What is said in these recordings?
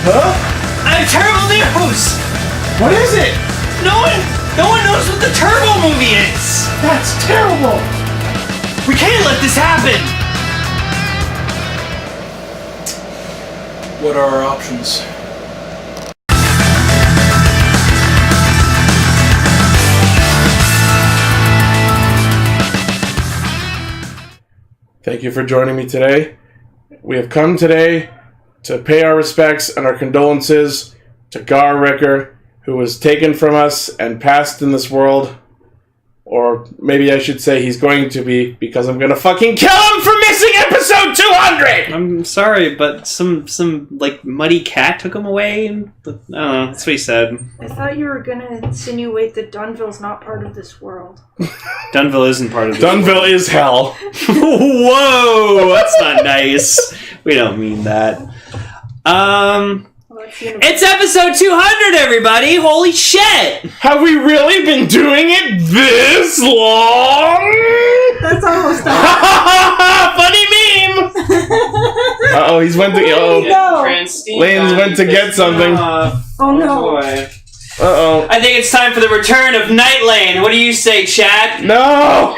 Huh? I have terrible news! What is it? No one knows what the Turbo movie is! That's terrible! We can't let this happen! What are our options? Thank you for joining me today. We have come today to pay our respects and our condolences to Gar Ricker, who was taken from us and passed in this world. Or maybe I should say he's going to be, because I'm gonna fucking kill him for missing episode 200! I'm sorry, but some like, muddy cat took him away? I don't know, that's what he said. I thought you were gonna insinuate that Dunville's not part of this world. Dunville isn't part of this Dunville world. is hell. Whoa! That's not nice. We don't mean that. It's episode 200, everybody! Holy shit! Have we really been doing it this long? That's almost done. Funny meme! Uh-oh, he's went to... Lane's went to get something. Oh no. Boy. Uh-oh. I think it's time for the return of Night Lane. What do you say, Chad? No!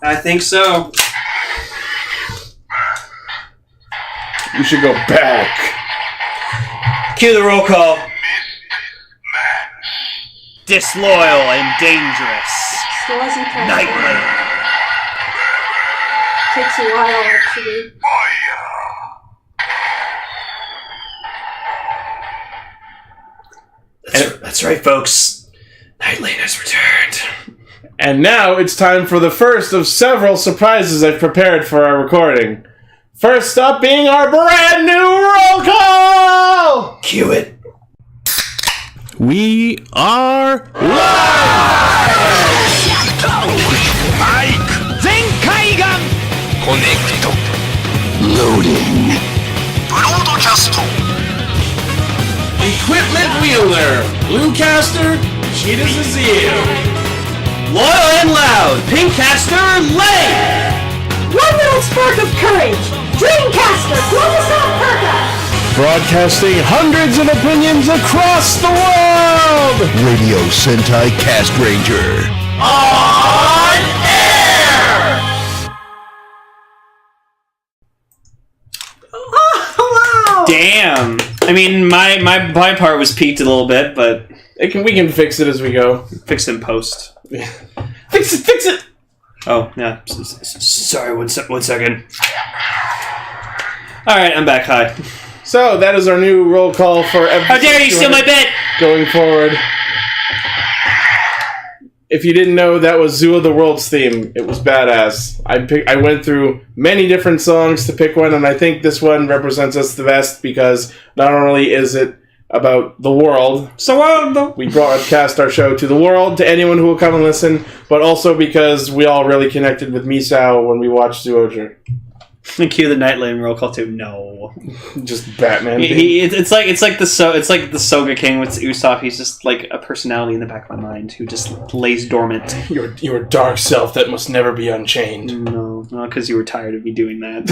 I think so. You should go back. Cue the roll call. Disloyal and dangerous. Still hasn't come. Night Lane. Takes a while, actually. That's right, folks. Night Lane has returned. And now it's time for the first of several surprises I've prepared for our recording. First up being our brand new roll call! Cue it. We are live! Loading. Equipment Wheeler, Bluecaster, Cheetah Zazil. Loyal and loud. Pinkcaster, Lane. One little spark of courage! Dreamcaster, Globosat Perka! Broadcasting hundreds of opinions across the world! Radio Sentai Castranger. On air! Oh, wow! Damn. I mean, my part was peaked a little bit, but We can fix it as we go. fix it in post. Fix it! Oh, yeah. Sorry, one second. Alright, I'm back. Hi. So, that is our new roll call for episode How dare you steal my 200 bit! going forward. If you didn't know, that was Zoo of the World's theme. It was badass. I went through many different songs to pick one, and I think this one represents us the best because not only is it about the world, we broadcast our show to the world, to anyone who will come and listen, but also because we all really connected with Misao when we watched Zoojer. And cue the Night Lane roll call too. No. Just Batman. It's like the Soga King with Usopp. He's just like a personality in the back of my mind who just lays dormant. Your dark self that must never be unchained. No, not because you were tired of me doing that.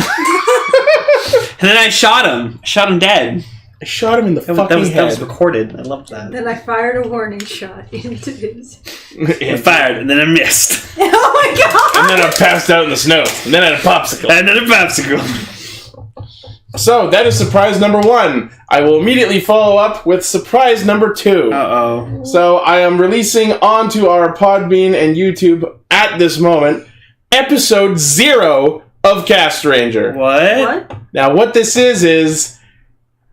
And then I shot him. Shot him dead. I shot him in the fucking head. That was recorded. I loved that. Then I fired a warning shot into his... I fired, and then I missed. Oh my god! And then I passed out in the snow. And then I had a popsicle. And then a popsicle. So, that is surprise number 1. I will immediately follow up with surprise number 2. Uh-oh. So, I am releasing onto our Podbean and YouTube at this moment episode 0 of Castranger. What? Now, what this is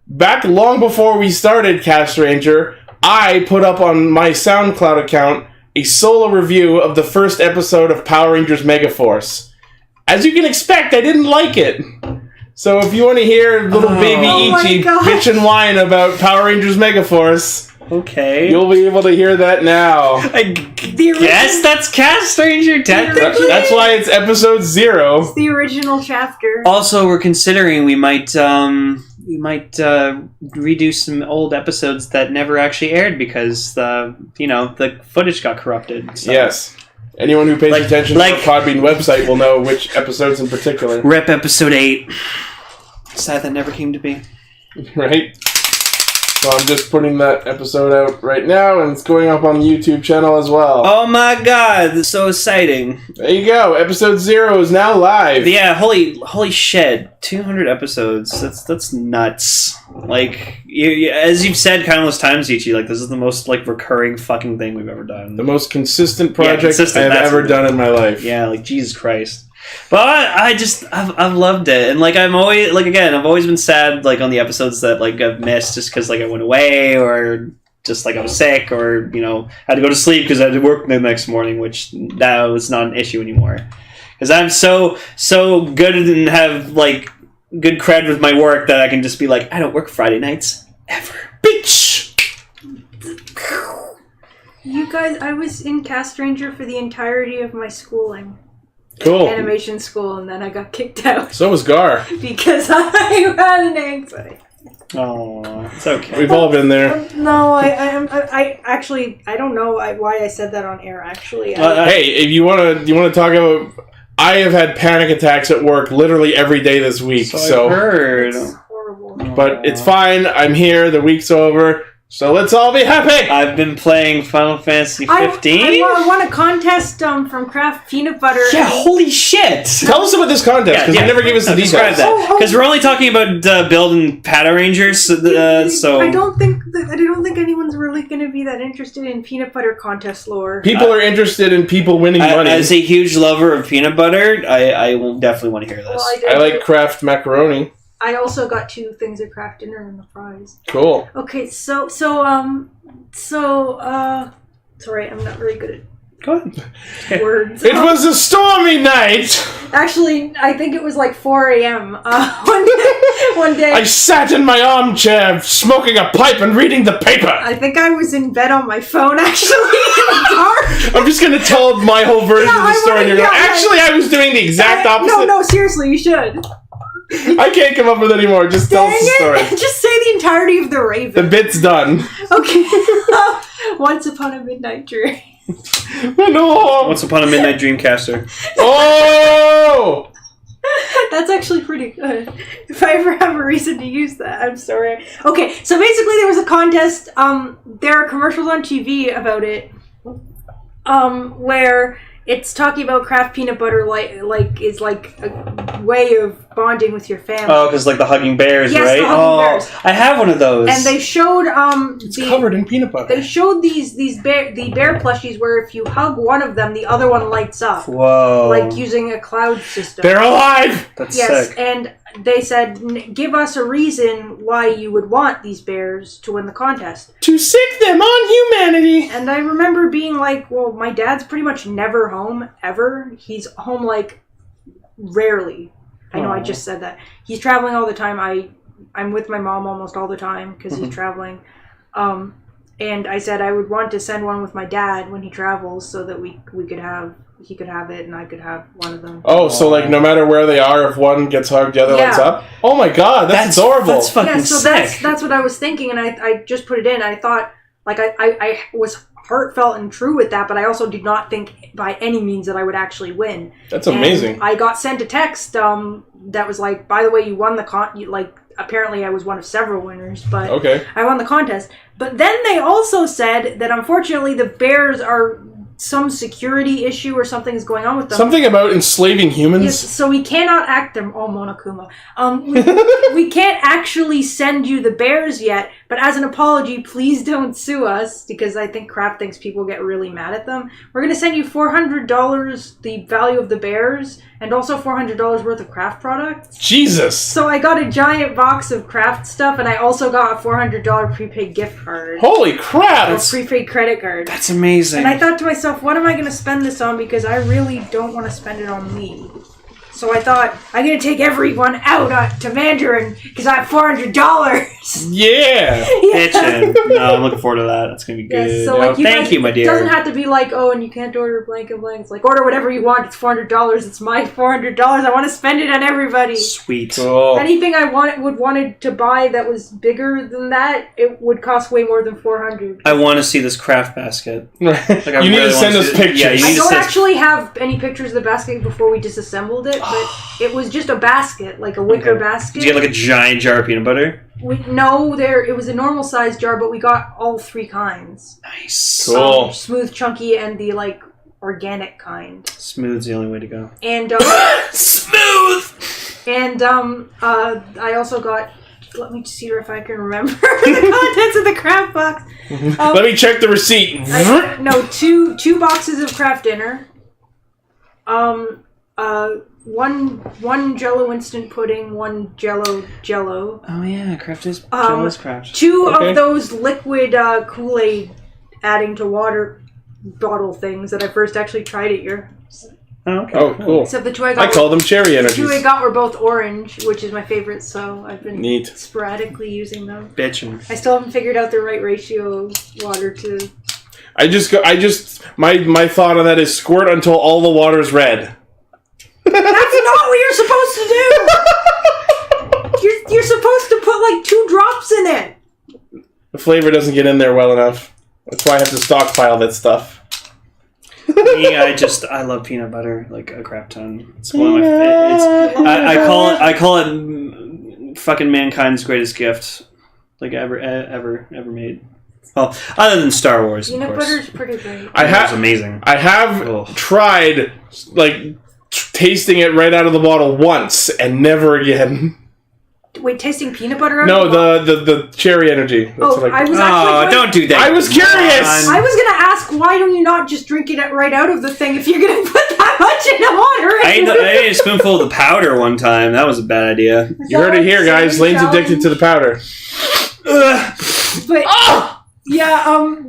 back long before we started Castranger, I put up on my SoundCloud account a solo review of the first episode of Power Rangers Megaforce. As you can expect, I didn't like it. So if you want to hear little baby Ichi bitch and whine about Power Rangers Megaforce, okay, you'll be able to hear that now. I guess that's Castranger technically. That's why it's episode 0. It's the original chapter. Also, we're considering we might redo some old episodes that never actually aired because the footage got corrupted. So. Yes. Anyone who pays attention to the Podbean website will know which episodes in particular. Rep episode 8. Sad that never came to be. Right? So I'm just putting that episode out right now, and it's going up on the YouTube channel as well. Oh my god, that's so exciting. There you go. Episode 0 is now live. Yeah, holy shit. 200 episodes. That's nuts. Like, as you've said countless times, Ichi, like, this is the most, like, recurring fucking thing we've ever done. The most consistent project I've ever done in my life. Yeah, like, Jesus Christ. But I've loved it, and like I've always been sad like on the episodes that like I've missed just because like I went away or just like I was sick or had to go to sleep because I had to work the next morning, which that was not an issue anymore because I'm so good and have like good cred with my work that I can just be like I don't work Friday nights ever, bitch. You guys, I was in Castranger for the entirety of my schooling. Cool. Animation school, and then I got kicked out. So was Gar. Because I had an anxiety. Oh, it's okay. We've all been there. No, I actually, I don't know why I said that on air, actually. Hey, if you want to talk about... I have had panic attacks at work literally every day this week, so... I heard. It's horrible. But it's fine. I'm here. The week's over. So let's all be happy! I've been playing Final Fantasy 15. I won a contest from Kraft Peanut Butter. Yeah, holy shit! Tell us about this contest, because you never gave us the describe details. that. Because we're only talking about building Patranger, so... I don't think anyone's really going to be that interested in peanut butter contest lore. People are interested in people winning money. As a huge lover of peanut butter, I will definitely want to hear this. Well, I like Kraft macaroni. I also got 2 things of Kraft dinner and the fries. Cool. Okay, sorry, I'm not very good at Go ahead. words. It was a stormy night! Actually, I think it was like 4 a.m. One day. I sat in my armchair, smoking a pipe and reading the paper! I think I was in bed on my phone, actually, in the dark. I'm just gonna tell my whole version of the story, and you're going, yeah, actually, I was doing the exact opposite. No, seriously, you should. I can't come up with any more. Just tell us the story. Just say the entirety of the Raven. The bit's done. Okay. Once upon a midnight dream. No. Once upon a midnight Dreamcaster. Oh! That's actually pretty good. If I ever have a reason to use that, I'm sorry. Okay, so basically there was a contest. There are commercials on TV about it. Where it's talking about Kraft peanut butter, is like a way of bonding with your family. Oh, because like the hugging bears, yes, right? The hugging bears. I have one of those. And they showed It's covered in peanut butter. They showed the bear plushies where if you hug one of them, the other one lights up. Whoa! Like using a cloud system. They're alive. That's yes, sick. and they said, give us a reason why you would want these bears to win the contest. To sick them on humanity. And I remember being like, well, my dad's pretty much never home, ever. He's home, like, rarely. I know I just said that. He's traveling all the time. I'm with my mom almost all the time because he's traveling. And I said I would want to send one with my dad when he travels so that he could have it and I could have one of them. Oh, so like no matter where they are, if one gets hugged, the other lights up? Oh my god, that's adorable. That's fucking sick. That's what I was thinking, and I just put it in. I thought, like, I was heartfelt and true with that, but I also did not think by any means that I would actually win. That's amazing. And I got sent a text that was like, by the way, you won the apparently I was one of several winners, but okay. I won the contest. But then they also said that unfortunately the bears are some security issue or something is going on with them. Something about enslaving humans? Yes, so we cannot act them. Oh, Monokuma. We can't actually send you the bears yet, but as an apology, please don't sue us, because I think Kraft thinks people get really mad at them. We're going to send you $400, the value of the bears, and also $400 worth of Kraft products. Jesus! So I got a giant box of Kraft stuff, and I also got a $400 prepaid gift card. Holy crap! A prepaid credit card. That's amazing. And I thought to myself, what am I going to spend this on? Because I really don't want to spend it on me. So I thought, I'm going to take everyone out to Mandarin because I have $400. Yeah! Bitchin'. No, I'm looking forward to that. That's going to be good. Yes, so like thank you, my dear. It doesn't have to be like, oh, and you can't order blank and blank. It's like, order whatever you want. It's $400. It's my $400. I want to spend it on everybody. Sweet. Cool. Anything I wanted to buy that was bigger than that, it would cost way more than $400. I want to see this craft basket. Like, I you need really to send want us to pictures. Yeah, you need I to don't send- actually have any pictures of the basket before we disassembled it, but it was just a basket, like a wicker basket. Did you get like a giant jar of peanut butter? It was a normal size jar, but we got all 3 kinds. Nice. Cool. Smooth, chunky, and the organic kind. Smooth's the only way to go. And Smooth. And I also got. Let me see if I can remember the contents of the craft box. Let me check the receipt. Two boxes of craft dinner. One Jello instant pudding, one Jello. Oh yeah, craft is Jello's craft. 2 of those liquid Kool-Aid adding to water bottle things that I first actually tried at your. Oh, okay. Oh, cool. Except the 2 I got. I call them cherry energies. The 2 I got were both orange, which is my favorite. So I've been sporadically using them. Bitchin'. I still haven't figured out the right ratio of water to. My thought on that is squirt until all the water's red. That's not what you're supposed to do! You're supposed to put 2 drops in it! The flavor doesn't get in there well enough. That's why I have to stockpile that stuff. Me, I love peanut butter like a crap ton. It's one of my favorites. I call it fucking mankind's greatest gift, ever made. Well, other than Star Wars, peanut of course. butter's pretty great. It's amazing. I have tried tasting it right out of the bottle once and never again. Wait, tasting peanut butter out No, of the bottle? the cherry energy. That's I was actually don't do that. I was curious! I was gonna ask, why don't you not just drink it right out of the thing if you're gonna put that much in the water? I ate a spoonful of the powder one time. That was a bad idea. You heard it here, guys. Lane's addicted to the powder. But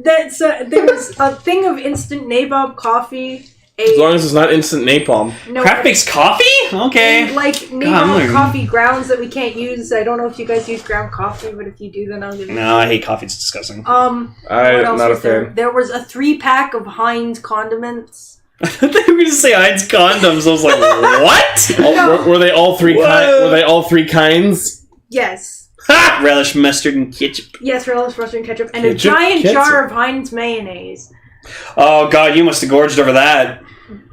that's there was a thing of instant nabob coffee. As long as it's not instant napalm. Kraft makes coffee? Okay. Nabob coffee grounds that we can't use. I don't know if you guys use ground coffee, but if you do, then I'll give you. No, I hate coffee. It's disgusting. I'm not a fan. There was a 3-pack of Heinz condiments. I thought they were going to say Heinz condoms. I was like, what? Were they all 3 Were they all 3 kinds? Yes. Relish, mustard, and ketchup. Yes, relish, mustard, and ketchup, and a giant jar of Heinz mayonnaise. Oh god, you must have gorged over that.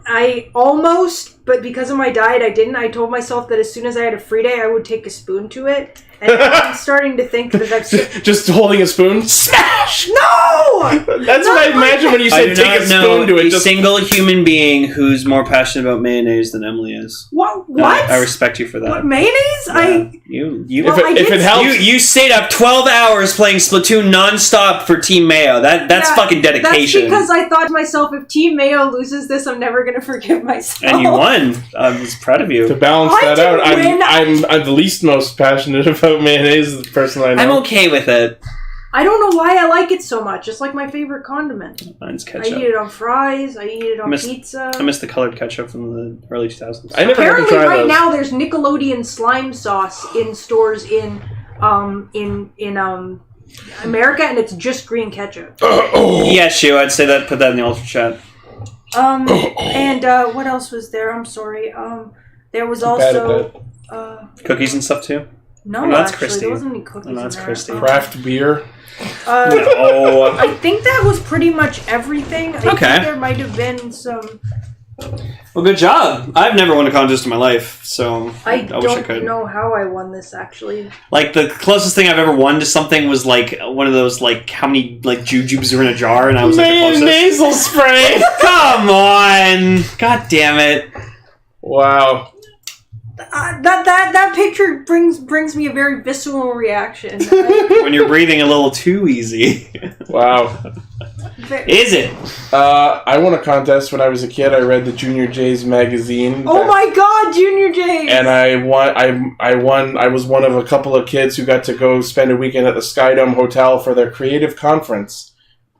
I almost, but because of my diet, I didn't. I told myself that as soon as I had a free day, I would take a spoon to it. And now I'm starting to think that I've... Just holding a spoon? Smash! No! That's what I imagine when you say take a spoon to it. A single human being who's more passionate about mayonnaise than Emily is. What? I respect you for that. What, mayonnaise? Yeah. If it helps... You stayed up 12 hours playing Splatoon non-stop for Team Mayo. That's fucking dedication. That's because I thought to myself, if Team Mayo loses this, I'm never going to forgive myself. And you won. I was proud of you. To balance that out, I'm the least most passionate about mayonnaise, the person I know. I'm okay with it. I don't know why I like it so much. It's like my favorite condiment. Mine's ketchup. I eat it on fries. I eat it on pizza. I miss the colored ketchup from the early 2000s. Apparently, right now there's Nickelodeon slime sauce in stores in America, and it's just green ketchup. Yeah, Shu, I'd say that. Put that in the ultra chat. And what else was there? I'm sorry. There was also cookies and stuff too. No, that's actually, Christy. there wasn't any cookies. That's Christy. Craft beer. No. I think that was pretty much everything. I think there might have been some. Well, good job. I've never won a contest in my life, so I wish I could. Don't know how I won this, actually. Like, the closest thing I've ever won to something was, like, one of those, like, how many, like, jujubes are in a jar, and I was, like, the closest. Nasal spray! Come on! God damn it. Wow. That picture brings me a very visceral reaction. When you're breathing a little too easy. Wow. Is it? I won a contest when I was a kid. I read the Junior J's magazine. Oh my god, Junior J's! And I won. I was one of a couple of kids who got to go spend a weekend at the Skydome Hotel for their creative conference,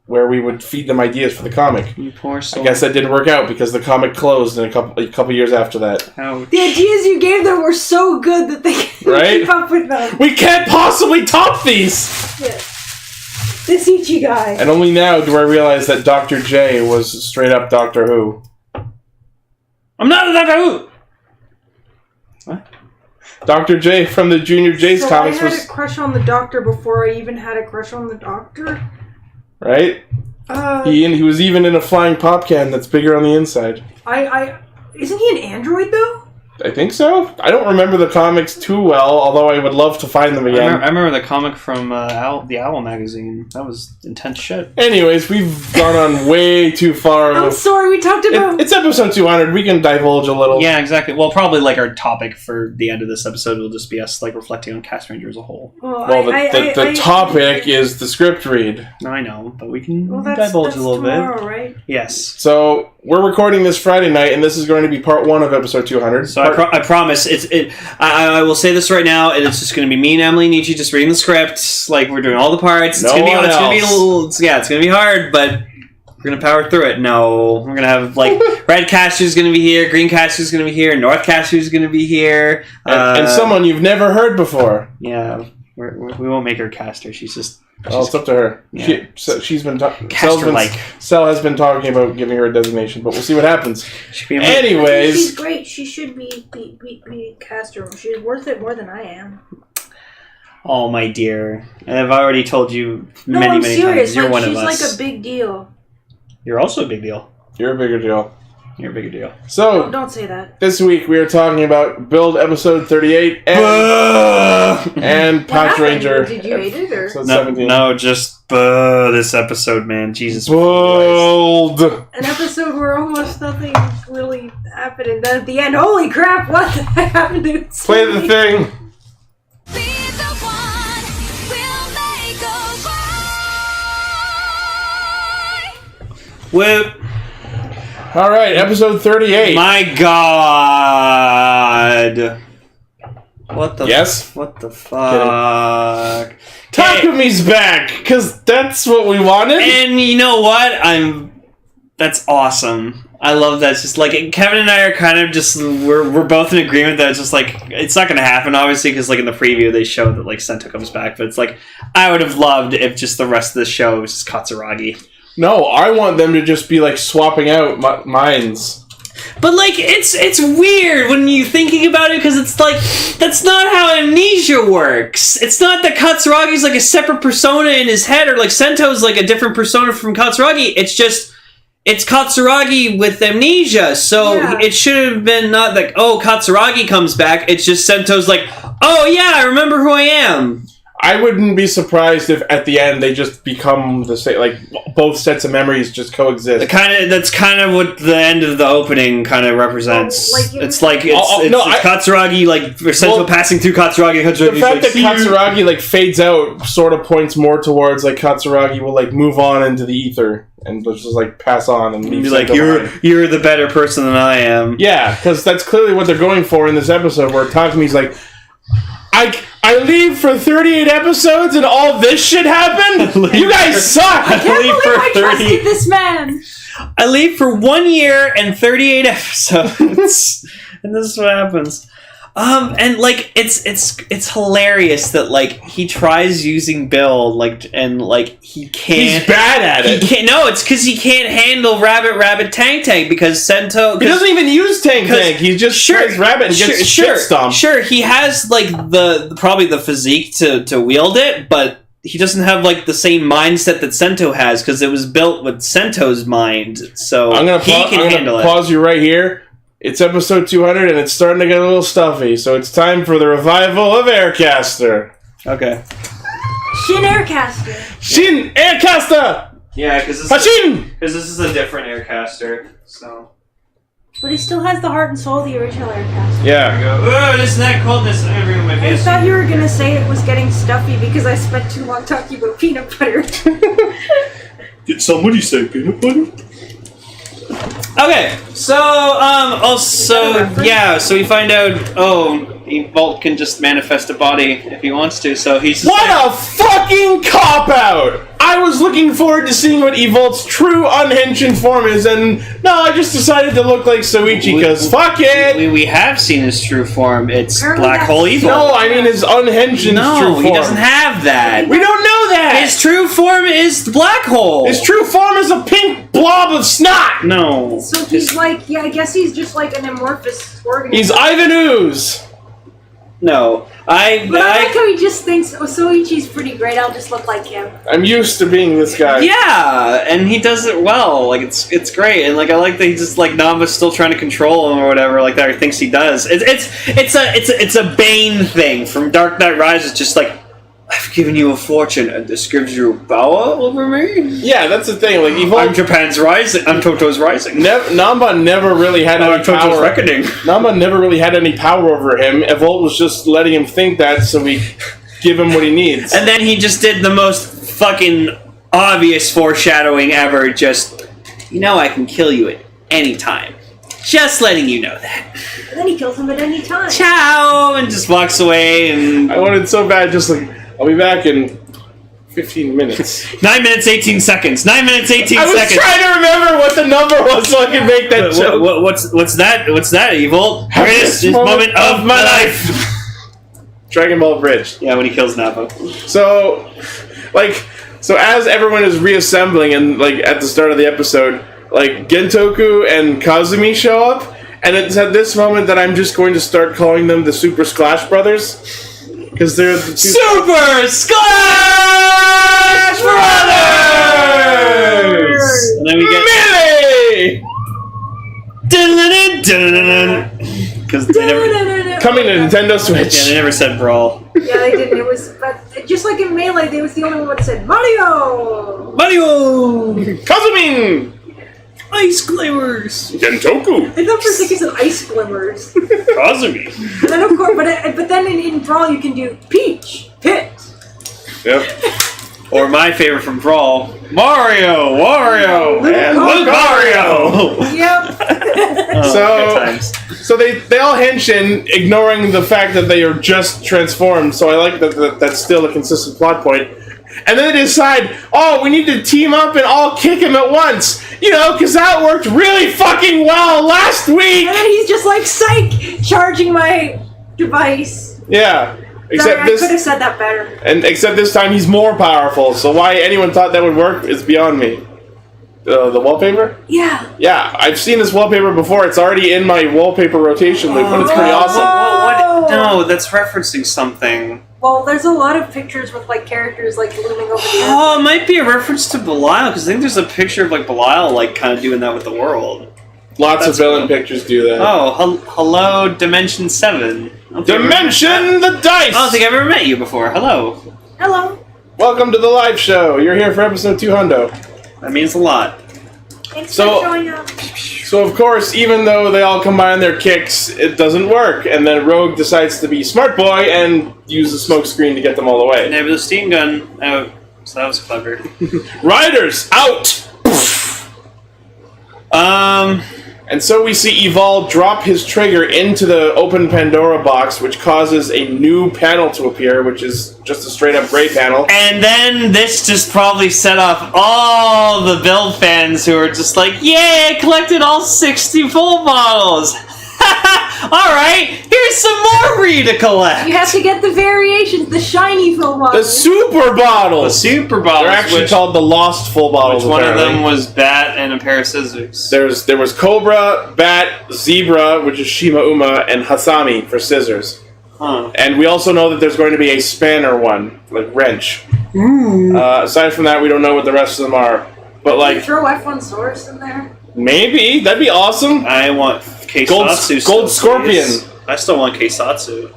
where we would feed them ideas for the comic. You poor soul. I guess that didn't work out because the comic closed in a couple years after that. Ouch. The ideas you gave them were so good that they couldn't keep up with them. We can't possibly top these! Yeah. This Ichi guy. And only now do I realize that Dr. J was straight up Doctor Who. I'm not a Doctor Who! What? Dr. J from the Junior J's comics I had a crush on the Doctor before I even had a crush on the Doctor. Right? He was even in a flying pop can that's bigger on the inside. Isn't he an android though? I think so. I don't remember the comics too well, although I would love to find them again. I remember the comic from the Owl magazine. That was intense shit. Anyways, we've gone on way too far. I'm sorry, we talked about... It's episode 200. We can divulge a little. Yeah, exactly. Well, probably like our topic for the end of this episode will just be us like reflecting on Castranger as a whole. Well, the topic is the script read. I know, but we can that's divulge a little tomorrow, bit. Right? Yes. So we're recording this Friday night, and this is going to be part 1 of episode 200. So I promise I will say this right now. It's just going to be me and Emily and Ichi just reading the script. Like we're doing all the parts. It's going to be hard, but we're going to power through it. No, we're going to have like Red Caster's going to be here, Green Caster's going to be here, North Caster's going to be here, and someone you've never heard before. Yeah, we won't make her Caster. She's it's up to her. Yeah. She's been talking. Caster-like. Cell has been talking about giving her a designation, but we'll see what happens. Anyways, she's great. She should be caster. She's worth it more than I am. Oh my dear, and I've already told you many I'm serious. times. You're one of us. She's like a big deal. You're also a big deal. You're a bigger deal. You're a bigger deal. So don't say that. This week we are talking about Build episode 38 and Patranger. Did you hate it or? Episode 17. No, just this episode, man. Jesus. Build. Christ. An episode where almost nothing really happened, and then at the end, holy crap! What the heck happened to it? Play the thing. Whip. All right, episode 38. My God. What the? Yes. What the fuck? Takumi's back, because that's what we wanted. And you know what? That's awesome. I love that. It's just like Kevin and I are kind of just we're both in agreement that it's just like it's not going to happen, obviously, because like in the preview they showed that like Sento comes back, but it's like I would have loved if just the rest of the show was just Katsuragi. No, I want them to just be like swapping out minds. But like it's weird when you're thinking about it, because it's like that's not how amnesia works. It's not that Katsuragi's like a separate persona in his head, or like Sento's like a different persona from Katsuragi. It's just it's Katsuragi with amnesia. So it should have been not like, oh, Katsuragi comes back. It's just Sento's like, oh yeah, I remember who I am. I wouldn't be surprised if at the end they just become the same, like both sets of memories just coexist. That's kind of what the end of the opening kind of represents. It's Katsuragi, like Sento passing through Katsuragi. The fact that Katsuragi like fades out sort of points more towards like Katsuragi will like move on into the ether and just like pass on and leave. Be like, you're the better person than I am. Yeah, because that's clearly what they're going for in this episode, where Takumi's like, I leave for 38 episodes and all this shit happened? You guys suck! I can't believe I trusted this man! I leave for 1 year and 38 episodes. And this is what happens. And like it's hilarious that like he tries using Bill and he can't. He's bad at it. He can't. No, it's because he can't handle Rabbit Tank because Sento. He doesn't even use Tank. He just tries Rabbit and gets shit stomped. Sure, he has like probably the physique to wield it, but he doesn't have like the same mindset that Sento has because it was built with Sento's mind. So I'm gonna handle it. Pause you right here. It's episode 200, and it's starting to get a little stuffy, so it's time for the revival of Aircaster. Okay. Shin Aircaster. Shin Aircaster! Yeah, because this is a different Aircaster, so... But he still has the heart and soul of the original Aircaster. Yeah. There we go. Oh, this is that coldness. I'm gonna my I thought you were going to say it was getting stuffy because I spent too long talking about peanut butter. Did somebody say peanut butter? Okay, so we find out, Volt can just manifest a body if he wants to, so he's just What a fucking cop-out! I was looking forward to seeing what Evolt's true unhinged form is, and no, I just decided to look like Soichi, because fuck it! We have seen his true form. It's Apparently Black Hole Evil. No, I mean his unhinged true form. No, he doesn't have that. We don't know that! His true form is the Black Hole. His true form is a pink blob of snot! No. So he's like, I guess he's just like an amorphous organism. He's Ivan Ooze! No. But I like how he just thinks, oh, Soichi's pretty great, I'll just look like him. I'm used to being this guy. Yeah, and he does it well. Like it's great, and like I like that he's just like Namba's still trying to control him or whatever. Like that, he thinks he does. It's a Bane thing from Dark Knight Rises. Just like I've given you a fortune, and this gives you power over me. Yeah, that's the thing. Like I'm Japan's rising. I'm Toto's rising. Namba never really had any Toto's power. reckoning. Namba never really had any power over him. Evolt was just letting him think that, so we give him what he needs. And then he just did the most fucking obvious foreshadowing ever. Just, I can kill you at any time. Just letting you know that. And then he kills him at any time. Ciao! And just walks away. And I wanted so bad, just like, I'll be back in 15 minutes. 9 minutes, 18 seconds. 9 minutes, 18 I was seconds. trying to remember what the number was so I could make that joke. What's that? What's that, Evil? Greatest moment of my life. Dragon Ball Bridge. Yeah, when he kills Nappa. So as everyone is reassembling and like at the start of the episode, like Gentoku and Kazumi show up, and it's at this moment that I'm just going to start calling them the Super Splash Brothers. Because they're the two Super Splash Brothers! And then we get Melee! Because they never Coming to Nintendo Switch. Yeah, they never said Brawl. Yeah, they didn't. It was just like in Melee, they was the only one that said Mario. Mario! Kazumin! Ice Glamours! Gentoku! I thought for a second it said Ice Glimmers. Kazumi! And then of course, but then in Brawl you can do Peach, Pit. Yep. Or my favorite from Brawl, Wario! And Lucario! Yep. So they all hench in, ignoring the fact that they are just transformed. So I like that that's still a consistent plot point. And then they decide, we need to team up and all kick him at once. Because that worked really fucking well last week. And then he's just like, psych, charging my device. Yeah. I could have said that better. Except this time he's more powerful. So why anyone thought that would work is beyond me. The wallpaper? Yeah. Yeah, I've seen this wallpaper before. It's already in my wallpaper rotation loop, but it's pretty awesome. What? No, that's referencing something. Well, there's a lot of pictures with like characters like looming over the earth. Oh, it might be a reference to Belial, because I think there's a picture of like Belial like kind of doing that with the world. Lots of villain pictures do that. Oh, hello, Dimension 7. Dimension the Dice! I don't think I've ever met you before. Hello. Hello. Welcome to the live show. You're here for episode 200. That means a lot. Thanks So- for showing up. So of course, even though they all combine their kicks, it doesn't work. And then Rogue decides to be smart boy and use the smoke screen to get them all away. And they have the steam gun out, so that was clever. Riders, out! And so we see Evol drop his trigger into the open Pandora box, which causes a new panel to appear, which is just a straight-up gray panel. And then this just probably set off all the build fans who are just like, yay, I collected all 60 full bottles! Alright, here's some more for you to collect! You have to get the variations, the shiny full The bottles. super bottles! The super bottles, They're actually which, called the Lost Full Bottles, which one apparently. of them was Bat and a pair of scissors. There was Cobra, Bat, Zebra, which is Shima Uma, and Hasami for scissors. Huh. And we also know that there's going to be a spanner one, like wrench. Aside from that, we don't know what the rest of them are. But Can you like, throw F1 Source in there? maybe that'd be awesome. I want Keistatsu Gold still, Scorpion. please. I still want Keistatsu.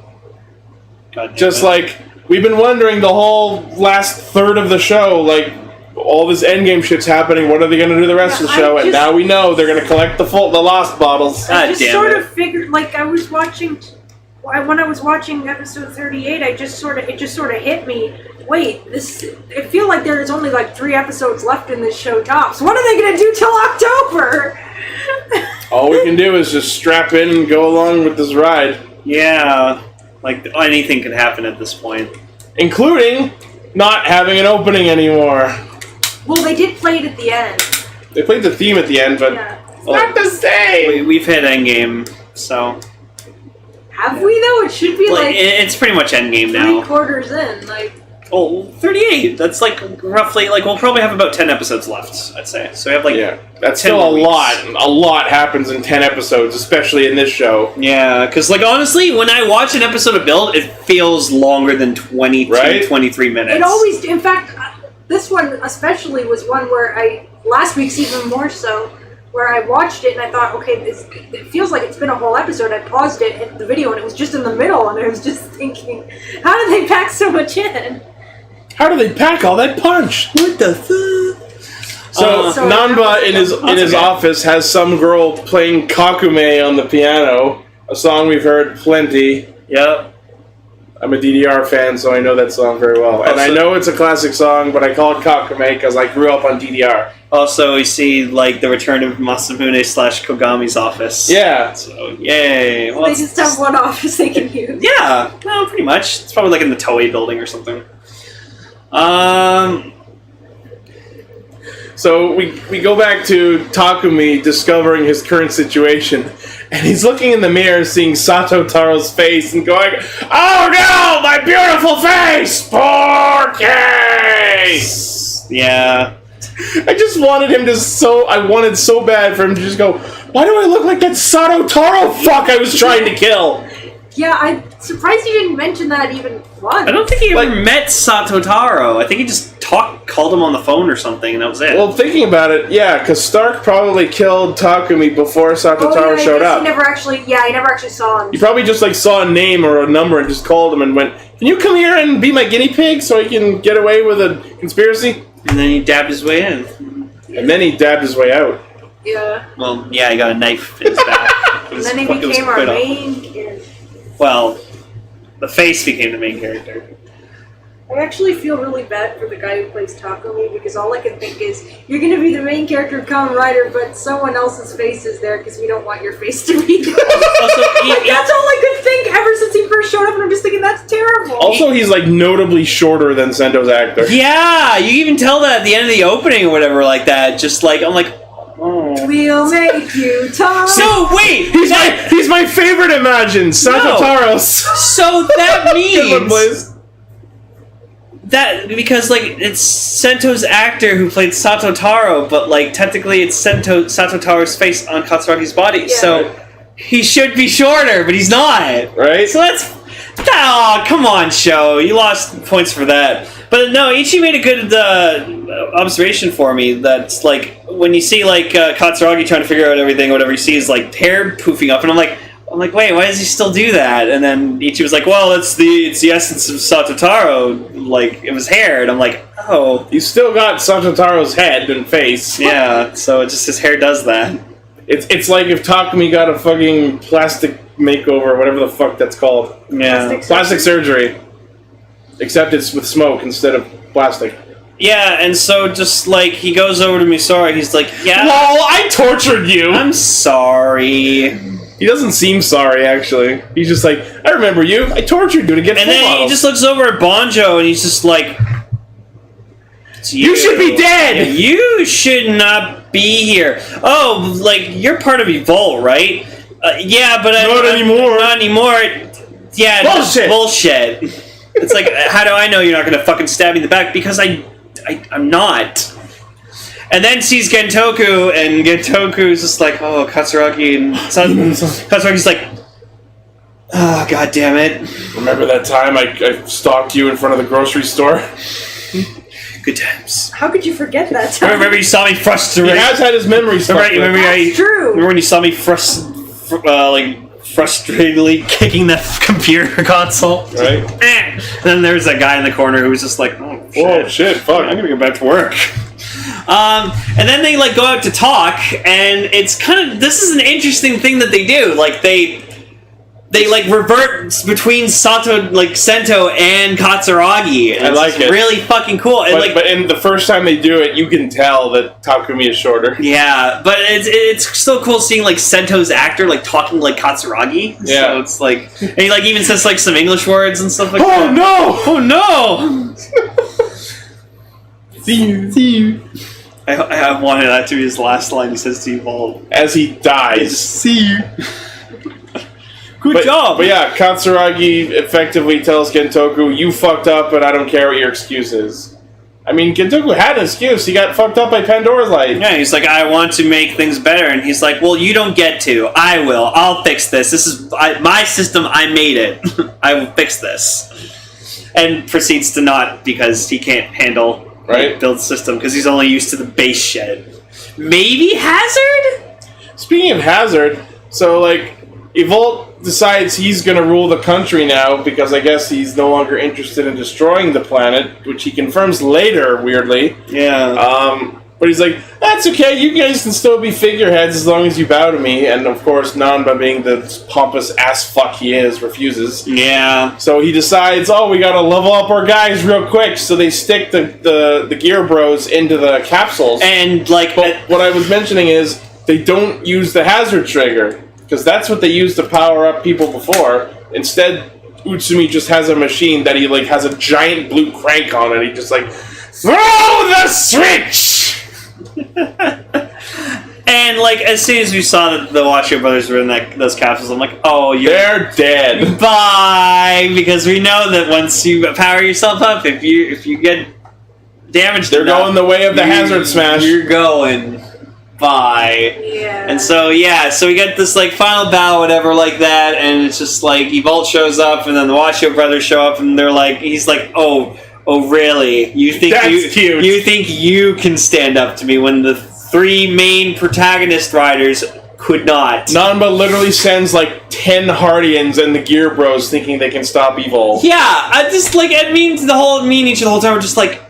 God damn Just it. like we've been wondering the whole last third of the show, like all this endgame shit's happening. What are they going to do the rest of the show? And now we know they're going to collect the lost bottles. God I just damn sort it. of figured, like I was watching, when I was watching episode 38, it just sort of hit me. Wait, I feel like there's only like 3 episodes left in this show tops. What are they going to do till October? All we can do is just strap in and go along with this ride. Yeah, like anything could happen at this point. Including not having an opening anymore. Well, they did play it at the end. They played the theme at the end, but Yeah. it's not the same! We've hit endgame, so Have we though? It should be like it's pretty much endgame now. 3 quarters in. Like Oh, 38. That's like roughly like we'll probably have about 10 episodes left, I'd say. So we have like that's 10 still a weeks. lot. A lot happens in 10 episodes, especially in this show. Yeah, because like honestly, when I watch an episode of Build, it feels longer than 22, 23 minutes. It always, in fact, this one especially was one where last week's even more so, where I watched it and I thought, okay, it feels like it's been a whole episode. I paused it at the video and it was just in the middle, and I was just thinking, how did they pack so much in? How do they pack all that punch? What the fuck? So Nanba in his office has some girl playing Kakume on the piano, a song we've heard plenty. Yep. I'm a DDR fan, so I know that song very well. And I know it's a classic song, but I call it Kakume because I grew up on DDR. Also, we see like the return of Masamune / Kogami's office. Yeah. So yay! Well, They just have one office they can use. Yeah, no, pretty much. It's probably like in the Toei building or something. So we go back to Takumi discovering his current situation, and he's looking in the mirror, seeing Sato Taro's face, and going, "Oh no, my beautiful face, poor case." Yeah. I just wanted him to I wanted so bad for him to just go, "Why do I look like that Sato Taro fuck I was trying to kill?" Yeah, I'm surprised you didn't mention that even once. I don't think he ever met Sato Taro. I think he just called him on the phone or something, and that was it. Well, thinking about it, yeah, because Stark probably killed Takumi before Sato Taro showed up. I never actually saw him. You probably just saw a name or a number and just called him and went, "Can you come here and be my guinea pig so I can get away with a conspiracy?" And then he dabbed his way in. And then he dabbed his way out. Yeah. Well, yeah, he got a knife in his back. And then he became our main character. Well, the face became the main character. I actually feel really bad for the guy who plays Takumi because all I can think is, you're going to be the main character of Kamen Rider, but someone else's face is there because we don't want your face to be there. Also, that's all I could think ever since he first showed up, and I'm just thinking, that's terrible. Also, he's notably shorter than Sento's actor. Yeah, you even tell that at the end of the opening or whatever like that. Just I'm like, oh. We'll make you talk. So wait, He's my favorite Imagine, Sato Taro's. So that means that because it's Sento's actor who played Sato Taro, but technically it's Sato Taro's face on Katsuragi's body. Yeah. So he should be shorter, but he's not. Right? So come on, show. You lost points for that. But no, Ichi made a good observation for me. That's when you see Katsuragi trying to figure out everything, whatever he sees, hair poofing up, and I'm like, wait, why does he still do that? And then Ichi was like, well, it's the essence of Sato Taro, it was hair, and I'm like, oh, you still got Sato Taro's head and face. Yeah, so his hair does that. It's like if Takumi got a fucking plastic makeover, whatever the fuck that's called. Yeah, plastic surgery. Except it's with smoke instead of plastic. Yeah, and so just he goes over to Misora, he's like, yeah. Lol, I tortured you! I'm sorry. He doesn't seem sorry, actually. He's just like, I remember you. I tortured you to get And then models. he just looks over at Bonzo and he's just like, you should be dead! You should not be here. Oh, you're part of Evolve, right? Yeah, but not anymore. Not anymore. Yeah, bullshit! Bullshit. It's how do I know you're not going to fucking stab me in the back? Because I'm not. And then sees Gentoku, and Gentoku's just like, oh, Katsuragi, and Katsuragi's like, oh, god damn it. Remember that time I stalked you in front of the grocery store? Good times. How could you forget that time? Remember you saw me frustrated? He has had his memories fucked up. That's true. Remember when you saw me frustratedly kicking the computer console? Right. And then there's that guy in the corner who was just like, oh, shit. Whoa, shit, fuck. I'm gonna go back to work. And then they go out to talk, and it's this is an interesting thing that they do. They revert between Sento and Katsuragi. And I like it. Really fucking cool. And but in the first time they do it, you can tell that Takumi is shorter. Yeah, but it's still cool seeing Sento's actor talking like Katsuragi. Yeah. So it's and he even says some English words and stuff like Oh that. no! Oh no! See you. I wanted that to be his last line he says to Evolve. As he dies. See you. Good job. But yeah, Katsuragi effectively tells Gentoku, you fucked up, but I don't care what your excuse is. I mean, Gentoku had an excuse. He got fucked up by Pandora's light. Yeah, he's like, I want to make things better. And he's like, well, you don't get to. I will. I'll fix this. This is my system. I made it. I will fix this. And proceeds to not because he can't handle build system because he's only used to the base shed. Maybe Hazard? Speaking of Hazard, so, like, Evolt decides he's going to rule the country now because I guess he's no longer interested in destroying the planet, which he confirms later, weirdly. Yeah. But he's like, that's okay, you guys can still be figureheads as long as you bow to me. And, of course, Nanba, being the pompous ass-fuck he is, refuses. Yeah. So he decides, we gotta level up our guys real quick. So they stick the Gear Bros into the capsules. And, like... But what I was mentioning is, they don't use the hazard trigger. Because that's what they used to power up people before. Instead, Utsumi just has a machine that he, like, has a giant blue crank on it. He just, like, throw the switch! And, like, as soon as we saw that the Washo brothers were in those capsules, I'm like, they're dead. Bye! Because we know that once you power yourself up, if you get damaged they're enough, going the way of the hazard smash. You're going. Bye. Yeah. And so we get this like final battle, whatever, like that, and it's just like Evolt shows up, and then the Washo brothers show up, and they're like, he's like, oh, really? You think That's cute. You think you can stand up to me when the three main protagonist riders could not? Nanba literally sends like 10 Hardians and the Gear Bros thinking they can stop Evolt. Yeah, I just like each the whole time we're just like,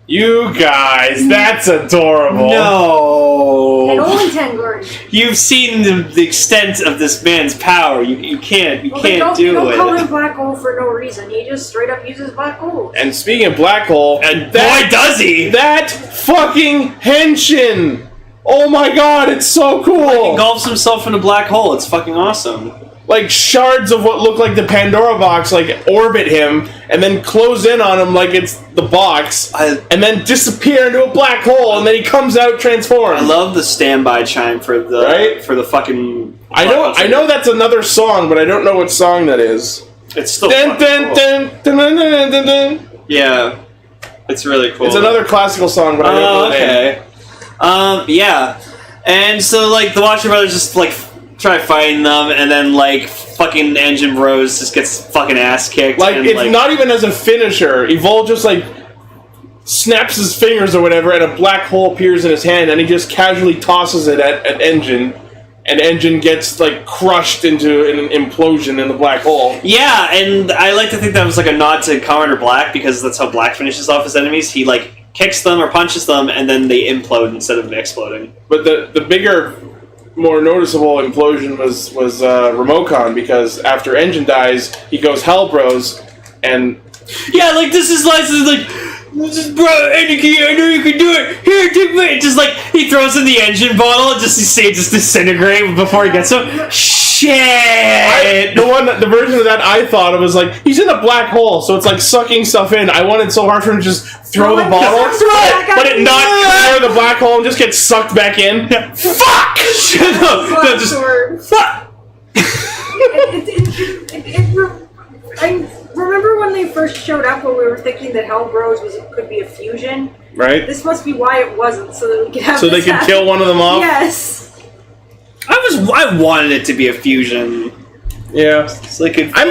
you guys, that's adorable. no. And only 10 glories. You've seen the extent of this man's power. You can't do They don't it. call him Black Hole for no reason. He just straight up uses Black Hole. And speaking of Black Hole, And boy, does he! that fucking henshin! Oh my god, it's so cool! Engulfs himself in a black hole. It's fucking awesome. Like shards of what look like the Pandora box like orbit him and then close in on him like it's the box and then disappear into a black hole and then he comes out transformed. I love the standby chime for the fucking. I know that's another song, but I don't know what song that is. It's still Dun, fucking dun, cool. dun, dun, dun, dun, dun, dun. Yeah, it's really cool. It's another classical song, but I don't know the name. Okay. Yeah, and so like the Watcher brothers just like try fighting them, and then like fucking Engine Bros just gets fucking ass kicked. Like and, it's not even as a finisher. Evolve just like snaps his fingers or whatever, and a black hole appears in his hand, and he just casually tosses it at Engine, and Engine gets like crushed into an implosion in the black hole. Yeah, and I like to think that was like a nod to Commander Black, because that's how Black finishes off his enemies. He like kicks them or punches them, and then they implode instead of exploding. But the bigger, more noticeable implosion was Remocon, because after Engine dies, he goes Hell Bros, and yeah, like this is like, bro, Eniki, I know you can do it. Here, take me. Just like he throws in the engine bottle, and just you see it just disintegrate before he gets him. Shit. The version of that I thought of was like he's in a black hole, so it's like sucking stuff in. I wanted so hard for him to just throw the bottle, but it not clear the black hole and just get sucked back in. Fuck! No, just fuck. I remember when they first showed up when we were thinking that Hell Bros could be a fusion. Right. This must be why it wasn't, so that we could have. So they could kill one of them off. Yes. I wanted it to be a fusion. Yeah. So they could. I'm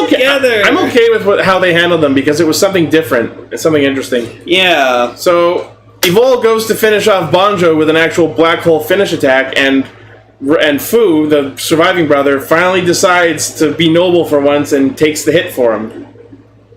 okay. Together. I'm okay with how they handled them because it was something different. It's something interesting. Yeah. So Evol goes to finish off Bonzo with an actual black hole finish attack, and Fu, the surviving brother, finally decides to be noble for once and takes the hit for him.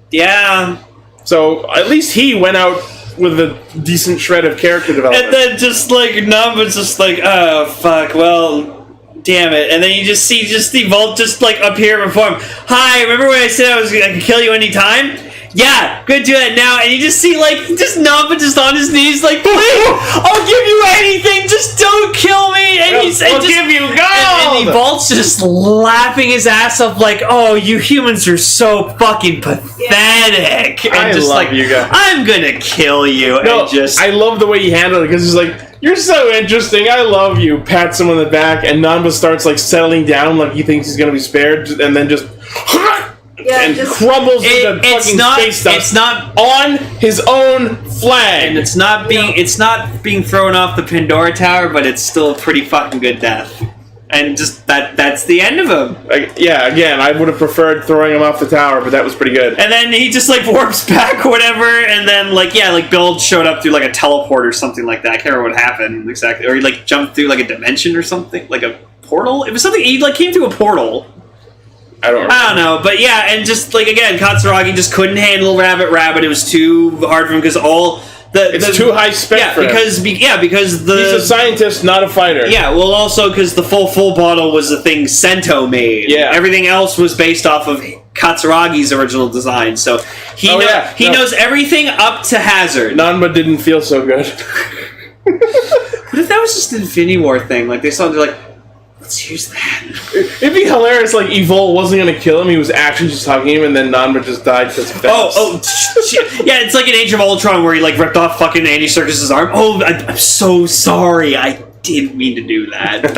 Yeah. So at least he went out with a decent shred of character development. And then just like Namba's just like, oh fuck, well, damn it. And then you just see Evolt just like appear before him. Hi, remember when I said I could kill you anytime? Yeah, good do it now. And you just see like just Namba just on his knees like, please, I'll give you anything, just don't kill me. And I'll give you gold. And Evolt's just laughing his ass off like, oh, you humans are so fucking pathetic. And I just love like, you guys. I'm gonna kill you. No, and just I love the way he handled it because he's like, You're so interesting. I love you. Pats him on the back, and Nanba starts like settling down, like he thinks he's gonna be spared, and then just crumbles into fucking space dust. It's not on his own flag, and it's not being thrown off the Pandora Tower, but it's still a pretty fucking good death. And just that's the end of him. Again, I would have preferred throwing him off the tower, but that was pretty good. And then he just like warps back or whatever, and then like Bill showed up through like a teleport or something like that. I can't remember what happened exactly. Or he like jumped through like a dimension or something, like a portal. It was something, he like came through a portal. I don't know, but yeah, and just like again, Katsuragi just couldn't handle Rabbit. It was too hard for him because it's too high spec for him. Because he's a scientist, not a fighter. Yeah, well, also because the full bottle was the thing Sento made. Yeah, everything else was based off of Katsuragi's original design. So he knows everything up to Hazard. Nanba didn't feel so good. What if that was just an Infinity War thing? Like they saw, they're like, let's use that. It'd be hilarious. Like Evol wasn't gonna kill him; he was actually just hugging him, and then Nanba just died because of that. Shit. Yeah, it's like in Age of Ultron where he like ripped off fucking Andy Serkis's arm. Oh, I'm so sorry. I didn't mean to do that.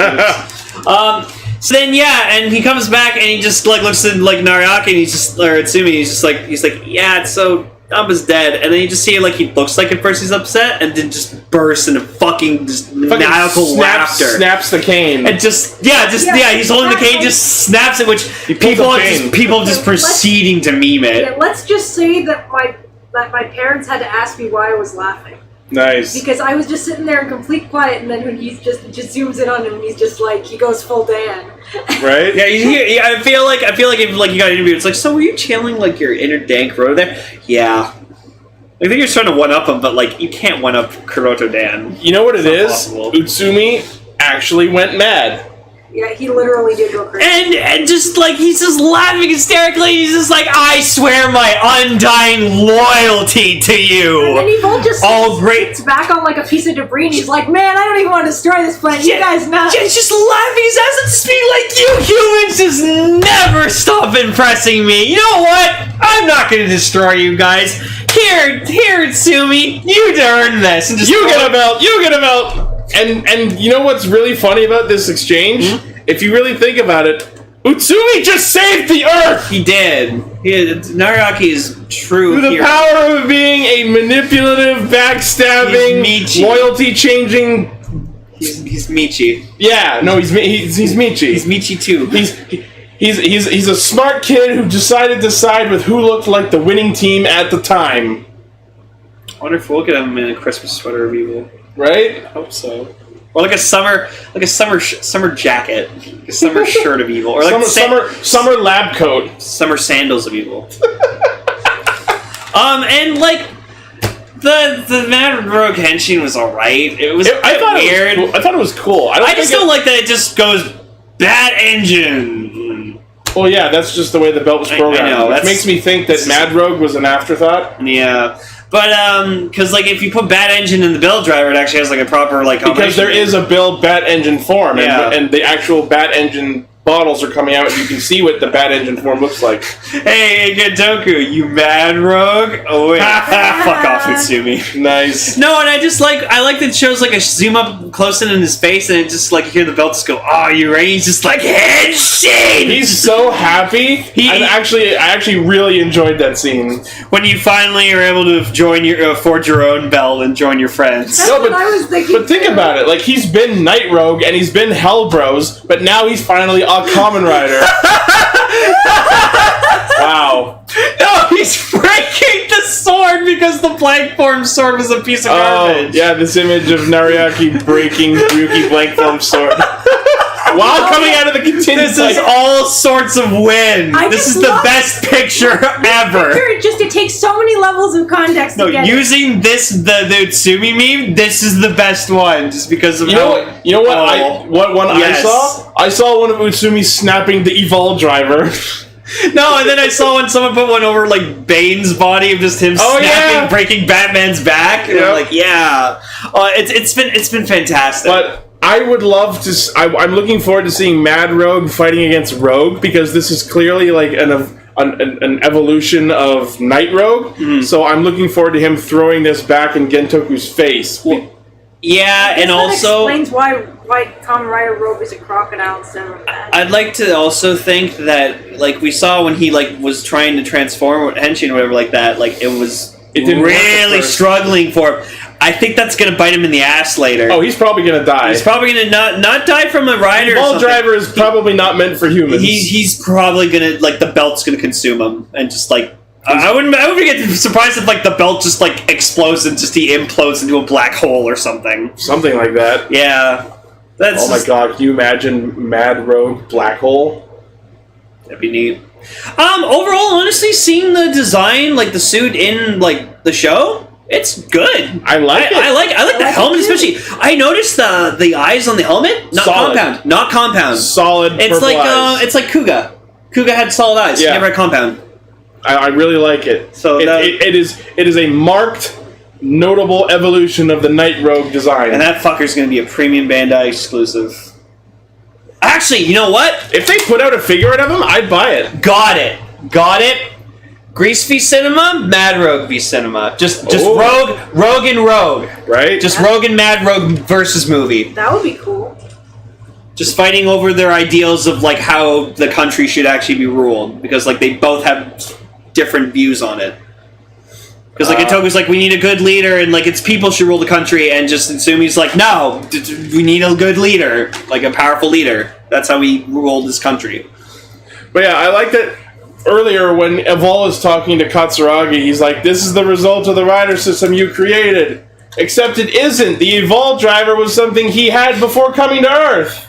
So then and he comes back and he just like looks at like Nariaki and Itsumi. He's like, yeah, it's so. Nanba's dead, and then you just see like he looks like at first he's upset, and then just bursts into fucking maniacal laughter. Snaps the cane, and he's holding the cane, just snaps it, which people just proceeding to meme it. Yeah, let's just say that my parents had to ask me why I was laughing. Nice. Because I was just sitting there in complete quiet, and then when he just zooms in on him, and he's just like, he goes full Dan. Right? Yeah, I feel like if like you got an interview, it's like, so were you channeling like your inner Dank Roto there? Yeah. I think you're trying to one-up him, but like you can't one-up Kuroto Dan. You know what it is? Possible. Utsumi actually went mad. Yeah, he literally did go crazy. And just like he's just laughing hysterically. He's just like, I swear my undying loyalty to you. And then Evol just sits back on like a piece of debris, and he's like, man, I don't even want to destroy this planet. You guys know. He's just laughing his ass and just being like, you humans just never stop impressing me. You know what? I'm not going to destroy you guys. Here, Itsumi, you earned this. And just you get a belt. And you know what's really funny about this exchange? Mm-hmm. If you really think about it, Utsumi just saved the Earth! He did. Nariaki is true through the power of being a manipulative, backstabbing, loyalty-changing... He's Michi. Yeah, no, he's Michi. He's Michi too. He's a smart kid who decided to side with who looked like the winning team at the time. I wonder if we'll get him in a Christmas sweater of evil. Right? I hope so. Or like a summer jacket, like a summer shirt of evil, or like summer lab coat, summer sandals of evil. And like the MadRogue Henshin was alright. It was weird. I thought it was cool. I just don't like that it just goes bad engine. Well, yeah, that's just the way the belt was programmed. I know, which makes me think that MadRogue was an afterthought. Yeah. But, because, like, if you put Bat Engine in the build driver, it actually has, like, a proper, like... Because there is a build Bat Engine form, and the actual Bat Engine bottles are coming out, and you can see what the Bat Engine form looks like. Hey, Godoku, you MadRogue? Oh, wait. Fuck off, Utsumi. Nice. No, and I like that it shows, like, a zoom up close in his face, and it just, like, you hear the belt just go, oh, you're right. He's just like, Henshin! He's so happy. I actually really enjoyed that scene. When you finally are able to forge your own belt and join your friends. That's what I was thinking. But think about it. Like, he's been MadRogue, and he's been Hellbros, but now he's finally a Kamen Rider. Wow. No, he's breaking the sword because the blank form sword was a piece of garbage. Oh, yeah, this image of Nariaki breaking Ryuki blank form sword. While coming out of the continuous... This is all sorts of win. This is the best picture ever. It takes so many levels of context to get using this, the Utsumi meme, this is the best one, just because of I saw? I saw one of Utsumi snapping the Evol driver. No, and then I saw when someone put one over, like, Bane's body of just him snapping, breaking Batman's back. And I'm like, yeah. It's been fantastic. But... I would love to... I'm looking forward to seeing MadRogue fighting against Rogue, because this is clearly like an evolution of NightRogue. Mm-hmm. So I'm looking forward to him throwing this back in Gentoku's face. Well, Yeah, and That also explains why Kamen Rider Rogue is a crocodile instead of a man. I'd like to also think that, like, we saw when he, like, was trying to transform Henshin or whatever like that, like, it didn't work at really first. struggling for him. I think that's gonna bite him in the ass later. Oh, he's probably gonna die. He's probably gonna not die from a rider. Ball driver is probably not meant for humans. He's probably gonna, like, the belt's gonna consume him and just, like, I wouldn't get surprised if, like, the belt just, like, explodes and just he implodes into a black hole or something. Something like that. Yeah. That's Oh my god, can you imagine MadRogue Black Hole? That'd be neat. Overall, honestly, seeing the design, like, the suit in, like, the show, it's good. I like it. I like the helmet, especially. I noticed the eyes on the helmet. Not Solid. compound. Not compound. Solid It's purple like eyes. it's like Kuga. Kuga had solid eyes. Yeah. Never had compound. I really like it. So it is a marked, notable evolution of the Night Rogue design. And that fucker's gonna be a premium Bandai exclusive. Actually, you know what? If they put out a figure out of him, I'd buy it. Got it. Grease v Cinema, MadRogue v Cinema. Just Ooh. Rogue and Rogue. Right? Just Rogue and MadRogue versus movie. That would be cool. Just fighting over their ideals of, like, how the country should actually be ruled, because, like, they both have different views on it. Because, like, Itoku's like, we need a good leader, and, like, its people should rule the country, and just Tsumi's like, no, we need a good leader, like a powerful leader. That's how we rule this country. But yeah, I like that earlier when Evol is talking to Katsuragi, he's like, this is the result of the rider system you created. Except it isn't. The Evol driver was something he had before coming to Earth.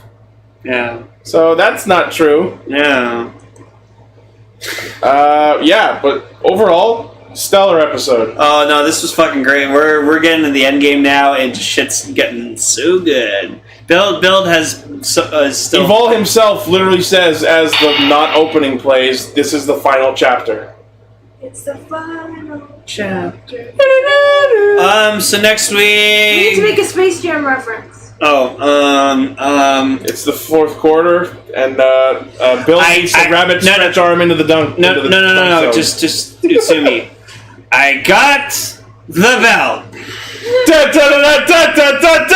Yeah. So that's not true. Yeah. Yeah, but overall, stellar episode. Oh no, this was fucking great. We're getting to the end game now, and shit's getting so good. Build has still. Evol himself literally says, as the not opening plays, this is the final chapter. It's the final chapter. So next We need to week. make a Space Jam reference. It's the fourth quarter, and Bill needs to rabbit stretch arm into the dunk. No, into the no, no, no, dunk no. zone. Just Utsumi. I got the belt. Da, da, da, da, da, da, da!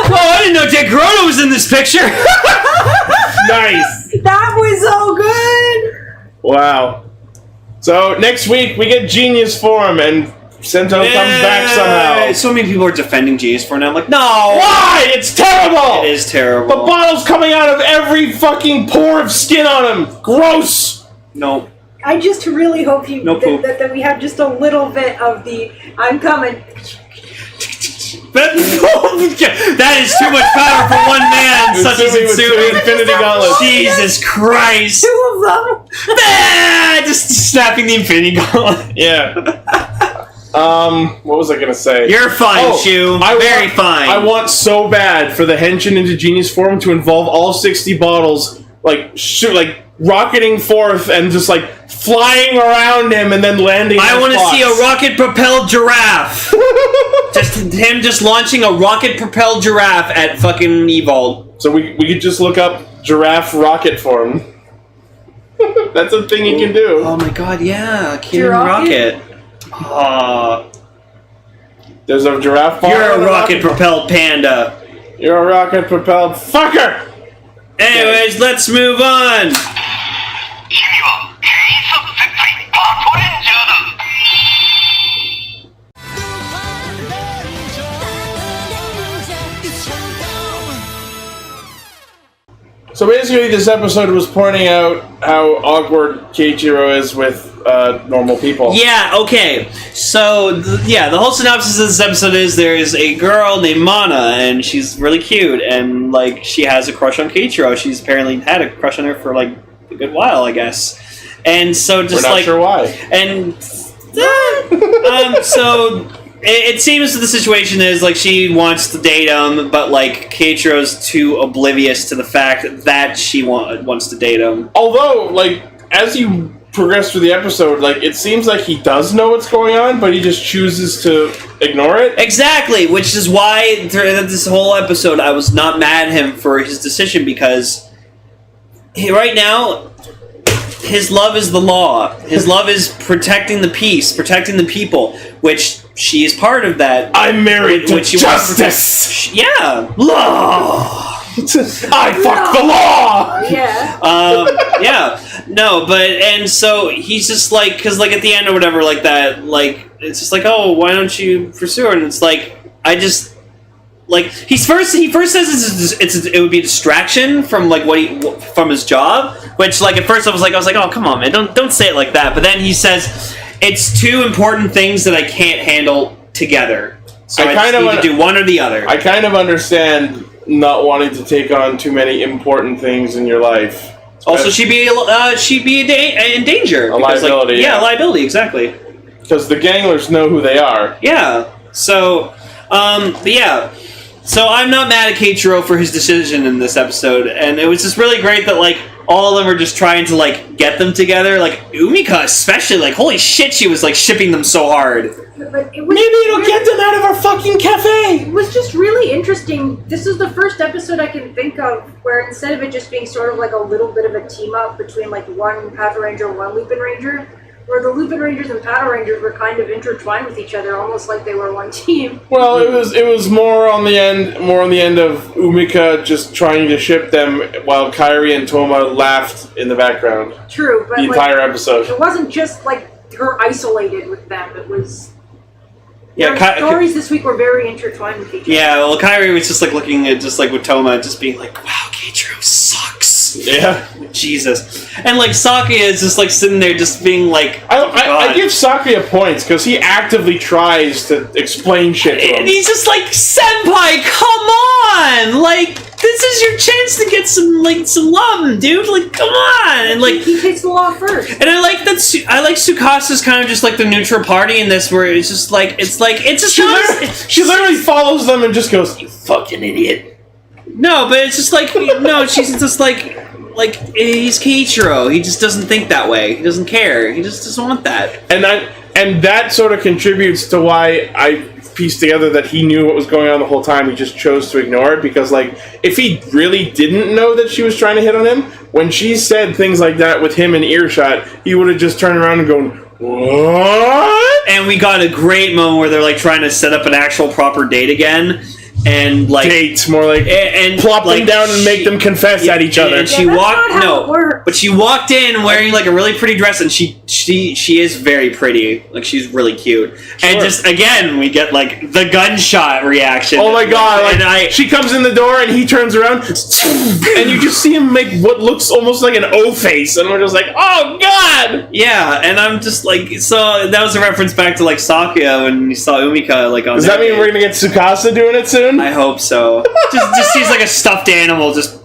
Oh, I didn't know Dick Grotto was in this picture. Nice. That was so good! Wow. So next week we get Genius Form, and Sento comes back somehow. So many people are defending Genius for now. I'm like, no. Why? It's terrible. It is terrible. The bottle's coming out of every fucking pore of skin on him. Gross. No. I just really hope No poop. that we have just a little bit of the I'm coming. That is too much power for one man, such as Utsumi with two Utsumi. Infinity Gauntlets. Jesus Christ. Two of them! Just snapping the Infinity Gauntlet. Yeah. What was I gonna say? You're fine, Oh, Shu. Very fine. I want so bad for the Henshin into Genius Form to involve all 60 bottles, like rocketing forth and just like flying around him and then landing. I want to see a rocket-propelled giraffe. Just launching a rocket-propelled giraffe at fucking Evolve. So we could just look up giraffe rocket form. That's a thing you can do. Oh my god, yeah. King Giraffe? Rocket. There's a giraffe. You're a rocket-propelled panda. You're a rocket-propelled fucker. Anyways, let's move on. So basically, this episode was pointing out how awkward Keiichiro is with normal people. Yeah, okay. So, the whole synopsis of this episode is there is a girl named Mana, and she's really cute, and, like, she has a crush on Keiichiro. She's apparently had a crush on her for, like, a good while, I guess. And so, just We're not like... sure why. And... so... It seems that the situation is, like, she wants to date him, but, like, Keiichiro's too oblivious to the fact that she wants to date him. Although, like, as you progress through the episode, like, it seems like he does know what's going on, but he just chooses to ignore it. Exactly, which is why throughout this whole episode I was not mad at him for his decision, because right now his love is the law. His love is protecting the peace, protecting the people, which she is part of that. I'm married to Which you justice. Yeah, law. I fuck the law. Yeah. Yeah, no, but and so he's just like, because like at the end or whatever, like that, like it's just like, oh, why don't you pursue her? And it's like, I just like he first says it would be a distraction from like from his job, which like at first I was like, oh, come on, man, don't say it like that. But then he says it's two important things that I can't handle together, so I just need to do one or the other. I kind of understand not wanting to take on too many important things in your life. Also, she'd be in danger. A liability. Yeah, liability, exactly. Because the Ganglers know who they are. Yeah. So, but yeah. So I'm not mad at Keiichiro for his decision in this episode, and it was just really great that like all of them are just trying to like get them together. Like Umika, especially, like holy shit, she was like shipping them so hard. But it was Maybe it'll get them out of our fucking cafe! It was just really interesting. This is the first episode I can think of where instead of it just being sort of like a little bit of a team up between like one Patranger and one Lupinranger, where the Lupinrangers and Patrangers were kind of intertwined with each other, almost like they were one team. Well, it was more on the end of Umika just trying to ship them while Kairi and Toma laughed in the background. True, but The entire episode. It wasn't just like her isolated with them. It was. Yeah, their stories this week were very intertwined with each other. Yeah, well, Kairi was just like looking at just like with Toma, just being like, "Wow, Keiichiro sucks." Yeah, Jesus, and like Sakuya is just like sitting there, just being like, I give Sakuya points because he actively tries to explain shit to him. and he's just like, "Senpai, come on! Like, this is your chance to get some love, dude. Like, come on!" And like, he takes the law first. and I like that. I like Tsukasa's kind of just like the neutral party in this, where it's just like it's just She literally follows them and just goes, "You fucking idiot." no, but it's just like no, she's just like he's Keiichiro. He just doesn't think that way. He doesn't care. He just doesn't want that. And that sort of contributes to why I pieced together that he knew what was going on the whole time. He just chose to ignore it because, like, if he really didn't know that she was trying to hit on him, when she said things like that with him in earshot, he would have just turned around and gone, "What?" And we got a great moment where they're like trying to set up an actual proper date again. And like Dates, more like and plop like, them down and make them confess at each other. And she that's walked not how it works. but she walked in wearing like a really pretty dress, and she is very pretty. Like she's really cute. And Sure. just again we get like the gunshot reaction. Oh my god! And Like, she comes in the door and he turns around, and you just see him make what looks almost like an O face, and we're just like, "Oh god!" yeah, and I'm just like, so that was a reference back to like Sakuya when you saw Umika like on. Does that mean we're gonna get Tsukasa doing it soon? I hope so. just seems like a stuffed animal. Just.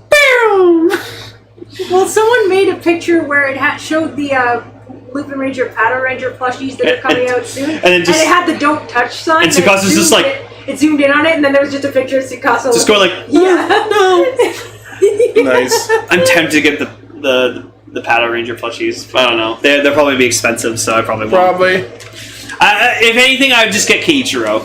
Well, someone made a picture where it showed the Lupinranger, Patranger plushies that are coming out soon, and it had the "Don't Touch" sign. And Tsukasa's just like, it zoomed in on it, and then there was just a picture of Tsukasa. just going like, yeah, no. Nice. I'm tempted to get the Patranger plushies. I don't know. They'll probably be expensive, so I probably won't. Probably. If anything, I would just get Keiichiro.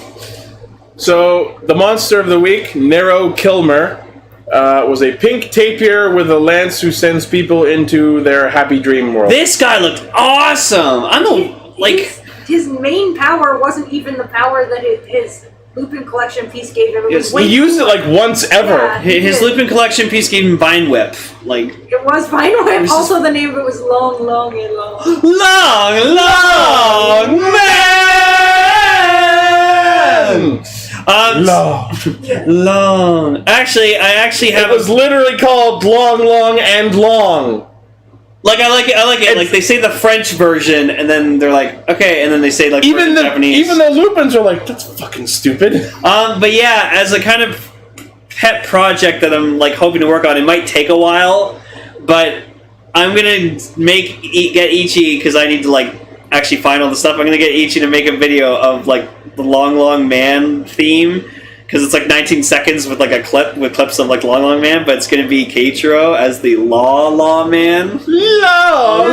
So, the monster of the week, Nero Kilmer, was a pink tapir with a lance who sends people into their happy dream world. This guy looked awesome. His main power wasn't even the power that his Lupin collection piece gave him. It was He used it like once ever. Yeah. His Lupin collection piece gave him Vine Whip. Like It was Vine Whip. was Also, the name of it was Long, Long, and Long. long man. Long. Actually, I have. It was literally called Long, Long, and Long. Like I like it. Like they say the French version, and then they're like, okay, and then they say like Even the Japanese. Lupins are like, that's fucking stupid. But yeah, as a kind of pet project that I'm like hoping to work on, it might take a while, but I'm gonna get Ichi because I need to like actually find all the stuff. I'm gonna get Ichi to make a video of like the Long Man theme. Because it's like 19 seconds with like a clip with clips of like Long Man, but it's gonna be Keiichiro as the Law Man. Law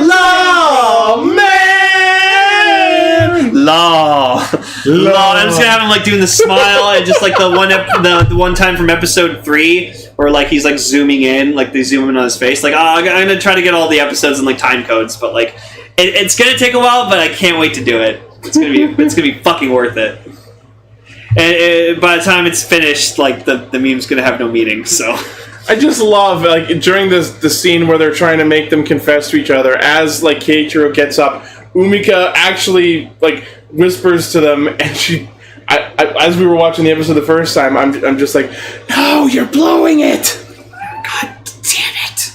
Man. Law. love. I'm just gonna have him like doing the smile and just like the one time from episode 3 where like he's like zooming in, like they zoom in on his face. Like, I'm gonna try to get all the episodes in like time codes, but like it's gonna take a while, but I can't wait to do it. It's gonna be fucking worth it. And by the time it's finished, like the meme's gonna have no meaning. So I just love like during the scene where they're trying to make them confess to each other, as like Keiichiro gets up, Umika actually like whispers to them, and she, as we were watching the episode the first time, I'm just like, no, you're blowing it. God damn it.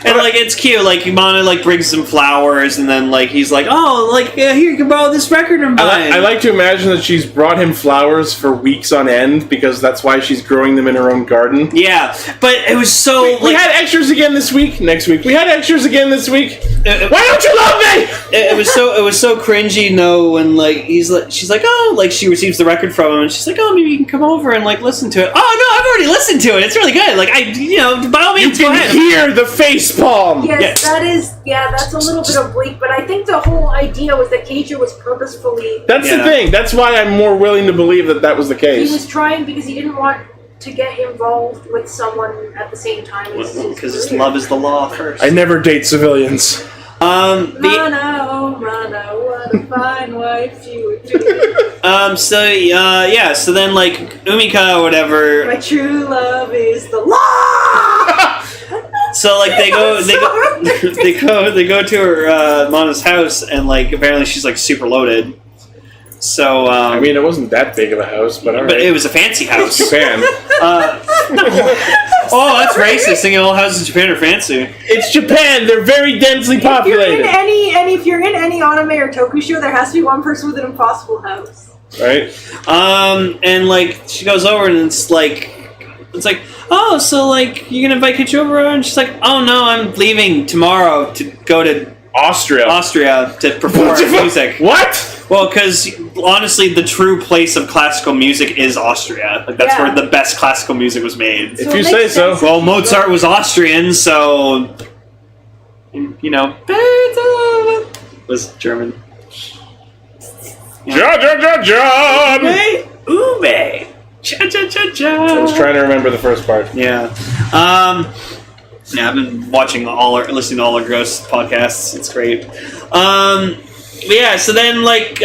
And like it's cute, like Mana like brings some flowers, and then like he's like, oh, like here you can borrow this record of mine. I like to imagine that she's brought him flowers for weeks on end because that's why she's growing them in her own garden. Yeah, but it was so. We had extras again this week. Next week we had extras again this week. Why don't you love me? It was so cringy. No, when like she's like, oh, like she receives the record from him, and she's like, oh, maybe you can come over and like listen to it. Oh no, I've already listened to it. It's really good. Like by all means, you go can ahead. hear the face palm. Yes, that is. Yeah, that's a little bit oblique, but I think the whole idea was that Keiichiro was purposefully. That's the thing. That's why I'm more willing to believe that was the case. He was trying because he didn't want to get involved with someone at the same time as his Because career. love is the law first. I never date civilians. Mana, oh Mana, what a fine wife you would be. So then like Umika or whatever. My true love is the law. So like they go to her Mana's house, and like apparently she's like super loaded. So I mean, it wasn't that big of a house, but all right. But it was a fancy house. Japan. Oh, that's racist. Thinking all houses in Japan are fancy. It's Japan. They're very densely populated. If you're in any anime or tokusho, there has to be one person with an impossible house. Right. And like she goes over, and it's like, oh, so like you're gonna invite Keiichiro over, and she's like, oh no, I'm leaving tomorrow to go to Austria to perform music. What? Well, because honestly, the true place of classical music is Austria. Like that's where the best classical music was made. If you say so. Well, Mozart was Austrian, so Beethoven was German. John. Ube. Cha-cha-cha-cha. I was trying to remember the first part. Yeah. I've been listening to all our Gross podcasts. It's great. But yeah, so then like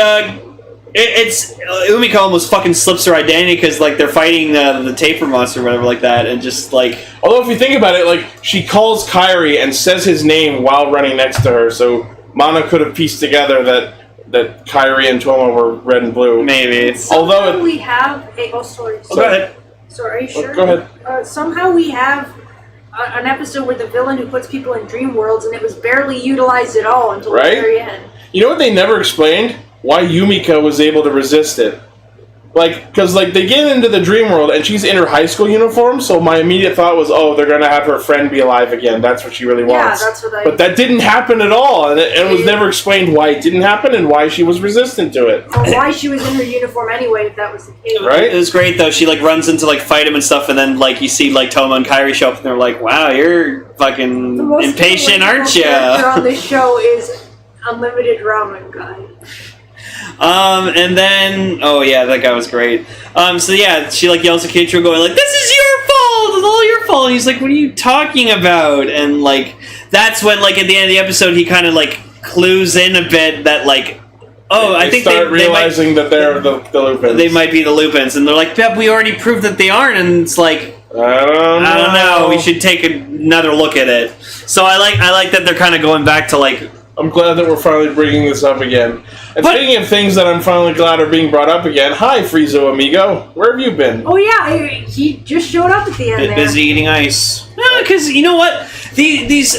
it's Umika almost fucking slips her identity because like they're fighting the taper monster or whatever like that, and just like. Although if you think about it, like she calls Kairi and says his name while running next to her, so Mana could have pieced together that Kairi and Toma were red and blue. Maybe. Somehow we have a. Oh, sorry. Go ahead. Sorry, are you sure? Go ahead. Somehow we have an episode where the villain who puts people in dream worlds, and it was barely utilized at all until the very end. You know what they never explained? Why Yumika was able to resist it. Like, because like they get into the dream world and she's in her high school uniform, so my immediate thought was, oh, they're gonna have her friend be alive again. That's what she really wants. Yeah, that's what But that didn't happen at all, and it was never explained why it didn't happen and why she was resistant to it. Or why she was in her uniform anyway, if that was the case. Right? It was great though. She like runs into like fight him and stuff, and then like you see like Toma and Kairi show up, and they're like, "Wow, you're fucking impatient, aren't you?" The character on this show is Unlimited Ramen Guy. And then that guy was great. So yeah, she like yells at Keiichiro going like, "This is your fault! It's all your fault!" And he's like, "What are you talking about?" And like that's when like at the end of the episode he kind of like clues in a bit that like, I think start realizing that they're the Lupins. They might be the Lupins, and they're like, "But we already proved that they aren't." And it's like, I don't know. We should take another look at it. So I like that they're kind of going back to like. I'm glad that we're finally bringing this up again. And speaking of things that I'm finally glad are being brought up again, hi, Friezo amigo. Where have you been? Oh yeah, he just showed up at the end there. Busy eating ice. No, because you know what? These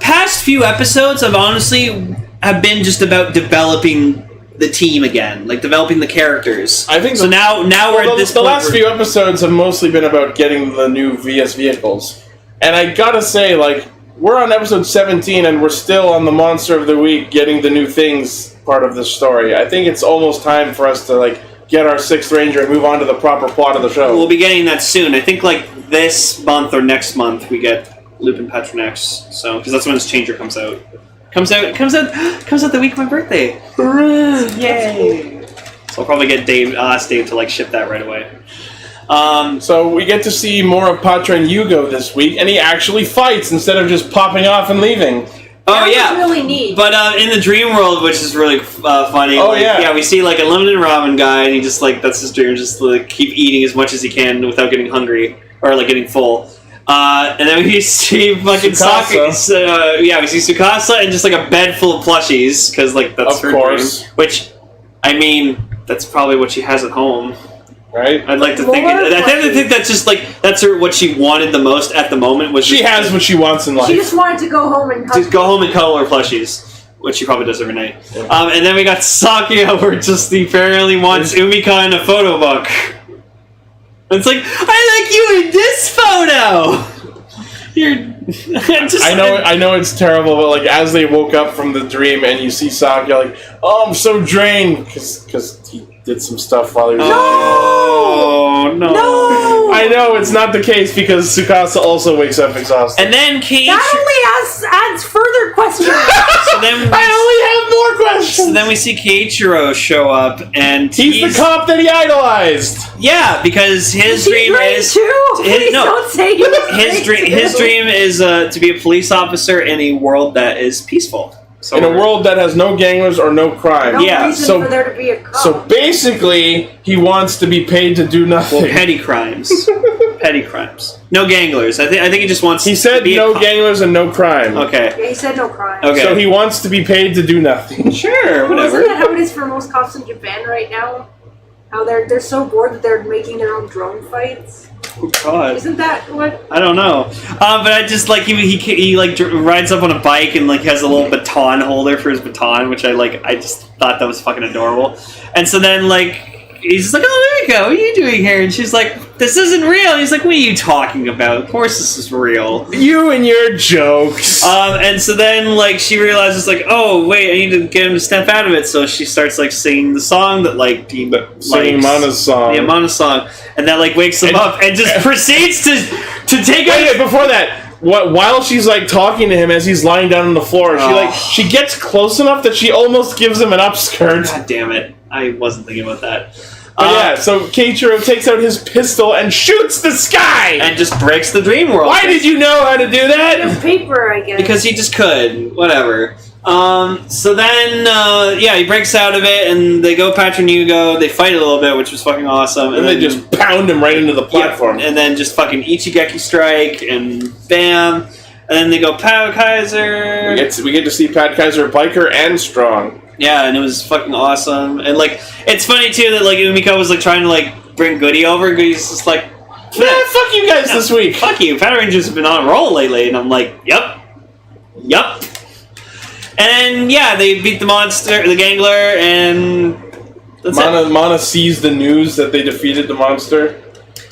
past few episodes have been just about developing the team again, like developing the characters. I think so. Now we're at this. The last few episodes have mostly been about getting the new VS vehicles, and I gotta say, like. We're on episode 17, and we're still on the Monster of the Week, getting the new things part of this story. I think it's almost time for us to like get our 6th Ranger and move on to the proper plot of the show. We'll be getting that soon. I think like this month or next month we get Lupin Patranger, so because that's when his Changer comes out. Comes out the week of my birthday. Yay! So I'll probably get ask Dave to like ship that right away. So we get to see more of Patra and Yugo this week, and he actually fights instead of just popping off and leaving. Oh yeah, That was really neat. but in the dream world, which is really funny. Oh, like, yeah. we see like a limited ramen guy, and he just like that's his dream, just like keep eating as much as he can without getting hungry or like getting full. And then we see fucking Tsukasa. we see Tsukasa and just like a bed full of plushies because like that's Of her course. dream. Which, I mean, that's probably what she has at home. Right? I'd like to think. I tend to think that's just like that's what she wanted the most at the moment. Was She has what she wants in life. She just wanted to go home and just go home and cuddle her plushies, which she probably does every night. Yeah. And then we got Sakuya, where just he apparently wants Umika in a photo book. And it's like, I like you in this photo. You're. I know it's terrible, but like as they woke up from the dream and you see Sakuya like, oh, I'm so drained because he did some stuff while he was. Oh no! No! I know it's not the case because Tsukasa also wakes up exhausted. And then Keiichiro. That only adds further questions. So then I only have more questions. So then we see Keiichiro show up, and He's the cop that he idolized. Yeah, because his dream is too. Please no. don't say he was great his too. dream is to be a police officer in a world that is peaceful. So In a world that has no ganglers or no crime. No Yeah, reason so- for there to be a cop. So basically, he wants to be paid to do nothing. well, petty crimes, petty crimes. No ganglers. I think he just wants. He to said be no a cop. ganglers and no crime. Okay. Yeah, he said no crime. Okay. So he wants to be paid to do nothing. Sure. Well, Whatever. isn't that how it is for most cops in Japan right now? How they're so bored that they're making their own drone fights. Oh, God. Isn't that what? I don't know, but I just like he like rides up on a bike and like has a little baton holder for his baton, which I like. I just thought that was fucking adorable. And so then like he's just like, "Oh, Erika, what are you doing here?" And she's like, "This isn't real." And he's like, "What are you talking about? Of course this is real." You and your jokes. And so then like she realizes like, "Oh wait, I need to get him to step out of it." So she starts like singing the song that like he Singing likes. Mana's song. The Amana song, and that like wakes him up and just proceeds to take Wait, out. before that, while she's like talking to him as he's lying down on the floor, she gets close enough that she almost gives him an upskirt. God damn it! I wasn't thinking about that. But yeah, so Keiichiro takes out his pistol and shoots the sky. And just breaks the dream world. Why did you know how to do that? It's paper, I guess. Because he just could. Whatever. So then, he breaks out of it, and they go Patra and Yugo. They fight a little bit, which was fucking awesome. And they just pound him right into the platform. Yeah, and then just fucking Ichigeki strike, and bam. And then they go Patranger. We get to see Pat Kaiser biker and strong. Yeah, and it was fucking awesome. And like, it's funny too that like Umiko was like trying to like bring Goody over. Goody's just like, Fuck you guys this week. Fuck you. Patrangers have been on a roll lately, and I'm like, yup. And yeah, they beat the monster, the Gangler, and that's it. Mana sees the news that they defeated the monster.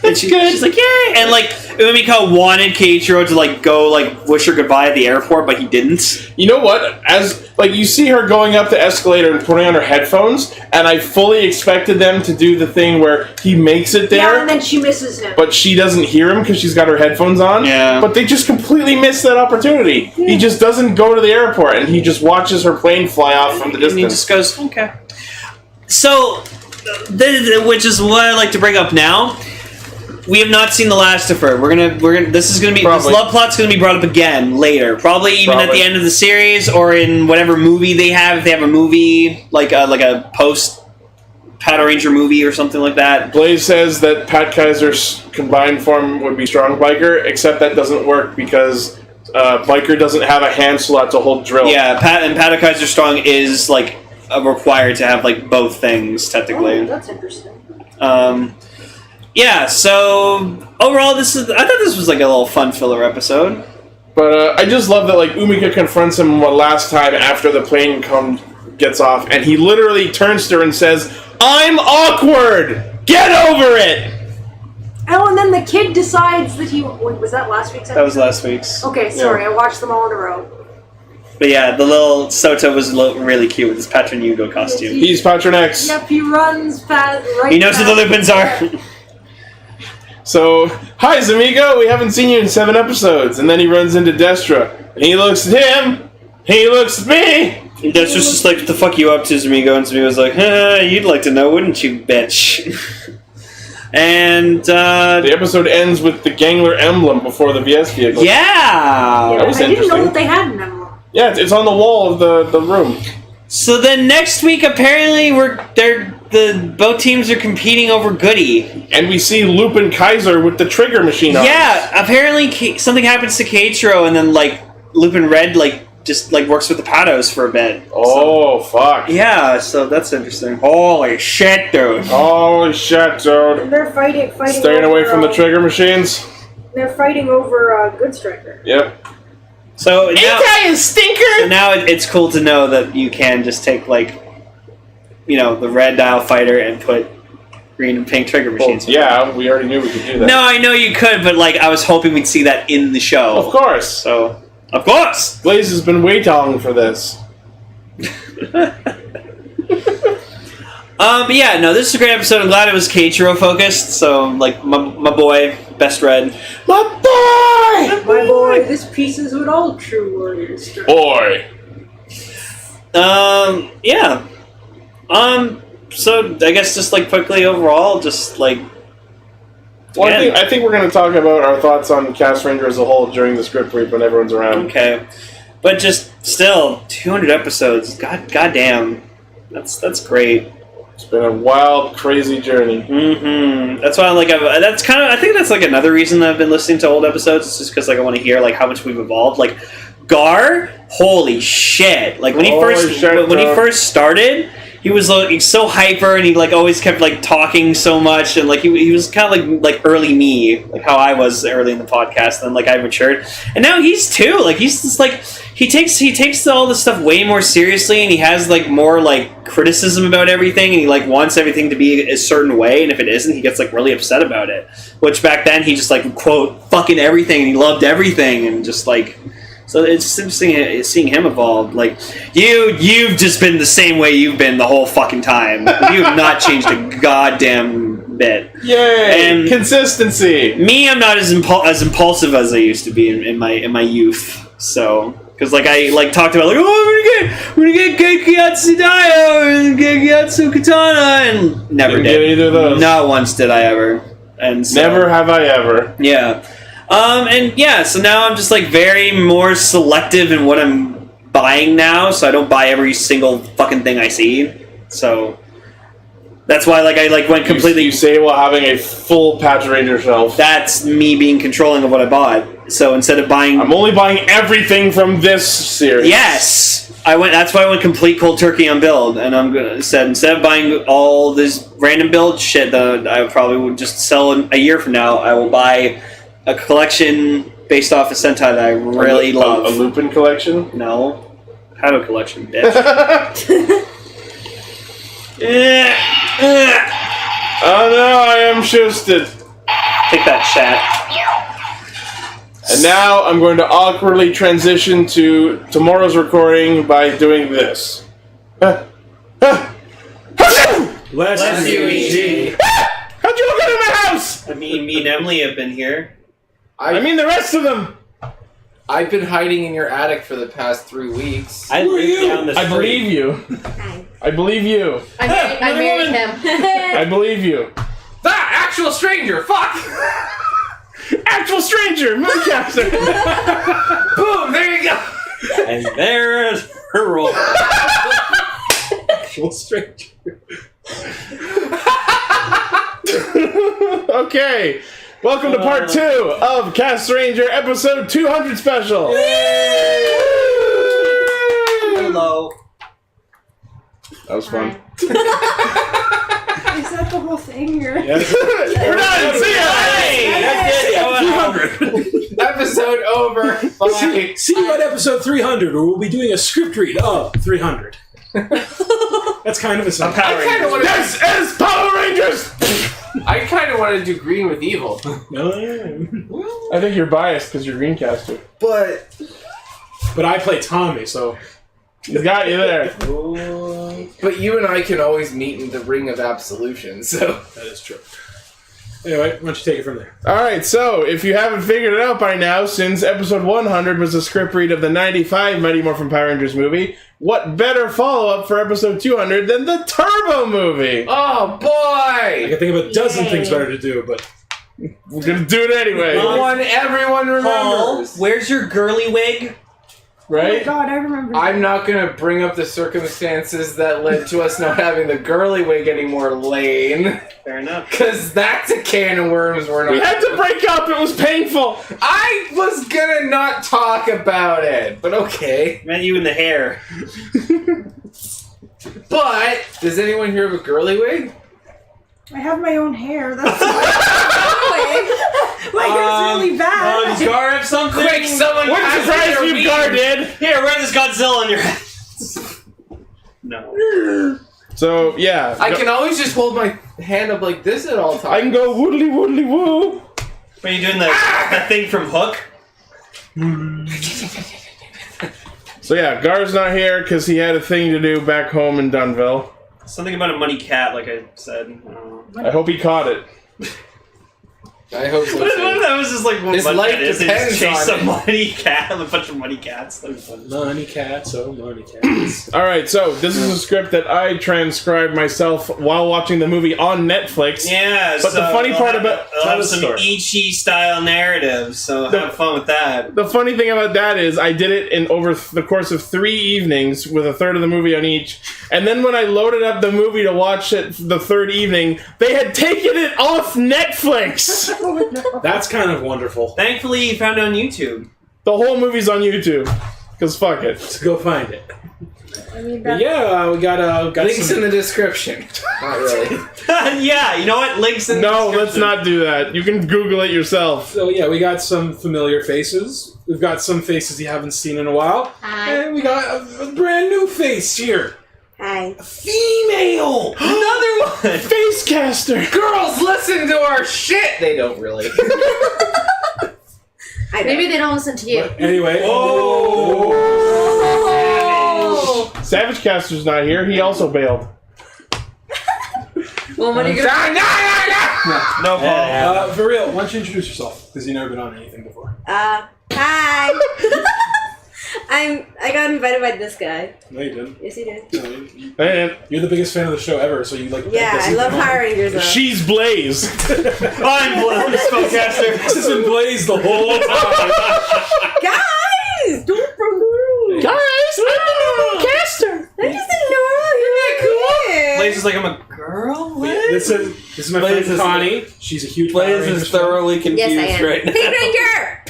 And she's like, yay! And like, Umiko wanted Keiichiro to like go like wish her goodbye at the airport, but he didn't. You know what? As like you see her going up the escalator and putting on her headphones, and I fully expected them to do the thing where he makes it there. Yeah, and then she misses him. But she doesn't hear him because she's got her headphones on. Yeah. But they just completely miss that opportunity. Yeah. He just doesn't go to the airport, and he just watches her plane fly off from the And he distance. just goes, okay. So, which is what I like to bring up now. We have not seen the last of her. We're gonna. This is gonna be Probably. this love plot's gonna be brought up again later. Probably even at the end of the series or in whatever movie they have. If they have a movie like a post Patranger movie or something like that. Blaze says that Pat Kaiser's combined form would be Strong Biker, except that doesn't work because Biker doesn't have a hand slot to hold drill. Yeah, Pat Kaiser Strong is like required to have like both things technically. Oh, that's interesting. Yeah, so overall, I thought this was like a little fun filler episode. But I just love that like Umika confronts him one last time after the plane gets off, and he literally turns to her and says, "I'm awkward! Get over it!" Oh, and then the kid decides that he... Wait, was that last week's episode? That was last week's. Okay, sorry, I watched them all in a row. But yeah, the little Soto was really cute with his Patra and Yugo costume. He's Patronex. Yep, he runs fast, right He knows who the Lupins are. So, hi Zamigo, we haven't seen you in 7 episodes. And then he runs into Destra. And he looks at him, he looks at me, That's just like, the fuck you up to Zumigo, and Zumigo was like, you'd like to know, wouldn't you, bitch? And, the episode ends with the Gangler emblem before the VS vehicle. Yeah! That was I didn't know interesting. that they had an emblem. Yeah, it's on the wall of the room. So then next week, apparently, both teams are competing over Goody. And we see Lupin Kaiser with the trigger machine on. Yeah, apparently something happens to Keiichiro, and then, like, Lupin Red, like, just, like, works with the Patos for a bit. Oh, fuck. Yeah, so that's interesting. Holy shit, dude. Holy shit, dude. And they're fighting Staying over, away from the trigger machines. They're fighting over Good Striker. Yep. So now, stinker! so now it's cool to know that you can just take, like, you know, the red dial fighter and put green and pink trigger Well, machines. yeah, we already knew we could do that. No, I know you could, but, like, I was hoping we'd see that in the show. Of course. So, of course! Blaze has been waiting for this. But yeah, no, this is a great episode. I'm glad it was Keiichiro focused. So, like, my boy, Best Red. My boy! My boy, this piece is what all true warriors strive. Boy. Yeah. So I guess just like quickly overall, just like. Well, yeah. I think we're going to talk about our thoughts on Castranger as a whole during the script read when everyone's around. Okay, but just still 200 episodes. Goddamn, that's great. It's been a wild, crazy journey. Mm-hmm. That's why I like. That's kind of. I think that's like another reason that I've been listening to old episodes. It's just because like I want to hear like how much we've evolved. Like Gar, holy shit! Like when he first started, he was like so hyper and he like always kept like talking so much and like he was kind of like early me, like how I was early in the podcast. And then like I matured, and now he's too. Like he's just like he takes all this stuff way more seriously, and he has like more like criticism about everything, and he like wants everything to be a certain way, and if it isn't, he gets like really upset about it. Which back then he just like quote fucking everything, and he loved everything, and just like. So it's just interesting seeing him evolve. Like, you've just been the same way you've been the whole fucking time. You have not changed a goddamn bit. Yay! And consistency! Me, I'm not as impulsive as I used to be in my youth. So, because like I like talked about like, oh, we're gonna get Keiichiro Dio and Keiichiro Katana, and never Didn't did. get either of those. Not once did I ever. And so, Never have I ever. Yeah. And yeah, so now I'm just like very more selective in what I'm buying now, so I don't buy every single fucking thing I see. So that's why like I like went completely. You say while having a full Patranger shelf. That's me being controlling of what I bought. So instead of buying, I'm only buying everything from this series. yes, that's why I went complete cold turkey on build, and instead of buying all this random build shit that I probably would just sell in a year from now, I will buy a collection based off of Sentai that I really love. A Lupin collection? No. Kaitou collection, bitch. Oh no, I am shusted. Take that, chat. And now I'm going to awkwardly transition to tomorrow's recording by doing this. Bless you, Ichi. How'd you get in my house? I mean, me and Emily have been here. I mean the rest of them. I've been hiding in your attic for the past 3 weeks. I lived down the street. I believe you. I believe you. I married him. I believe you. That actual stranger! Fuck! Actual stranger, Mooncaster. Boom! There you go! And there's her roll. Actual stranger. Okay. Welcome to part 2 of Castranger episode 200 special. Hello. That was fun. Is that the whole thing? Or? Yes. We're done. See ya. Hey, 200. Episode over. Bye. See you at episode 300, where we'll be doing a script read of 300. That's kind of a song. This is Power Rangers. I kind of want to do Green with Evil. I think you're biased because you're Greencaster. But I play Tommy, so He's got you there. But you and I can always meet in the Ring of Absolution, so... that is true. Anyway, why don't you take it from there? Alright, so if you haven't figured it out by now, since episode 100 was a script read of the 95 Mighty Morphin Power Rangers movie, what better follow-up for episode 200 than the Turbo movie? Oh, boy! I can think of a dozen things better to do, but... We're gonna do it anyway. The one everyone Paul, remembers. where's your girly wig? Oh my Right? god, I remember. I'm not gonna bring up the circumstances that led to us not having the girly wig anymore, Lane. Fair enough. Because that's a can of worms we're not... We had to break up, it was painful! I was gonna not talk about it, but okay. Meant you in the hair. But, does anyone here have a girly wig? I have my own hair. That's my hair's really bad. Does Gar have something? Quick, someone Wouldn't pass surprise me me your if Gar weed. did! Here, wear this Godzilla on your head. No. So, yeah. I can always just hold my hand up like this at all times. I can go woodly woodly woo! Are you doing that thing from Hook? So yeah, Gar's not here because he had a thing to do back home in Dunville. Something about a money cat, like I said. I don't know. I hope he caught it. I hope so What if too. that was just like what His money life cat is? They just depends chase on a money cat, a bunch of money cats. That'd be fun. Money cats, oh money cats. Alright, so this is a script that I transcribed myself while watching the movie on Netflix. Yeah, But the funny part about- I'll tell have the some story. Ichi style narratives, so have fun with that. The funny thing about that is I did it in over the course of 3 evenings with a third of the movie on each. And then when I loaded up the movie to watch it the third evening, they had taken it off Netflix! That's kind of wonderful. Thankfully, you found it on YouTube. The whole movie's on YouTube. Because fuck it. So go find it. I mean, But that, yeah, we got Links some... in the description. Not really. Yeah, you know what? Links in the No, let's description. not do that. You can Google it yourself. So yeah, we got some familiar faces. We've got some faces you haven't seen in a while. Hi. And we got a brand new face here. Hi. Female! Another one! Facecaster! Girls, listen to our shit! They don't really. Maybe they don't listen to you. But anyway. Oh! Savage Caster's not here. He also bailed. Well, what are you gonna... No, Paul. For real, why don't you introduce yourself? Because you've never been on anything before. Hi. I got invited by this guy. No, you didn't. Yes, he did. No, And you're the biggest fan of the show ever, so you like... Yeah, I love Power Rangers though. she's Blaze. I'm Spellcaster. This has been Blaze the whole time. Guys! Don't promote! Guys, I'm the new caster. I just didn't know you're not cool. Blaze is like, I'm a girl? What? This is my Blaze friend is- Connie. She's a huge Blaze Power is Rangers fan. thoroughly confused Yes, I am. right now. Pink Ranger!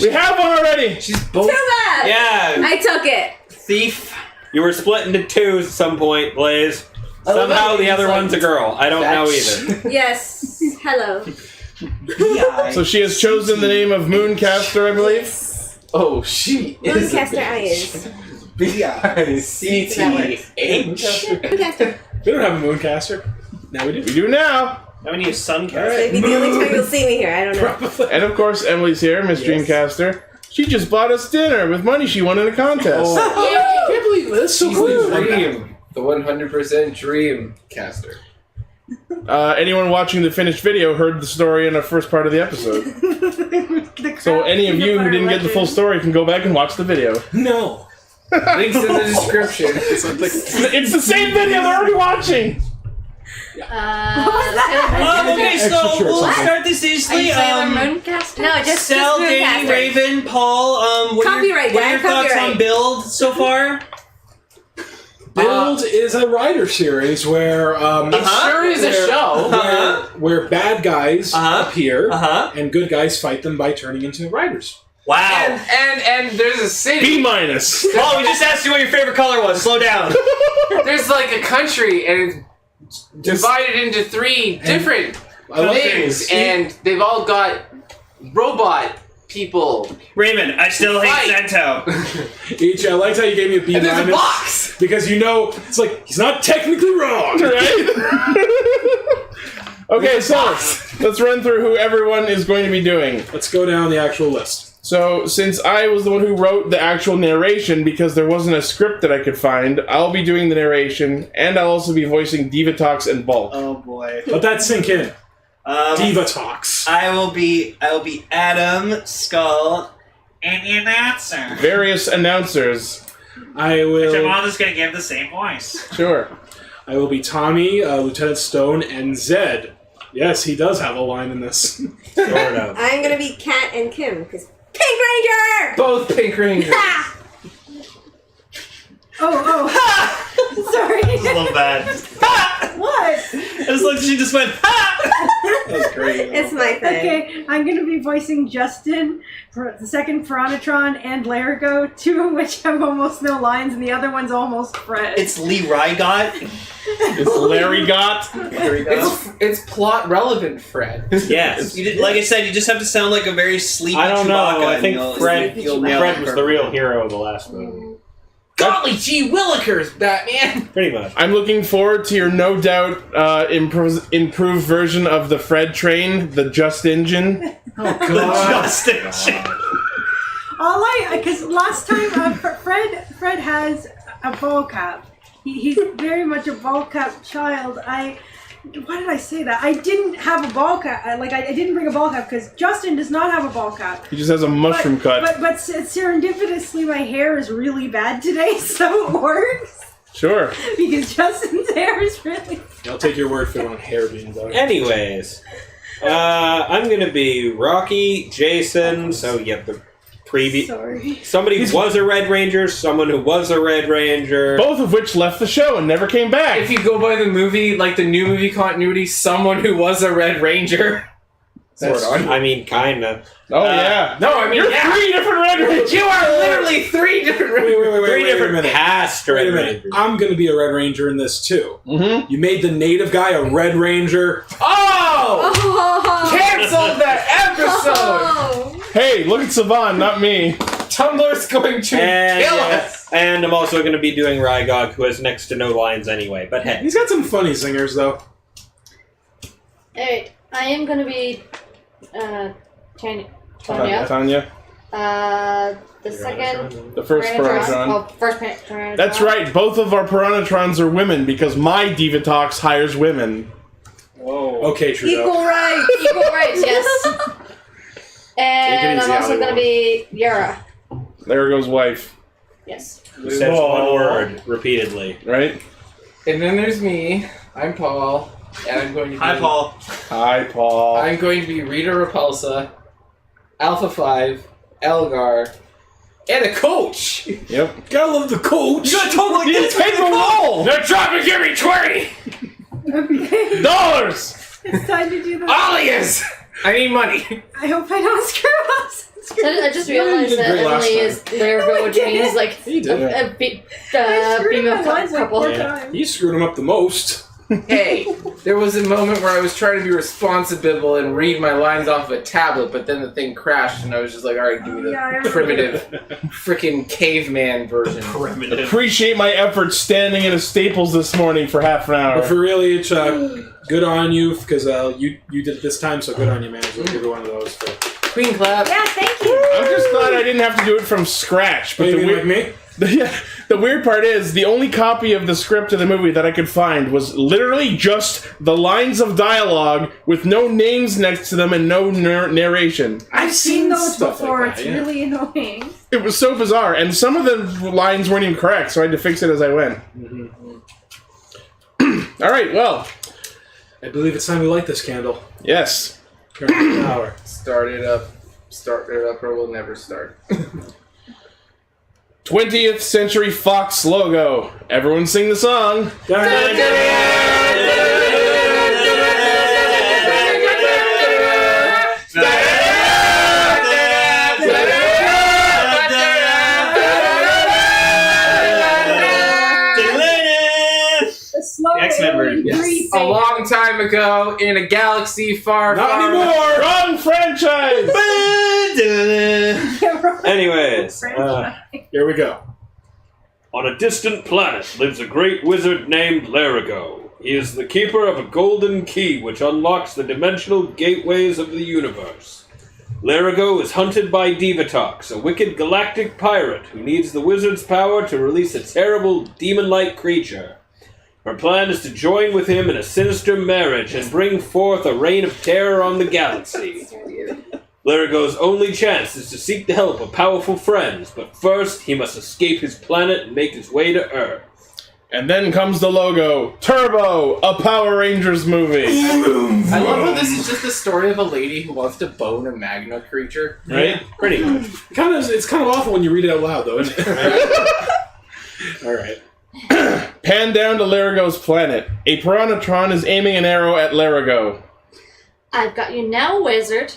We have one already. She's both. Too bad! Yeah, I took it. thief. You were split into two at some point, Blaze. I love Somehow how the he's other like, one's a girl. I don't know "Fetch." either. Yes. Hello. So she has chosen the name of Mooncaster, I believe. Oh, she is. Mooncaster Eyes. B-I-C-T-H. Mooncaster. We don't have a Mooncaster. Now we do. We do now. Now we need a sun This cast. may be the only time you'll see me here. I don't know. Probably. And of course, Emily's here, Miss Dreamcaster. She just bought us dinner with money she won in a contest. I can't believe that's so She's cool. the dream. The 100% dream caster. Anyone watching the finished video heard the story in the first part of the episode. So any of you who didn't get the full story can go back and watch the video. No. Links in the description. It's the same video they're already watching. Okay, Extra so short we'll something. start this easily. Mooncaster? No, just Sel, Danny, Mooncaster. Raven, Paul. What are your, Copyright, what are your Dad, thoughts copyright. on Build so far? Build is a writer series where It sure is a show. where bad guys appear Uh-huh. and good guys fight them by turning into writers. Wow. And there's a city. B-. Paul, we just asked you what your favorite color was. Slow down. There's like a country, and it's divided into 3 different I love things, things. and they've all got robot people. Raymond, I still hate Fight. Sento. Ichi, I liked how you gave me a B- And there's a box! because you know it's like he's not technically wrong. Right? Okay, so let's run through who everyone is going to be doing. Let's go down the actual list. So, since I was the one who wrote the actual narration because there wasn't a script that I could find, I'll be doing the narration, and I'll also be voicing Diva Talks and Bulk. Oh boy. Let that sink in. Diva Talks. I will be Adam, Skull, and the announcer. Various announcers. I Which I'm will. all just gonna give the same voice. Sure. I will be Tommy, Lieutenant Stone, and Zed. Yes, he does have a line in this. Sort of. I'm gonna be Kat and Kim because Pink Ranger. Both Pink Rangers. Ha! Oh, sorry. It's a little bad. What? It was like she just went, ha! That was great. It's my thing. Okay, I'm going to be voicing Justin for the second Piranatron and Larigo, two of which have almost no lines, and the other one's almost Fred. It's Lee Rygot. It's Larry Gott. It's plot relevant, Fred. Yes. Like I said, you just have to sound like a very sleepy I don't know. Chewbacca I and think you'll nail Fred it was the real hero of the last movie. Golly gee willikers, Batman! Pretty much. I'm looking forward to your no doubt improved version of the Fred train, the Just Engine. Because last time Fred has a ball cap. He's very much a ball cap child. Why did I say that? I didn't have a ball cap. I didn't bring a ball cap because Justin does not have a ball cap. He just has a mushroom cut. But serendipitously, my hair is really bad today, so it works. Sure. Because Justin's hair is really. I'll take your word for it on hair being done. Anyways, I'm gonna be Rocky, Jason. So you have the previous. Sorry. Somebody who was a Red Ranger, someone who was a Red Ranger. Both of which left the show and never came back. If you go by the movie, like the new movie continuity, someone who was a Red Ranger. I mean, kinda. Oh yeah. No, I mean You're three different Red Rangers. You are literally three different Red Rangers. Three different past Wait Red a minute. Rangers. I'm gonna be a Red Ranger in this too. Mm-hmm. You made the native guy a Red Ranger. Oh! Oh! Canceled that episode! Oh! Hey, look at Savan, not me. Tumblr's going to kill us! And I'm also going to be doing Rygog, who has next to no lines anyway. But hey, He's got some funny singers though. Alright, I am gonna be Tanya. Tanya. The second The first Piranatron. Oh, first Piranatron. That's right, both of our Piranatrons are women because my Diva Talks hires women. Whoa. Okay, Trudeau. Equal rights! Equal rights, yes. And easy, I'm also gonna be Yara. There goes wife, Yes. who says one word repeatedly. right? And then there's me. I'm Paul. And I'm going to be... Hi, Paul. Hi, Paul. I'm going to be Rita Repulsa, Alpha 5, Elgar, and a coach! Yep. Gotta love the coach. You gotta totally You didn't take the role! They're trying to give me 20! Okay. Dollars! It's time to do the. Alias! I need money. I hope I don't screw up. I just realized did that great last Emily time. is Larigo, which means like He did. a female couple. He screwed him up the most. Hey, there was a moment where I was trying to be responsible and read my lines off of a tablet, but then the thing crashed and I was just like, alright, give me the primitive freaking caveman version. Appreciate my efforts standing in a Staples this morning for half an hour. But for really, it's good on you because you did it this time, so good on you, man. We'll give you one of those. Queen clap. Yeah, thank you. I'm just glad I didn't have to do it from scratch. But You the mean weird, like me? the weird part is, the only copy of the script of the movie that I could find was literally just the lines of dialogue with no names next to them and no narration. I've seen those stuff like before. that, It's yeah. really annoying. It was so bizarre, and some of the lines weren't even correct, so I had to fix it as I went. All right, well, I believe it's time we light this candle. yes. Turn on the power. Start it up, or we'll never start. 20th Century Fox logo. Everyone sing the song. The slow X-Men alien version. breathing. A long time ago, in a galaxy far, Not far anymore! Run franchise! Anyways, Here we go. on a distant planet lives a great wizard named Larigo. He is the keeper of a golden key which unlocks the dimensional gateways of the universe. Larigo is hunted by Divatox, a wicked galactic pirate who needs the wizard's power to release a terrible demon-like creature. Her plan is to join with him in a sinister marriage and bring forth a reign of terror on the galaxy. Lerigo's only chance is to seek the help of powerful friends, but first he must escape his planet and make his way to Earth. And then comes the logo, Turbo, a Power Rangers movie. I love how this is just the story of a lady who wants to bone a Magna creature. Right? Pretty much. It's kind of awful when you read it out loud, though, isn't it? All right. Pan down to Lerigo's planet. A Piranhatron is aiming an arrow at Lerigo. I've got you now, wizard.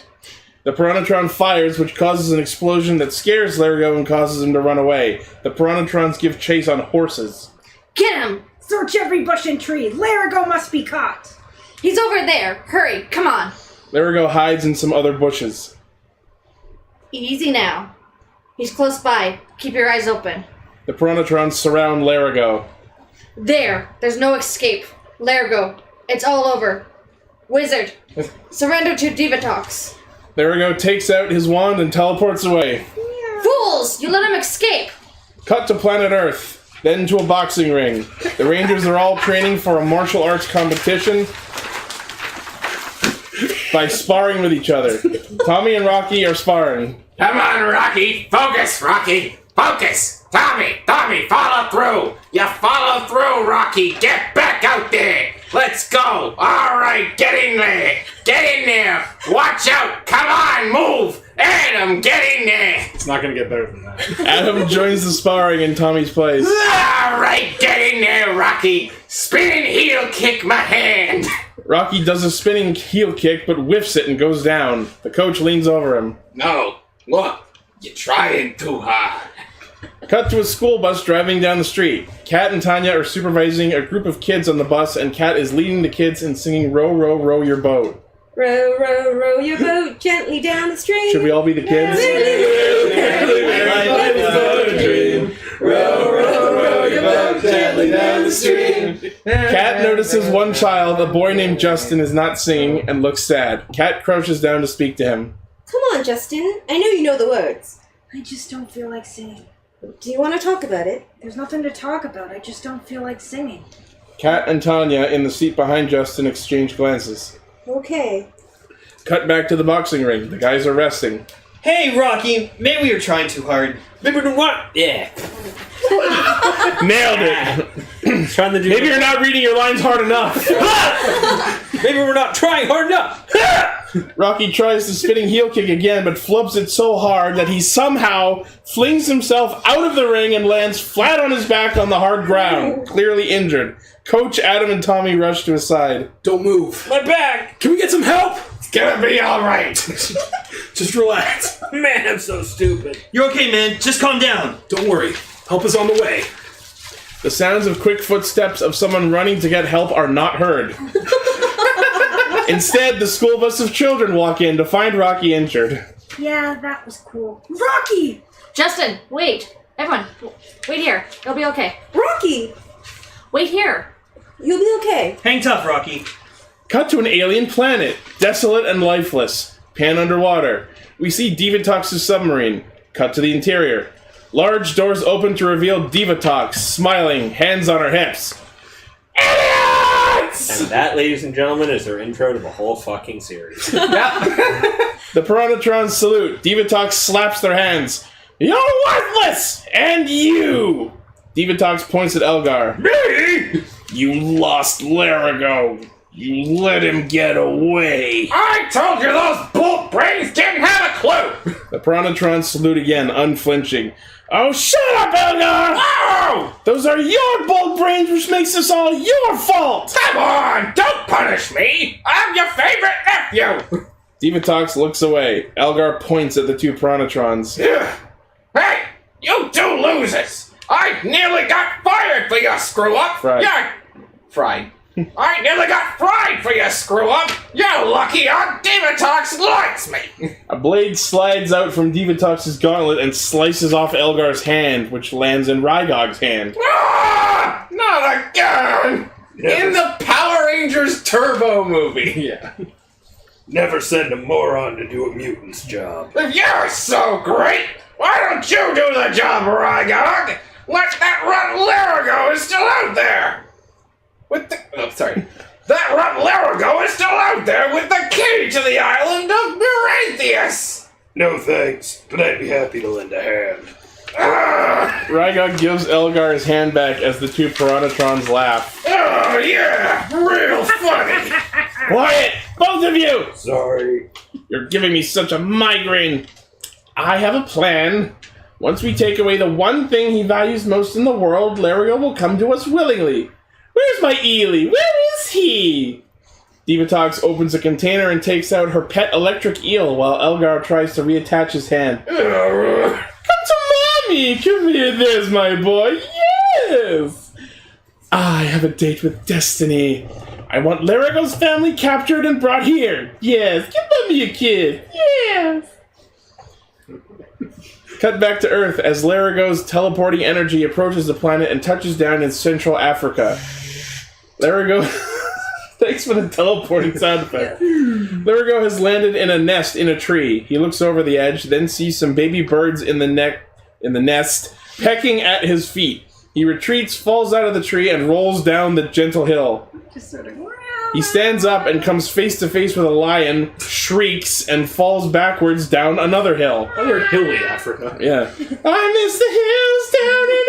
The Piranhatron fires, which causes an explosion that scares Lerigo and causes him to run away. The Piranhatrons give chase on horses. Get him! Search every bush and tree. Lerigo must be caught. He's over there. Hurry, come on. Lerigo hides in some other bushes. Easy now. He's close by. Keep your eyes open. The Piranhatrons surround Lerigo. There's no escape. Lerigo, it's all over. Wizard, surrender to Divatox. Lerigo takes out his wand and teleports away. Fools! You let him escape! Cut to planet Earth, then to a boxing ring. The Rangers are all training for a martial arts competition by sparring with each other. Tommy and Rocky are sparring. Come on, Rocky! Focus, Rocky! Focus! Tommy, follow through! You follow through, Rocky! Get back out there! Let's go! Alright, get in there! Get in there! Watch out! Come on, move! Adam, get in there! It's not going to get better than that. Adam joins the sparring in Tommy's place. Alright, get in there, Rocky! Spinning heel kick my hand! Rocky does a spinning heel kick but whiffs it and goes down. The coach leans over him. No, look! You're trying too hard. Cut to a school bus driving down the street. Kat and Tanya are supervising a group of kids on the bus, and Kat is leading the kids in singing Row, Row, Row Your Boat. Row, row, row your boat gently down the stream. Should we all be the kids? Row, row, row your boat gently down the stream. Kat notices one child, a boy named Justin, is not singing and looks sad. Kat crouches down to speak to him. Come on, Justin. I know you know the words. I just don't feel like singing. Do you want to talk about it? There's nothing to talk about. I just don't feel like singing. Kat and Tanya in the seat behind Justin exchange glances. Okay. Cut back to the boxing ring. The guys are resting. Hey, Rocky, maybe we were trying too hard. Maybe we're not. Yeah. Nailed it. Trying to do Maybe you're not reading your lines hard enough. Maybe we're not trying hard enough. Rocky tries the spinning heel kick again, but flubs it so hard that he somehow flings himself out of the ring and lands flat on his back on the hard ground, clearly injured. Coach, Adam, and Tommy rush to his side. Don't move. My back. Can we get some help? It's gonna be alright. Just relax. Man, I'm so stupid. You're okay, man. Just calm down. Don't worry. Help is on the way. The sounds of quick footsteps of someone running to get help are not heard. Instead, the school bus of children walk in to find Rocky injured. Yeah, that was cool. Rocky! Justin, wait. Everyone, wait here. You'll be okay. Rocky! Wait here. You'll be okay. Hang tough, Rocky. Cut to an alien planet, desolate and lifeless. Pan underwater. We see Divatox's submarine. Cut to the interior. Large doors open to reveal Divatox, smiling, hands on her hips. And that, ladies and gentlemen, is their intro to the whole fucking series. The Piranhatrons salute. Divatox slaps their hands. You're worthless! And you! Divatox points at Elgar. Me? You lost Lerigo. You let him get away. I told you those bull brains didn't have a clue! The Piranhatrons salute again, unflinching. Oh, shut up, Elgar! Oh! Those are your bold brains, which makes this all your fault! Come on! Don't punish me! I'm your favorite nephew! Divatox looks away. Elgar points at the two Piranhatrons. Hey! You two losers! I nearly got fired for your screw-up! Fried. Yeah, fried. I nearly got fried for your screw-up! You're lucky our Divatox likes me! A blade slides out from Divatox's gauntlet and slices off Elgar's hand, which lands in Rygog's hand. Ah! Not again! In the Power Rangers Turbo movie. Yeah. Never send a moron to do a mutant's job. If you're so great, why don't you do the job, Rygog? Let that run Lerigo is still out there! What the? Oh, sorry. That Larigo is still out there with the key to the island of Meratheus! No thanks, but I'd be happy to lend a hand. Rygon gives Elgar his hand back as the two Piranatrons laugh. Oh, yeah! Real funny! Quiet! Both of you! Sorry. You're giving me such a migraine. I have a plan. Once we take away the one thing he values most in the world, Larigo will come to us willingly. Where's my Ely? Where is he? Divatox opens a container and takes out her pet electric eel while Elgar tries to reattach his hand. Come to mommy! Come here, there's my boy. Yes! I have a date with destiny. I want Larigo's family captured and brought here. Yes, give mommy a kiss. Yes! Cut back to Earth as Larigo's teleporting energy approaches the planet and touches down in Central Africa. Larigo... Thanks for the teleporting sound effect. Larigo has landed in a nest in a tree. He looks over the edge, then sees some baby birds in the nest, pecking at his feet. He retreats, falls out of the tree, and rolls down the gentle hill. Just sort of, He stands up and comes face to face with a lion, shrieks, and falls backwards down another hill. Other hilly Africa. Yeah. I miss the hills down in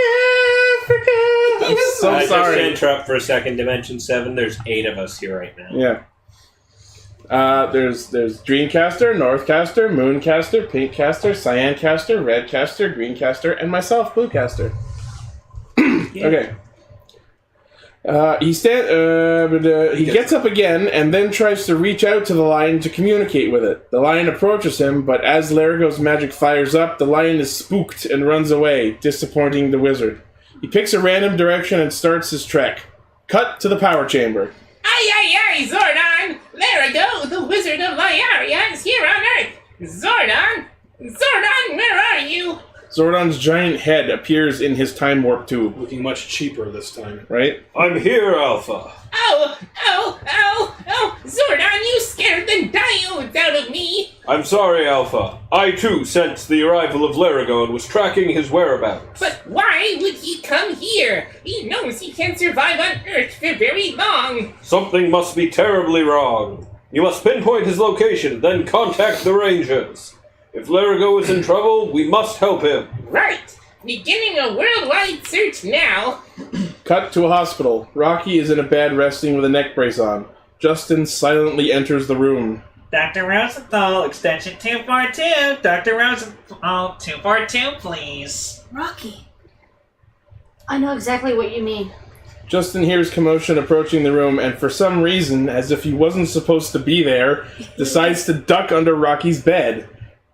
Africa. I'm so sorry. Just to interrupt for a second. Dimension 7. There's 8 of us here right now. Yeah. There's Dreamcaster, Northcaster, Mooncaster, Pinkcaster, Cyancaster, Redcaster, Greencaster, and myself, Bluecaster. Okay. He gets up again and then tries to reach out to the lion to communicate with it. The lion approaches him, but as Larigo's magic fires up, the lion is spooked and runs away, disappointing the wizard. He picks a random direction and starts his trek. Cut to the power chamber. Aye, aye, aye, Zordon! Larigo, the Wizard of Lyaria, is here on Earth! Zordon! Zordon, where are you? Zordon's giant head appears in his time warp tube. Looking much cheaper this time. Right? I'm here, Alpha. Oh, Zordon, you scared the diodes out of me! I'm sorry, Alpha. I too sensed the arrival of Larigo and was tracking his whereabouts. But why would he come here? He knows he can't survive on Earth for very long. Something must be terribly wrong. You must pinpoint his location, then contact the Rangers. If Larigo is in trouble, we must help him. Right. Beginning a worldwide search now. Cut to a hospital. Rocky is in a bed resting with a neck brace on. Justin silently enters the room. Dr. Rosenthal, extension 242. Dr. Rosenthal, 242, please. Rocky. I know exactly what you mean. Justin hears commotion approaching the room and for some reason, as if he wasn't supposed to be there, decides to duck under Rocky's bed.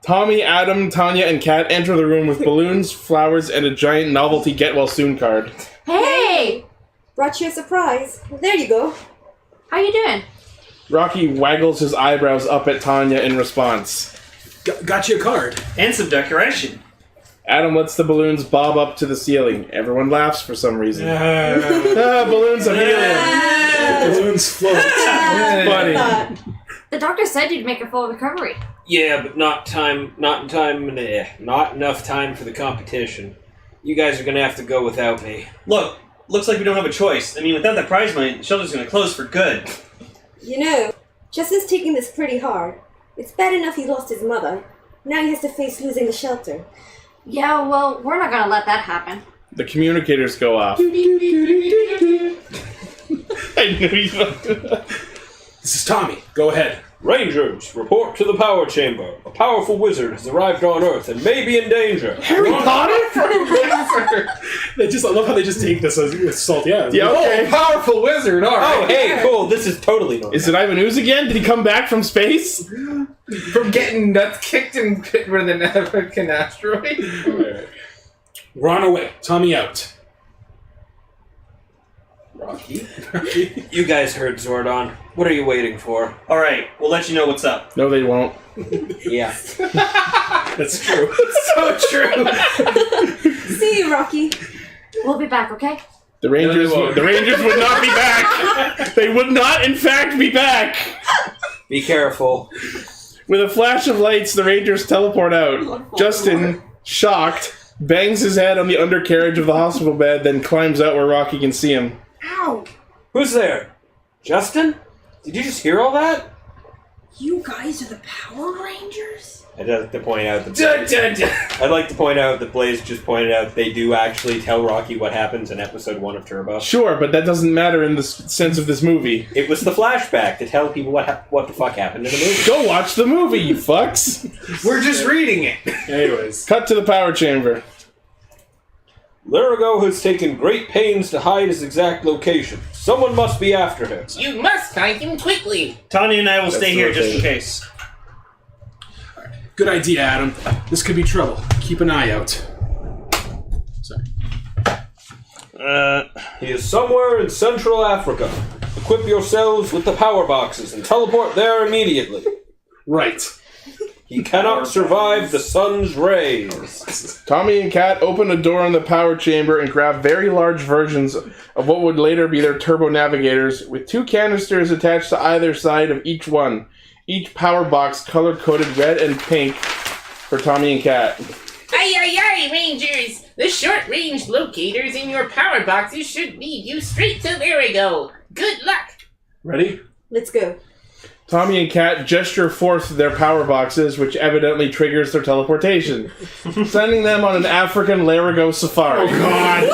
Tommy, Adam, Tanya, and Kat enter the room with balloons, flowers, and a giant novelty get-well-soon card. Hey! Brought you a surprise. There you go. How you doing? Rocky waggles his eyebrows up at Tanya in response. Got you a card. And some decoration. Adam lets the balloons bob up to the ceiling. Everyone laughs for some reason. Balloons of helium. Balloons float. It's funny. The doctor said you'd make a full recovery. Yeah, but not enough time for the competition. You guys are gonna have to go without me. Look, looks like we don't have a choice. I mean, without that prize money, the shelter's gonna close for good. You know, Justin's taking this pretty hard. It's bad enough he lost his mother. Now he has to face losing the shelter. Yeah, well, we're not gonna let that happen. The communicators go off. I knew you were. This is Tommy. Go ahead. Rangers, report to the power chamber. A powerful wizard has arrived on Earth and may be in danger. Harry Potter? I love how they just take this with salt. Yeah. Yeah, okay. Oh, powerful wizard, alright. Oh, hey, cool. This is totally normal. Is it Ivan Ooze again? Did he come back from space? From getting nuts kicked and pit with an African asteroid? We're on our way. Tommy out. Rocky? You guys heard Zordon. What are you waiting for? Alright, we'll let you know what's up. No, they won't. Yeah. That's true. So true. See you, Rocky. We'll be back, okay? The Rangers would not be back. They would not, in fact, be back. Be careful. With a flash of lights, the Rangers teleport out. Justin, shocked, bangs his head on the undercarriage of the hospital bed, then climbs out where Rocky can see him. Ow! Who's there? Justin? Did you just hear all that? You guys are the Power Rangers? I'd like to point out that Blaze just pointed out they do actually tell Rocky what happens in episode 1 of Turbo. Sure, but that doesn't matter in the sense of this movie. It was the flashback to tell people what the fuck happened in the movie. Go watch the movie, you fucks! We're just reading it. Anyways. Cut to the power chamber. Larigo has taken great pains to hide his exact location. Someone must be after him. You must find him quickly. Tanya and I will That's stay the here right just in thing. case. Good idea, Adam. This could be trouble. Keep an eye out. Sorry. He is somewhere in Central Africa. Equip yourselves with the power boxes and teleport there immediately. Right. He cannot survive the sun's rays. Tommy and Kat open a door in the power chamber and grab very large versions of what would later be their turbo navigators, with 2 canisters attached to either side of each one. Each power box color-coded red and pink for Tommy and Kat. Aye, aye, aye, Rangers! The short-range locators in your power boxes should lead you straight to Larigo. Good luck! Ready? Let's go. Tommy and Kat gesture forth their power boxes, which evidently triggers their teleportation, sending them on an African Larigo safari. Oh, God!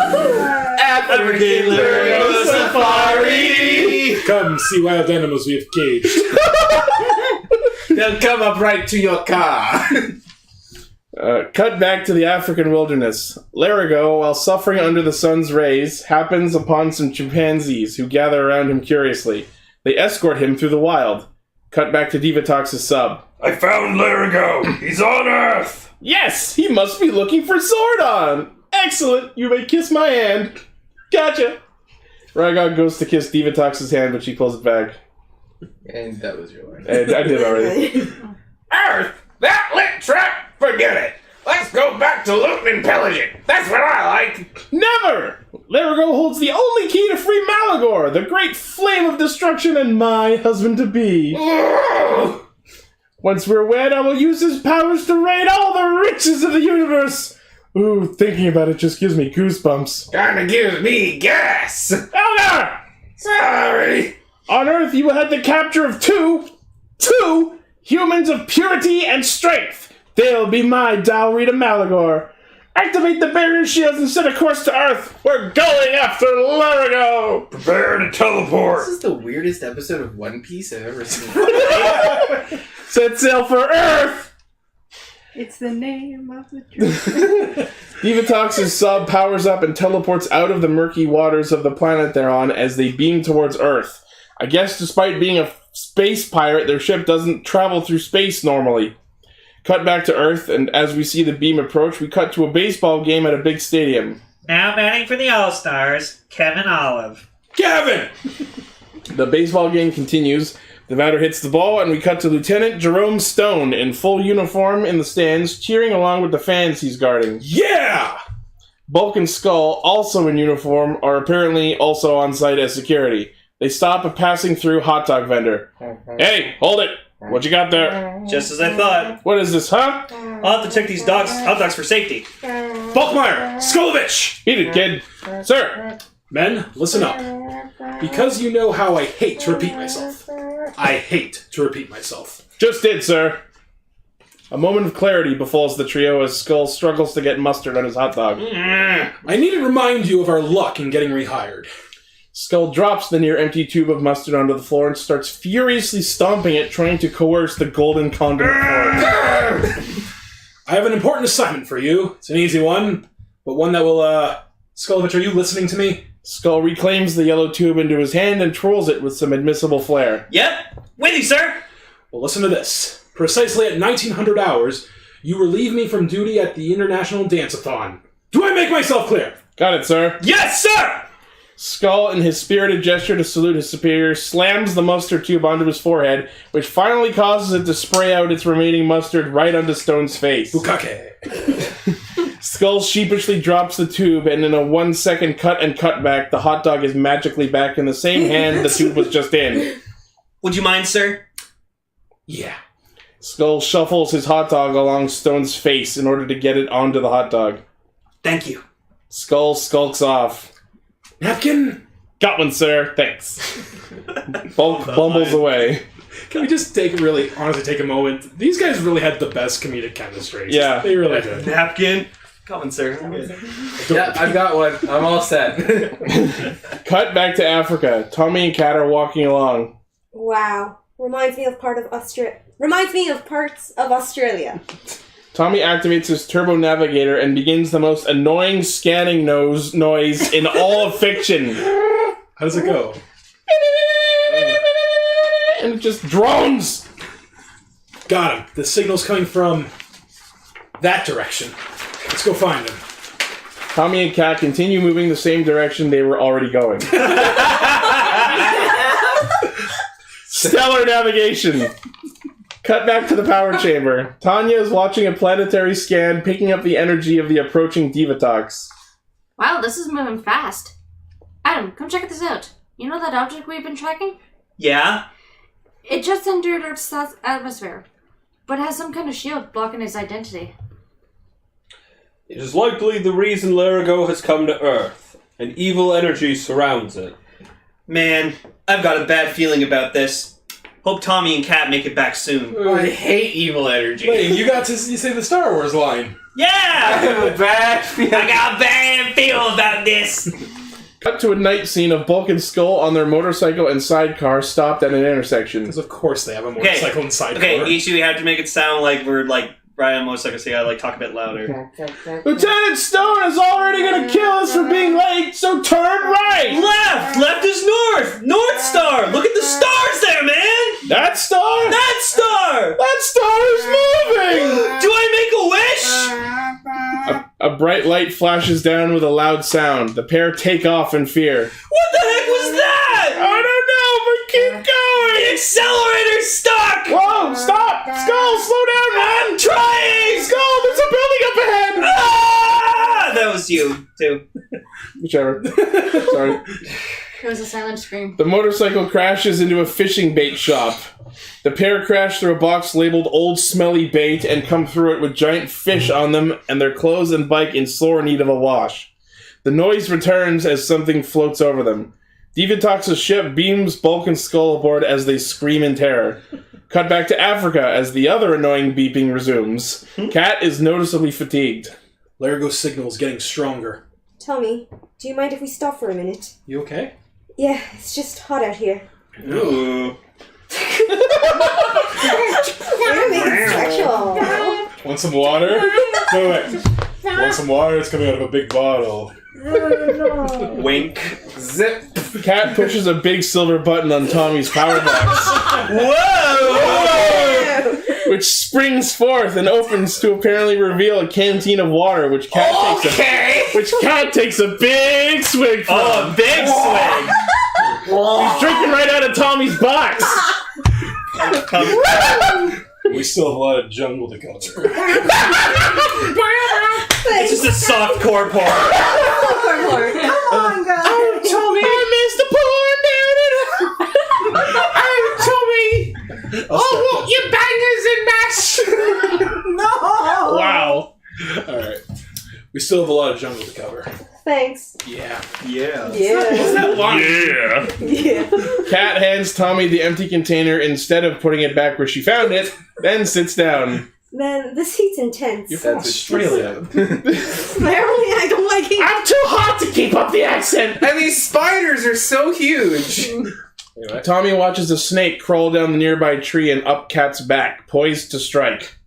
African Larigo Safari! Come see wild animals we have caged. They'll come up right to your car. Cut back to the African wilderness. Larigo, while suffering under the sun's rays, happens upon some chimpanzees who gather around him curiously. They escort him through the wild. Cut back to Divatox's sub. I found Larigo. He's on Earth. Yes, he must be looking for Zordon. Excellent, you may kiss my hand. Gotcha. Rygog goes to kiss Divatox's hand, but she pulls it back. And that was your line. I did already. Earth! That lit trap! Forget it! Let's go back to looting and pillaging! That's what I like! Never! Larigo holds the only key to free Malagor, the great flame of destruction and my husband-to-be. Once we're wed, I will use his powers to raid all the riches of the universe. Ooh, thinking about it just gives me goosebumps. Kinda gives me gas! Elder! Sorry! On Earth, you will have the capture of two humans of purity and strength. They'll be my dowry to Malagor. Activate the barrier shields and set a course to Earth. We're going after Larigo. Prepare to teleport. This is the weirdest episode of One Piece I've ever seen. Set sail for Earth. It's the name of the dream. Divatox's sub powers up and teleports out of the murky waters of the planet they're on as they beam towards Earth. I guess despite being a space pirate, their ship doesn't travel through space normally. Cut back to Earth, and as we see the beam approach, we cut to a baseball game at a big stadium. Now batting for the All-Stars, Kevin Olive. Kevin! The baseball game continues. The batter hits the ball, and we cut to Lieutenant Jerome Stone in full uniform in the stands, cheering along with the fans he's guarding. Yeah! Bulk and Skull, also in uniform, are apparently also on site as security. They stop a passing through hot dog vendor. Hey, hold it! What you got there? Just as I thought. What is this, huh? I'll have to check these hot dogs for safety. Bulkmeyer! Skolovich! Beat it, kid. Sir! Men, listen up. Because you know how I hate to repeat myself. I hate to repeat myself. Just did, sir. A moment of clarity befalls the trio as Skull struggles to get mustard on his hot dog. I need to remind you of our luck in getting rehired. Skull drops the near-empty tube of mustard onto the floor and starts furiously stomping it, trying to coerce the golden condiment form. I have an important assignment for you. It's an easy one, but one that will, Skolovich, are you listening to me? Skull reclaims the yellow tube into his hand and twirls it with some admissible flair. Yep, with you, sir. Well, listen to this. Precisely at 1900 hours, you relieve me from duty at the International Dance-a-thon. Do I make myself clear? Got it, sir. Yes, sir! Skull, in his spirited gesture to salute his superior, slams the mustard tube onto his forehead, which finally causes it to spray out its remaining mustard right onto Stone's face. Bukake. Skull sheepishly drops the tube, and in a 1-second cut and cutback, the hot dog is magically back in the same hand the tube was just in. Would you mind, sir? Yeah. Skull shuffles his hot dog along Stone's face in order to get it onto the hot dog. Thank you. Skull skulks off. Napkin? Got one, sir. Thanks. Bulk bumbles away. Can we just honestly take a moment? These guys really had the best comedic chemistry. Yeah. They really did. Napkin. Come on, sir. I'm good. Yeah, I've got one. I'm all set. Cut back to Africa. Tommy and Kat are walking along. Wow. Reminds me of parts of Australia. Tommy activates his turbo navigator and begins the most annoying scanning noise in all of fiction. How does it go? And it just drones. Got him. The signal's coming from that direction. Let's go find him. Tommy and Kat continue moving the same direction they were already going. Stellar navigation. Cut back to the power chamber. Tanya is watching a planetary scan, picking up the energy of the approaching Divatox. Wow, this is moving fast. Adam, come check this out. You know that object we've been tracking? Yeah? It just entered Earth's atmosphere, but has some kind of shield blocking its identity. It is likely the reason Lerigo has come to Earth. An evil energy surrounds it. Man, I've got a bad feeling about this. Hope Tommy and Kat make it back soon. Oh, I hate evil energy. Wait, you got to say the Star Wars line. Yeah! I have a bad feeling. I got a bad feel about this. Cut to a night scene of Bulk and Skull on their motorcycle and sidecar stopped at an intersection. Because of course they have a motorcycle and sidecar. Okay, Ichi, we have to make it sound like we're like riding on a motorcycle, so you gotta like talk a bit louder. Lieutenant Stone is already gonna kill us for being late, so turn right! Left! Left is north! North Star! Look at the stars there, man! That star? That star! That star is moving! Do I make a wish? A bright light flashes down with a loud sound. The pair take off in fear. What the heck was that? I don't know, but keep going! The accelerator's stuck! Whoa, stop! Skull, slow down, man! I'm trying! Skull, there's a building up ahead! Ah! That was you, too. Whichever. Sorry. It was a silent scream. The motorcycle crashes into a fishing bait shop. The pair crash through a box labeled Old Smelly Bait and come through it with giant fish on them and their clothes and bike in sore need of a wash. The noise returns as something floats over them. Divatox's ship beams Bulk and Skull aboard as they scream in terror. Cut back to Africa as the other annoying beeping resumes. Kat is noticeably fatigued. Lerigo's signal is getting stronger. Tommy, do you mind if we stop for a minute? You okay? Yeah, it's just hot out here. Ooh. We're making sexual. Want some water? Wait. Want some water? It's coming out of a big bottle. Wink. Zip. Kat pushes a big silver button on Tommy's power box. Whoa! Which springs forth and opens to apparently reveal a canteen of water, which Kat takes a big swig from. Oh, a big swig! He's drinking right out of Tommy's box. We still have a lot of jungle to cover. It's just a soft core pour. Oh my god. Oh, Tommy, I missed the porn down. Oh, Tommy. Oh, you bangers and mash. No. Wow. Alright. We still have a lot of jungle to cover. Thanks. Yeah. Yeah. Yeah. Yeah. Kat hands Tommy the empty container instead of putting it back where she found it, then sits down. Man, this heat's intense. You're from Australia. Apparently, I don't like heat. I'm too hot to keep up the accent. And these spiders are so huge. Anyway. Tommy watches a snake crawl down the nearby tree and up Kat's back, poised to strike.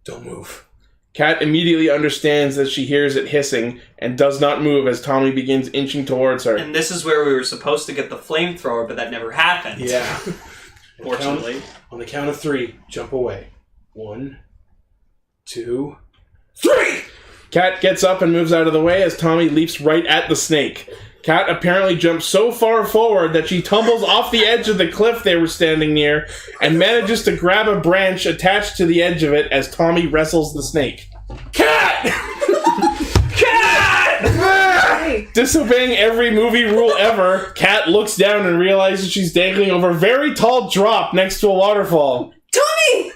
Don't move. Kat immediately understands that she hears it hissing and does not move as Tommy begins inching towards her. And this is where we were supposed to get the flamethrower, but that never happened. Yeah. Fortunately. On the count of 3, jump away. 1, 2, 3! Kat gets up and moves out of the way as Tommy leaps right at the snake. Kat apparently jumps so far forward that she tumbles off the edge of the cliff they were standing near and manages to grab a branch attached to the edge of it as Tommy wrestles the snake. Cat! Cat! Disobeying every movie rule ever, Kat looks down and realizes she's dangling over a very tall drop next to a waterfall. Tommy!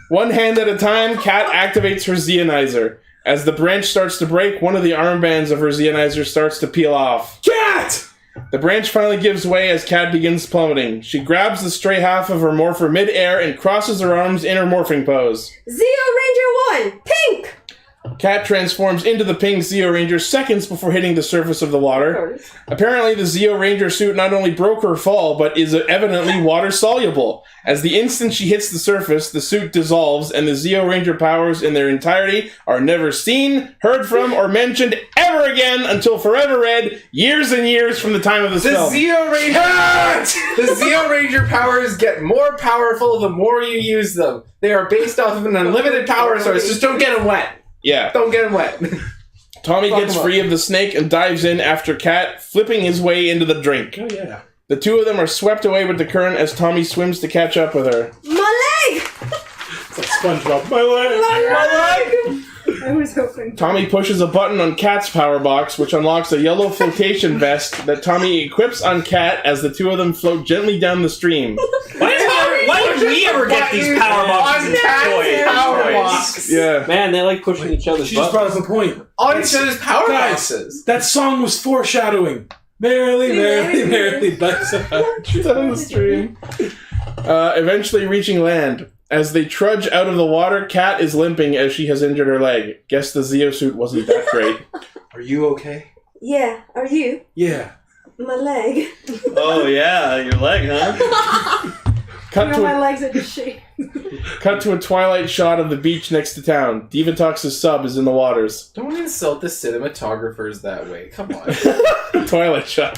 One hand at a time, Kat activates her Zeonizer. As the branch starts to break, one of the armbands of her Zeonizer starts to peel off. Cat! The branch finally gives way as Cat begins plummeting. She grabs the stray half of her morpher mid-air and crosses her arms in her morphing pose. Zeo Ranger 1, pink! Cat transforms into the pink Zeo Ranger seconds before hitting the surface of the water. Apparently, the Zeo Ranger suit not only broke her fall, but is evidently water-soluble. As the instant she hits the surface, the suit dissolves, and the Zeo Ranger powers in their entirety are never seen, heard from, or mentioned ever again until forever read, years and years from the time of this film. The Zeo Ranger powers get more powerful the more you use them. They are based off of an unlimited power source. Just don't get them wet. Yeah. Don't get him wet. Tommy gets free of the snake and dives in after Cat, flipping his way into the drink. Oh, yeah. The two of them are swept away with the current as Tommy swims to catch up with her. My leg! It's like SpongeBob. My leg! My leg! I was hoping. Tommy pushes a button on Cat's power box, which unlocks a yellow flotation vest that Tommy equips on Cat as the two of them float gently down the stream. Why don't we ever get these power boxes and toys? Power box. Yeah. Man, they like pushing each other's She just brought buttons. up the point. On each other's power Guys, boxes. that song was foreshadowing. Merrily, merrily, merrily, bikes down the stream. Eventually reaching land. As they trudge out of the water, Cat is limping as she has injured her leg. Guess the Zeo suit wasn't that great. Are you okay? Yeah, are you? Yeah. My leg. Oh yeah, your leg, huh? My legs are just shaking. Cut to a twilight shot of the beach next to town. Divatox's sub is in the waters. Don't insult the cinematographers that way. Come on. Twilight shot.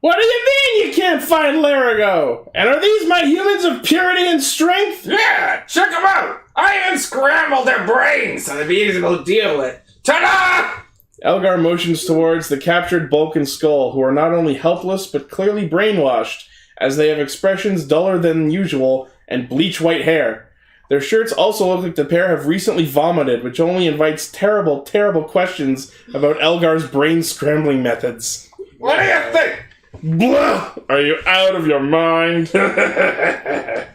What do you mean you can't find Larigo? And are these my humans of purity and strength? Yeah, check them out. I unscrambled their brains so they'd be easy to deal with. Ta-da! Elgar motions towards the captured bulk and skull, who are not only helpless but clearly brainwashed, as they have expressions duller than usual and bleach white hair. Their shirts also look like the pair have recently vomited, which only invites terrible, terrible questions about Elgar's brain-scrambling methods. What do you think? Blah! Are you out of your mind? The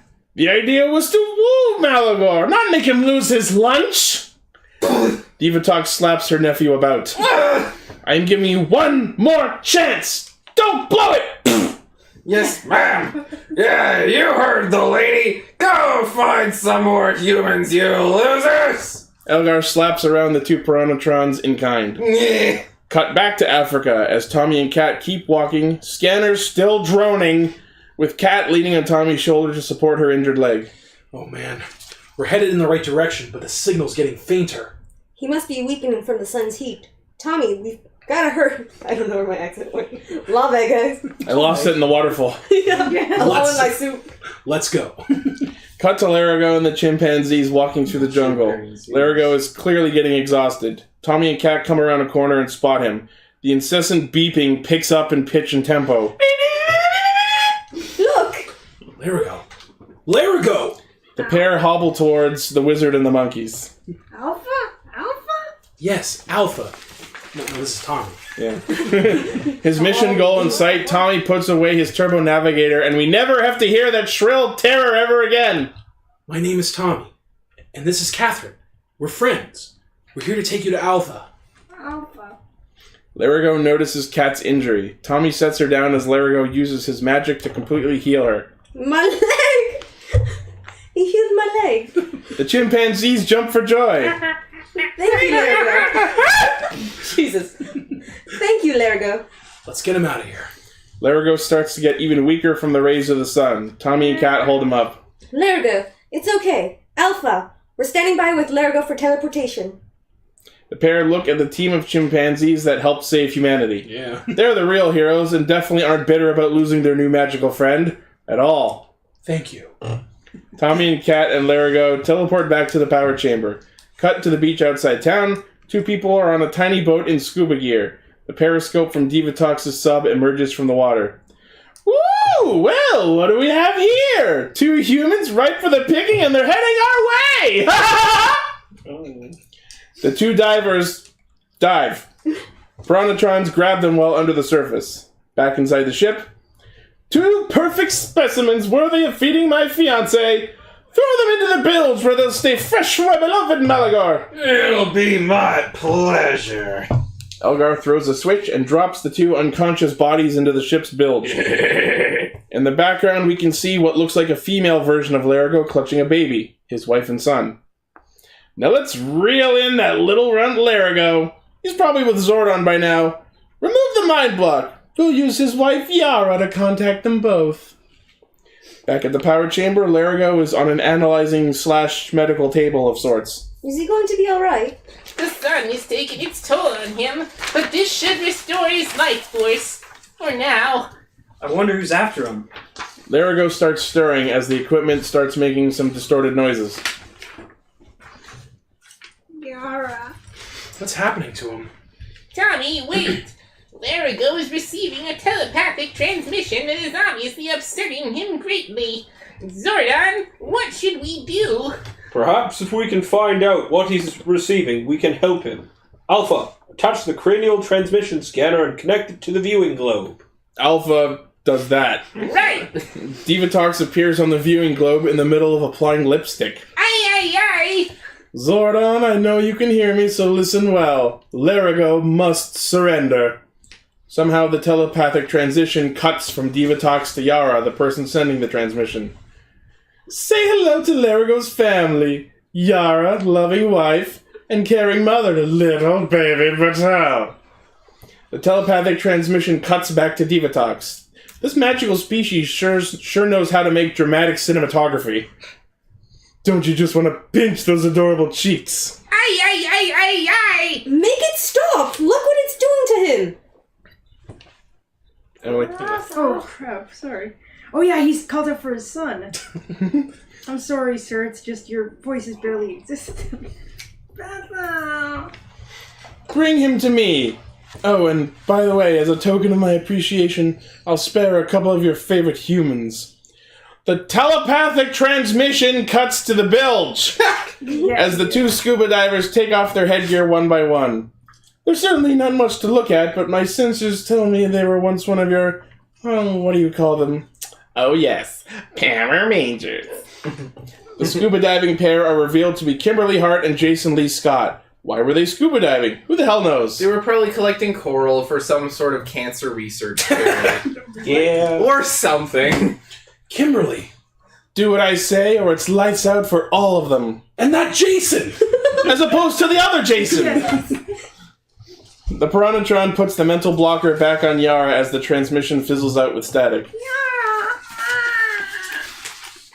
idea was to woo Malagor, not make him lose his lunch. Divatox slaps her nephew about. I'm giving you one more chance. Don't blow it. Yes, ma'am. Yeah, you heard the lady. Go find some more humans, you losers. Elgar slaps around the two Piranatrons in kind. Cut back to Africa as Tommy and Kat keep walking, scanners still droning, with Kat leaning on Tommy's shoulder to support her injured leg. Oh man, we're headed in the right direction, but the signal's getting fainter. He must be weakening from the sun's heat. Tommy, we've gotta hurry. I don't know where my accent went. Love it, guys. I lost it in the waterfall. Yeah, along with my soup. Let's go. Cut to Larigo and the chimpanzees walking through the jungle. Larigo is clearly getting exhausted. Tommy and Kat come around a corner and spot him. The incessant beeping picks up in pitch and tempo. Look! Larigo! Larigo! The pair hobble towards the wizard and the monkeys. Alpha? Yes, Alpha. No, this is Tommy. Yeah. His mission goal in sight, Tommy puts away his turbo navigator, and we never have to hear that shrill terror ever again. My name is Tommy, and this is Catherine. We're friends. We're here to take you to Alpha. Alpha. Larigo notices Kat's injury. Tommy sets her down as Larigo uses his magic to completely heal her. My leg! He healed my leg. The chimpanzees jump for joy. Thank you, Larigo. Jesus. Thank you, Larigo. Let's get him out of here. Larigo starts to get even weaker from the rays of the sun. Tommy and Kat hold him up. Larigo, it's okay. Alpha, we're standing by with Larigo for teleportation. The pair look at the team of chimpanzees that helped save humanity. Yeah. They're the real heroes and definitely aren't bitter about losing their new magical friend. At all. Thank you. Tommy and Kat and Larigo teleport back to the power chamber. Cut to the beach outside town. Two people are on a tiny boat in scuba gear. The periscope from Divatox's sub emerges from the water. Woo! Well, what do we have here? Two humans ripe for the picking and they're heading our way! The two divers dive. Piranatrons grab them while under the surface. Back inside the ship. Two perfect specimens worthy of feeding my fiancé. Throw them into the bilge where they'll stay fresh for my beloved Malagor. It'll be my pleasure. Elgar throws a switch and drops the two unconscious bodies into the ship's bilge. In the background, we can see what looks like a female version of Larigo clutching a baby, his wife and son. Now let's reel in that little runt Larigo. He's probably with Zordon by now. Remove the mind block. He'll use his wife Yara to contact them both. Back at the power chamber, Larigo is on an analyzing/medical table of sorts. Is he going to be alright? The sun is taking its toll on him, but this should restore his life force. For now. I wonder who's after him. Larigo starts stirring as the equipment starts making some distorted noises. Yara. What's happening to him? Tommy, wait! Larigo is receiving a telepathic transmission that is obviously upsetting him greatly. Zordon, what should we do? Perhaps if we can find out what he's receiving, we can help him. Alpha, attach the cranial transmission scanner and connect it to the viewing globe. Alpha does that. Right! Divatox appears on the viewing globe in the middle of applying lipstick. Aye! Zordon, I know you can hear me, so listen well. Larigo must surrender. Somehow the telepathic transition cuts from Divatox to Yara, the person sending the transmission. Say hello to Larigo's family. Yara, loving wife, and caring mother to little baby Batal. The telepathic transmission cuts back to Divatox. This magical species sure knows how to make dramatic cinematography. Don't you just want to pinch those adorable cheeks? Aye! Make it stop! Look what it's doing to him! Emily. Oh, crap. Sorry. Oh, yeah, he's called up for his son. I'm sorry, sir. It's just your voice is barely existent. Bring him to me. Oh, and by the way, as a token of my appreciation, I'll spare a couple of your favorite humans. The telepathic transmission cuts to the bilge as the two scuba divers take off their headgear one by one. There's certainly not much to look at, but my sensors tell me they were once one of your, what do you call them? Oh yes, Power Rangers. The scuba diving pair are revealed to be Kimberly Hart and Jason Lee Scott. Why were they scuba diving? Who the hell knows? They were probably collecting coral for some sort of cancer research. Yeah. Or something. Kimberly. Do what I say, or it's lights out for all of them. And that Jason! As opposed to the other Jason! The Piranhatron puts the mental blocker back on Yara as the transmission fizzles out with static.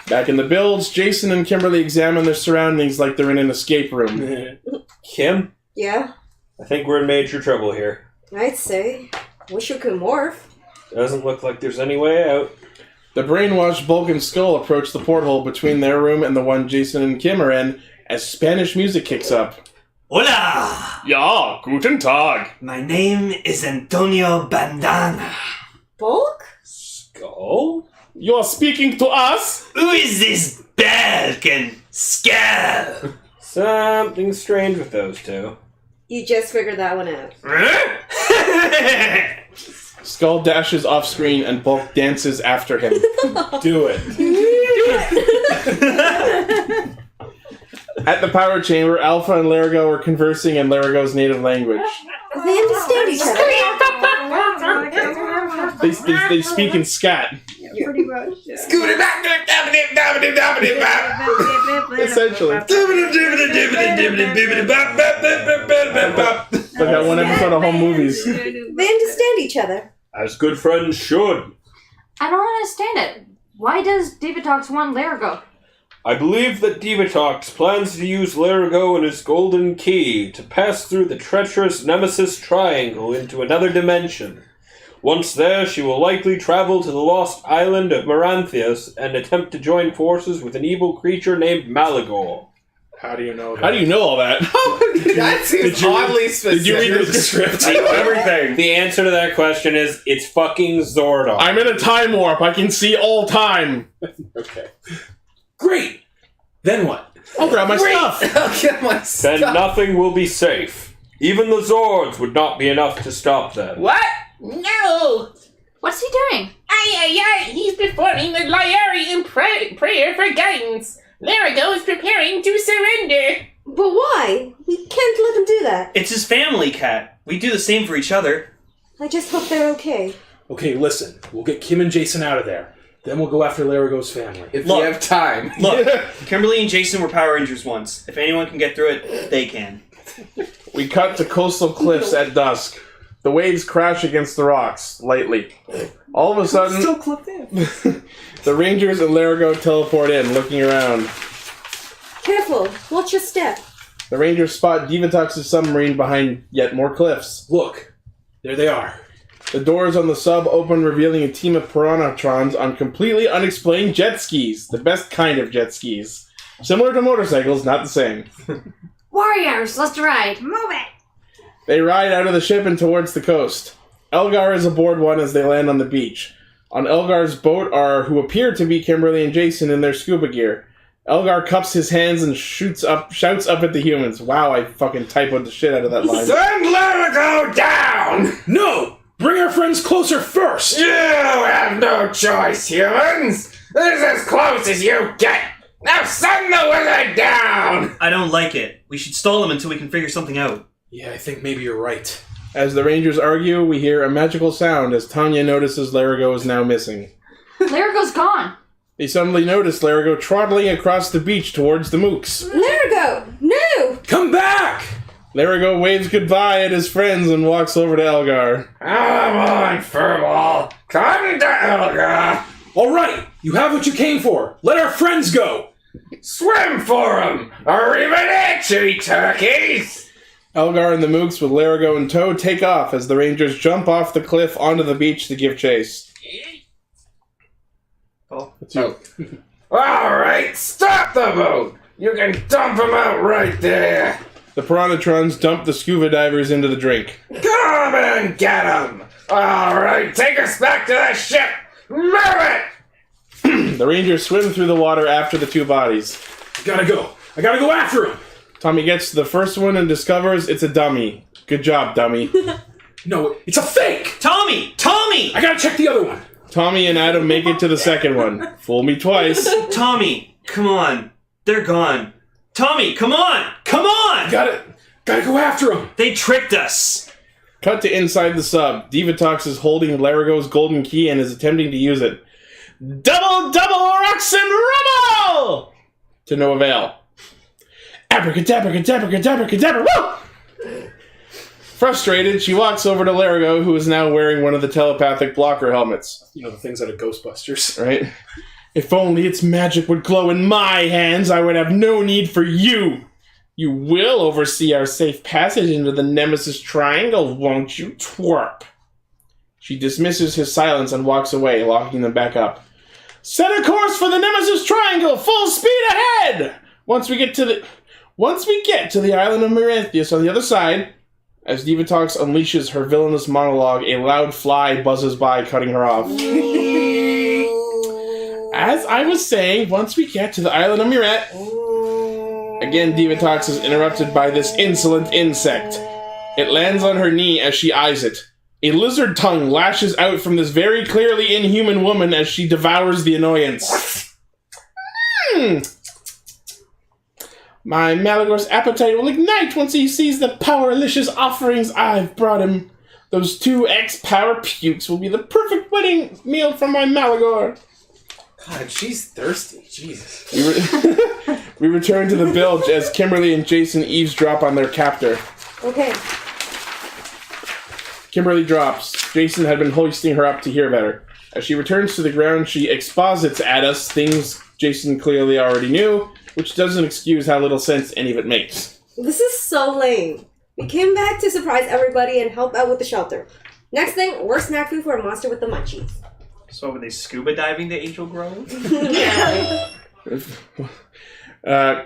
Back in the bilge, Jason and Kimberly examine their surroundings like they're in an escape room. Kim? Yeah? I think we're in major trouble here. I'd say. Wish you could morph. Doesn't look like there's any way out. The brainwashed Bulk and Skull approach the porthole between their room and the one Jason and Kim are in as Spanish music kicks up. Hola! Ja, guten Tag. My name is Antonio Bandana. Bulk? Skull? You're speaking to us? Who is this Bulk and Skull? Something strange with those two. You just figured that one out. Skull dashes off screen and Bulk dances after him. Do it. At the power chamber, Alpha and Larigo are conversing in Larigo's native language. They understand each other. They speak in scat. Yeah, pretty much. Yeah. Essentially. Like that one episode of Home Movies. They understand each other. As good friends should. I don't understand it. Why does Divatox want Larigo? I believe that Divatox plans to use Larigo and his golden key to pass through the treacherous Nemesis Triangle into another dimension. Once there, she will likely travel to the lost island of Maranthius and attempt to join forces with an evil creature named Malagor. How do you know that? How do you know all that? That seems oddly specific. Did you read the script? I know everything. The answer to that question is, it's fucking Zordon. I'm in a time warp. I can see all time. Okay. Great! Then what? I'll grab my stuff. I'll get my stuff. Then nothing will be safe. Even the Zords would not be enough to stop them. What? No! What's he doing? He's performing the Lyarian prayer for guidance. Larigo is preparing to surrender. But why? We can't let him do that. It's his family cat. We do the same for each other. I just hope they're okay. Okay, listen. We'll get Kim and Jason out of there. Then we'll go after Larigo's family. If we have time. Look, Kimberly and Jason were Power Rangers once. If anyone can get through it, they can. We cut to coastal cliffs at dusk. The waves crash against the rocks, lightly. All of a sudden, Still clipped in. the Rangers and Larigo teleport in, looking around. Careful, watch your step. The Rangers spot Divatox's submarine behind yet more cliffs. Look, there they are. The doors on the sub open, revealing a team of Piranatrons on completely unexplained jet skis. The best kind of jet skis. Similar to motorcycles, not the same. Warriors, let's ride. Move it! They ride out of the ship and towards the coast. Elgar is aboard one as they land on the beach. On Elgar's boat are who appear to be Kimberly and Jason in their scuba gear. Elgar cups his hands and shouts up at the humans. Wow, I fucking typoed the shit out of that line. Send Larigo down! No! Bring our friends closer first! You have no choice, humans! This is as close as you get! Now send the wizard down! I don't like it. We should stall them until we can figure something out. Yeah, I think maybe you're right. As the Rangers argue, we hear a magical sound as Tanya notices Larigo is now missing. Larigo's gone. They suddenly notice Larigo trotting across the beach towards the mooks. Larigo! No! Come back! Larigo waves goodbye at his friends and walks over to Elgar. Come on, Furball! Come to Elgar! Alright, you have what you came for. Let our friends go! Swim for 'em! Arrivederci, turkeys! Elgar and the mooks with Larigo in tow take off as the Rangers jump off the cliff onto the beach to give chase. That's you. Alright, stop the boat! You can dump them out right there! The Piranatrons dump the scuba divers into the drink. Come and get 'em! Alright, take us back to the ship! Move it! The Rangers swim through the water after the two bodies. I gotta go after him! Tommy gets to the first one and discovers it's a dummy. Good job, dummy. No, it's a fake! Tommy! I gotta check the other one! Tommy and Adam make it to the second one. Fool me twice. Tommy, come on. They're gone. Tommy, come on! Come on! Gotta go after him! They tricked us! Cut to inside the sub. Divatox is holding Larigo's golden key and is attempting to use it. Double rocks and rubble! To no avail. Abracadabra, woo! Frustrated, she walks over to Larigo, who is now wearing one of the telepathic blocker helmets. You know, the things out of Ghostbusters. Right? If only its magic would glow in my hands, I would have no need for you. You will oversee our safe passage into the Nemesis Triangle, won't you, twerp? She dismisses his silence and walks away, locking them back up. Set a course for the Nemesis Triangle, full speed ahead! Once we get to the island of Merinthus on the other side, as Divatox unleashes her villainous monologue, a loud fly buzzes by, cutting her off. As I was saying, once we get to the island of Muret... Again, Divatox is interrupted by this insolent insect. It lands on her knee as she eyes it. A lizard tongue lashes out from this very clearly inhuman woman as she devours the annoyance. My Malagor's appetite will ignite once he sees the powerlicious offerings I've brought him. Those 2 X-Power pukes will be the perfect wedding meal for my Malagor. God, she's thirsty. Jesus. We return to the bilge as Kimberly and Jason eavesdrop on their captor. Okay. Kimberly drops. Jason had been hoisting her up to hear better. As she returns to the ground, she exposits at us things Jason clearly already knew, which doesn't excuse how little sense any of it makes. This is so lame. We came back to surprise everybody and help out with the shelter. Next thing, we're snack food for a monster with the munchies. So were they scuba diving to Angel Grove? Yeah.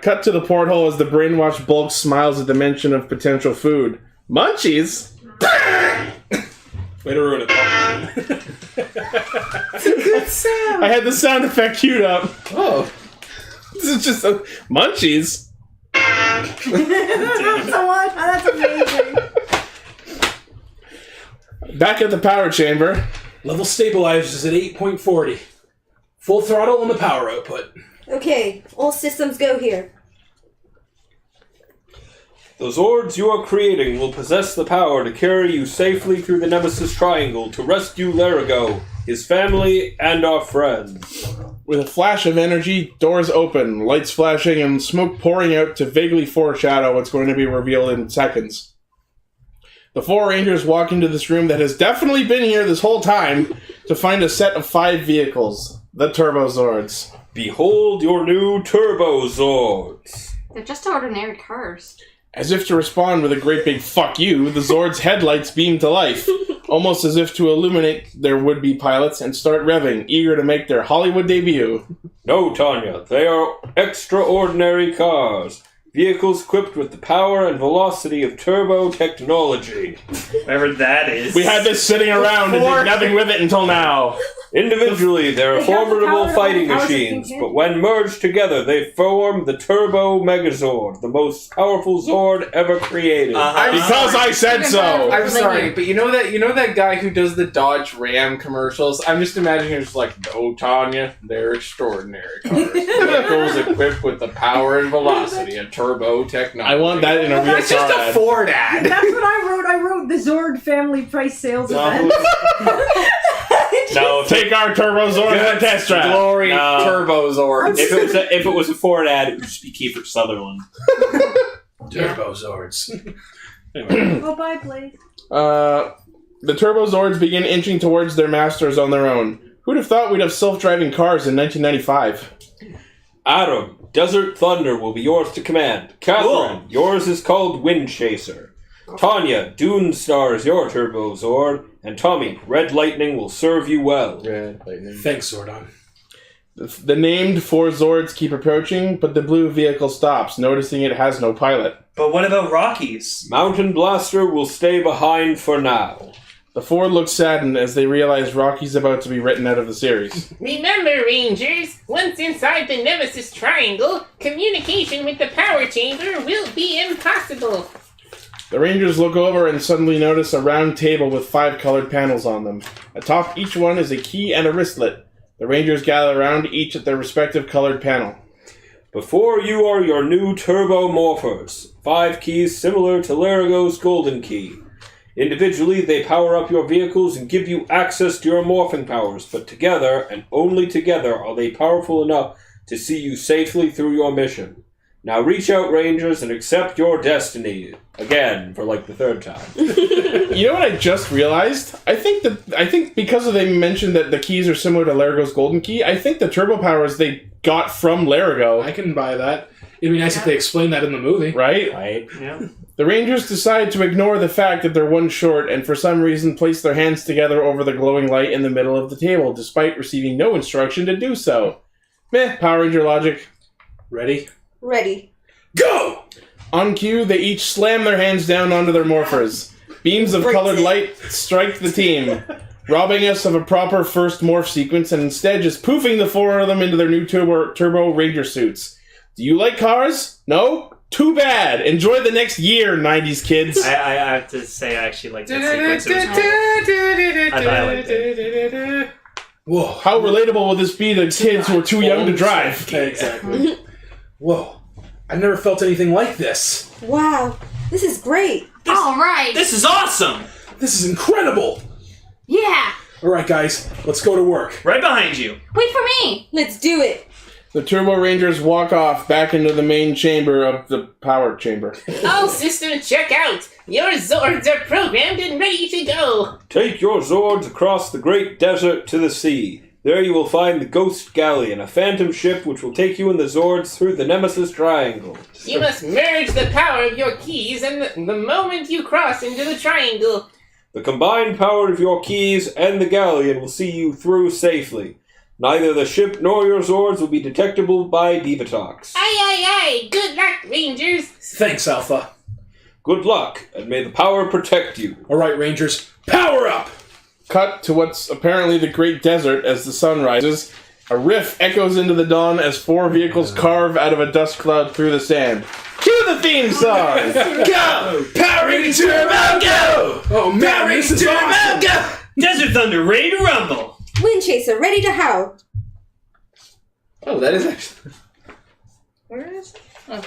Cut to the porthole as the brainwashed Bulk smiles at the mention of potential food. Munchies? Way to ruin it. It's a good sound. I had the sound effect queued up. Oh. This is just munchies. That's amazing. Back at the power chamber. Level stabilized is at 8.40. Full throttle on the power output. Okay, all systems go here. The Zords you are creating will possess the power to carry you safely through the Nemesis Triangle to rescue Lerigo, his family, and our friends. With a flash of energy, doors open, lights flashing, and smoke pouring out to vaguely foreshadow what's going to be revealed in seconds. The 4 Rangers walk into this room that has definitely been here this whole time to find a set of 5 vehicles, the Turbo Zords. Behold your new Turbo Zords. They're just ordinary cars. As if to respond with a great big fuck you, the Zords' headlights beam to life, almost as if to illuminate their would-be pilots and start revving, eager to make their Hollywood debut. No, Tanya, they are extraordinary cars. Vehicles equipped with the power and velocity of turbo technology. Whatever that is. We had this sitting around and did nothing with it until now. Individually, they are formidable fighting machines, but when merged together, they form the Turbo Megazord, the most powerful Zord ever created. Because I said so. I'm sorry, but you know that guy who does the Dodge Ram commercials? I'm just imagining him just like, no, Tanya, they're extraordinary cars. Vehicles equipped with the power and velocity of turbo technology. I want that in a real car. That's just a Ford ad. That's what I wrote. I wrote the Zord family price sales event. No, take our Turbo Zord to the test track. Glory Turbo Zord. If it was a Ford ad, it would just be Kiefer Sutherland. Turbo Zords. Oh, bye, Blake. The Turbo Zords begin inching towards their masters on their own. Who'd have thought we'd have self-driving cars in 1995? Adam, Desert Thunder will be yours to command. Catherine, yours is called Wind Chaser. Tanya, Dune Star is your Turbo Zord. And Tommy, Red Lightning will serve you well. Red Lightning. Thanks, Zordon. The named 4 Zords keep approaching, but the blue vehicle stops, noticing it has no pilot. But what about Rockies? Mountain Blaster will stay behind for now. The 4 look saddened as they realize Rocky's about to be written out of the series. Remember, Rangers, once inside the Nemesis Triangle, communication with the power chamber will be impossible. The Rangers look over and suddenly notice a round table with 5 colored panels on them. Atop each one is a key and a wristlet. The Rangers gather around, each at their respective colored panel. Before you are your new Turbo Morphers. 5 keys similar to Lerigo's Golden Key. Individually, they power up your vehicles and give you access to your morphing powers, but together, and only together, are they powerful enough to see you safely through your mission. Now reach out, Rangers, and accept your destiny. Again, for like the 3rd time. You know what I just realized? I think because they mentioned that the keys are similar to Lerigo's Golden Key, I think the turbo powers they got from Lerigo. I can buy that. It'd be nice if they explained that in the movie. Right? Right, yeah. The Rangers decide to ignore the fact that they're one short and for some reason place their hands together over the glowing light in the middle of the table, despite receiving no instruction to do so. Meh, Power Ranger logic. Ready? Ready. Go! On cue, they each slam their hands down onto their morphers. Beams of colored light strike the team, robbing us of a proper first morph sequence and instead just poofing the 4 of them into their new Turbo Ranger suits. Do you like cars? No? Too bad. Enjoy the next year, 90s kids. I have to say I actually like that sequence. It was cool. I liked it. Whoa. How relatable will this be to kids who are too young to drive? Exactly. Whoa. I've never felt anything like this. Wow, this is great. All right. This is awesome. This is incredible. Yeah. All right, guys, let's go to work. Right behind you. Wait for me. Let's do it. The Turbo Rangers walk off back into the main chamber of the power chamber. All systems check out. Your Zords are programmed and ready to go. Take your Zords across the great desert to the sea. There you will find the Ghost Galleon, a phantom ship which will take you and the Zords through the Nemesis Triangle. You must merge the power of your keys and the moment you cross into the triangle. The combined power of your keys and the Galleon will see you through safely. Neither the ship nor your Zords will be detectable by Divatox. Aye. Good luck, Rangers. Thanks, Alpha. Good luck, and may the power protect you. All right, Rangers, power up! Cut to what's apparently the Great Desert as the sun rises. A riff echoes into the dawn as 4 vehicles carve out of a dust cloud through the sand. Cue the theme song! Go! Power Ranger Turbo, go! Oh man, Power this is awesome! Go! Desert Thunder, ready to rumble! Wind Chaser, ready to howl. Oh, that is actually... Where is it? Oh.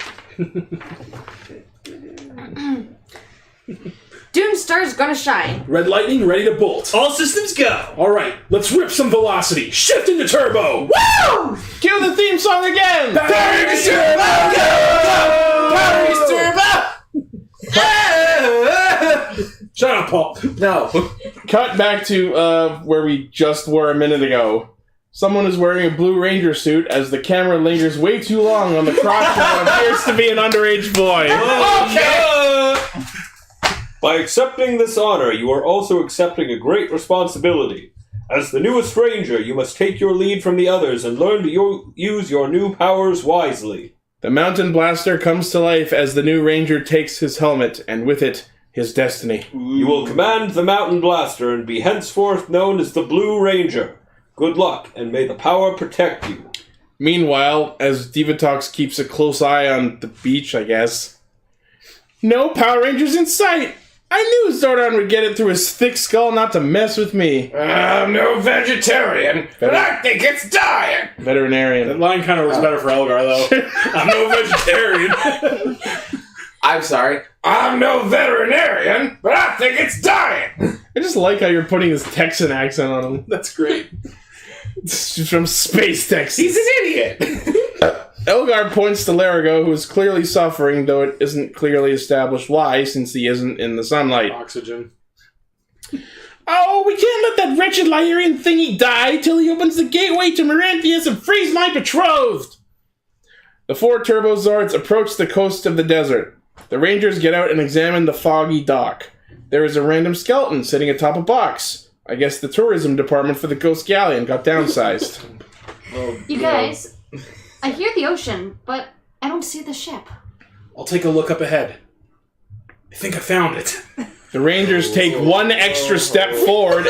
Doomstar's gonna shine. Red Lightning ready to bolt. All systems go. All right, let's rip some velocity. Shift into turbo. Woo! Cue the theme song again! Shut up, Paul. No. Cut back to where we just were a minute ago. Someone is wearing a Blue Ranger suit as the camera lingers way too long on the crotch of what appears to be an underage boy. By accepting this honor, you are also accepting a great responsibility. As the newest ranger, you must take your lead from the others and learn to use your new powers wisely. The Mountain Blaster comes to life as the new ranger takes his helmet, and with it, his destiny. You will command the Mountain Blaster and be henceforth known as the Blue Ranger. Good luck, and may the power protect you. Meanwhile, as Divatox keeps a close eye on the beach, I guess. No Power Rangers in sight! I knew Zordon would get it through his thick skull not to mess with me. I'm no vegetarian, but I think it's dying. Veterinarian. That line kind of works better for Elgar, though. I'm no vegetarian. I'm sorry. I'm no veterinarian, but I think it's dying. I just like how you're putting this Texan accent on him. That's great. It's from Space Texas. He's an idiot. Elgar points to Larigo, who is clearly suffering, though it isn't clearly established why, since he isn't in the sunlight. Oxygen. Oh, we can't let that wretched Lyrian thingy die till he opens the gateway to Maranthius and frees my betrothed! The 4 Turbo Zords approach the coast of the desert. The Rangers get out and examine the foggy dock. There is a random skeleton sitting atop a box. I guess the tourism department for the Ghost Galleon got downsized. You guys, I hear the ocean, but I don't see the ship. I'll take a look up ahead. I think I found it. The Rangers take one extra step forward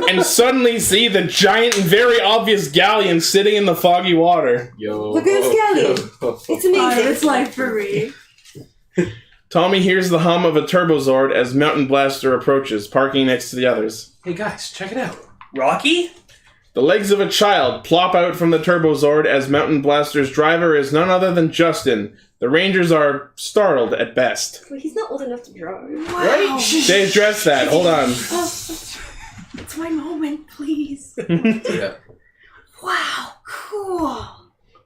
and suddenly see the giant and very obvious galleon sitting in the foggy water. The Ghost Galleon. It's amazing. It's life for me. Tommy hears the hum of a Turbozord as Mountain Blaster approaches, parking next to the others. Hey guys, check it out. Rocky? The legs of a child plop out from the Turbozord as Mountain Blaster's driver is none other than Justin. The Rangers are startled at best. Well, he's not old enough to drive. Wow. Right? They address that. Hold on. It's my moment, please. Yeah. Wow, cool.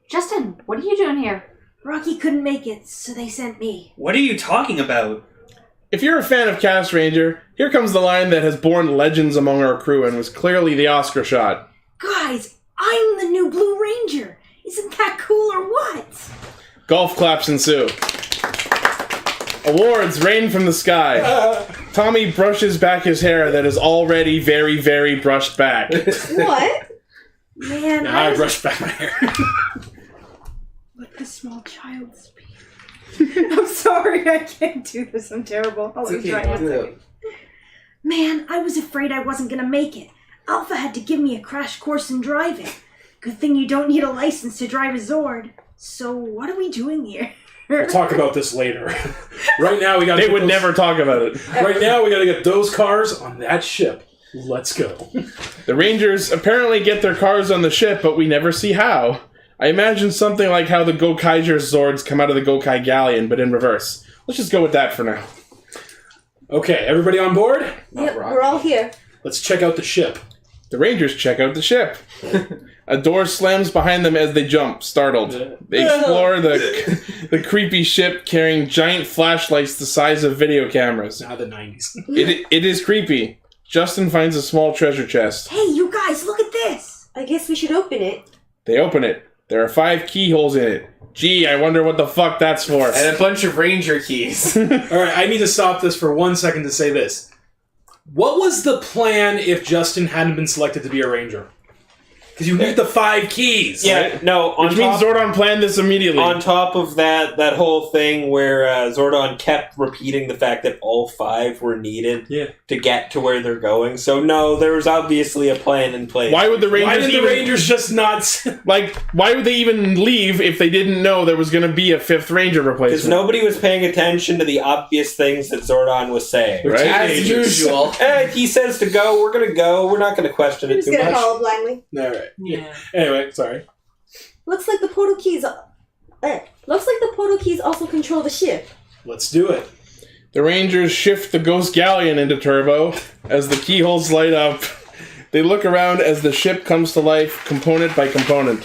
Justin, what are you doing here? Rocky couldn't make it, so they sent me. What are you talking about? If you're a fan of Castranger, here comes the line that has borne legends among our crew and was clearly the Oscar shot. Guys, I'm the new Blue Ranger. Isn't that cool or what? Golf claps ensue. Awards rain from the sky. Tommy brushes back his hair that is already very, very brushed back. What? Man, Now I brushed back my hair. Let the small child speak. I'm sorry, I can't do this. I'm terrible. I'll It's try okay, one do second. Man, I was afraid I wasn't gonna make it. Alpha had to give me a crash course in driving. Good thing you don't need a license to drive a Zord. So what are we doing here? We'll talk about this later. Right now we gotta They would never talk about it. Right now we gotta get those cars on that ship. Let's go. The Rangers apparently get their cars on the ship, but we never see how. I imagine something like how the Gokaiger Zords come out of the Gokai Galleon, but in reverse. Let's just go with that for now. Okay, everybody on board? Yep, we're all here. Let's check out the ship. The Rangers check out the ship. A door slams behind them as they jump, startled. They explore the creepy ship carrying giant flashlights the size of video cameras. Now the 90s. It is creepy. Justin finds a small treasure chest. Hey, you guys, look at this! I guess we should open it. They open it. There are 5 keyholes in it. Gee, I wonder what the fuck that's for. And a bunch of Ranger keys. Alright, I need to stop this for 1 second to say this. What was the plan if Justin hadn't been selected to be a Ranger? Because you need the 5 keys. Yeah, right? no. Which means Zordon planned this immediately. On top of that whole thing where Zordon kept repeating the fact that all 5 were needed to get to where they're going. So no, there was obviously a plan in place. Why would the Rangers? Why did the Rangers just not? Why would they even leave if they didn't know there was going to be a 5th Ranger replacement? Because nobody was paying attention to the obvious things that Zordon was saying. Right? As usual. He says to go, we're going to go. We're not going to question it Just too gonna much. follow blindly. Alright. Yeah. Anyway, sorry. Looks like the portal keys also control the ship. Let's do it. The Rangers shift the Ghost Galleon into turbo as the keyholes light up. They look around as the ship comes to life, component by component.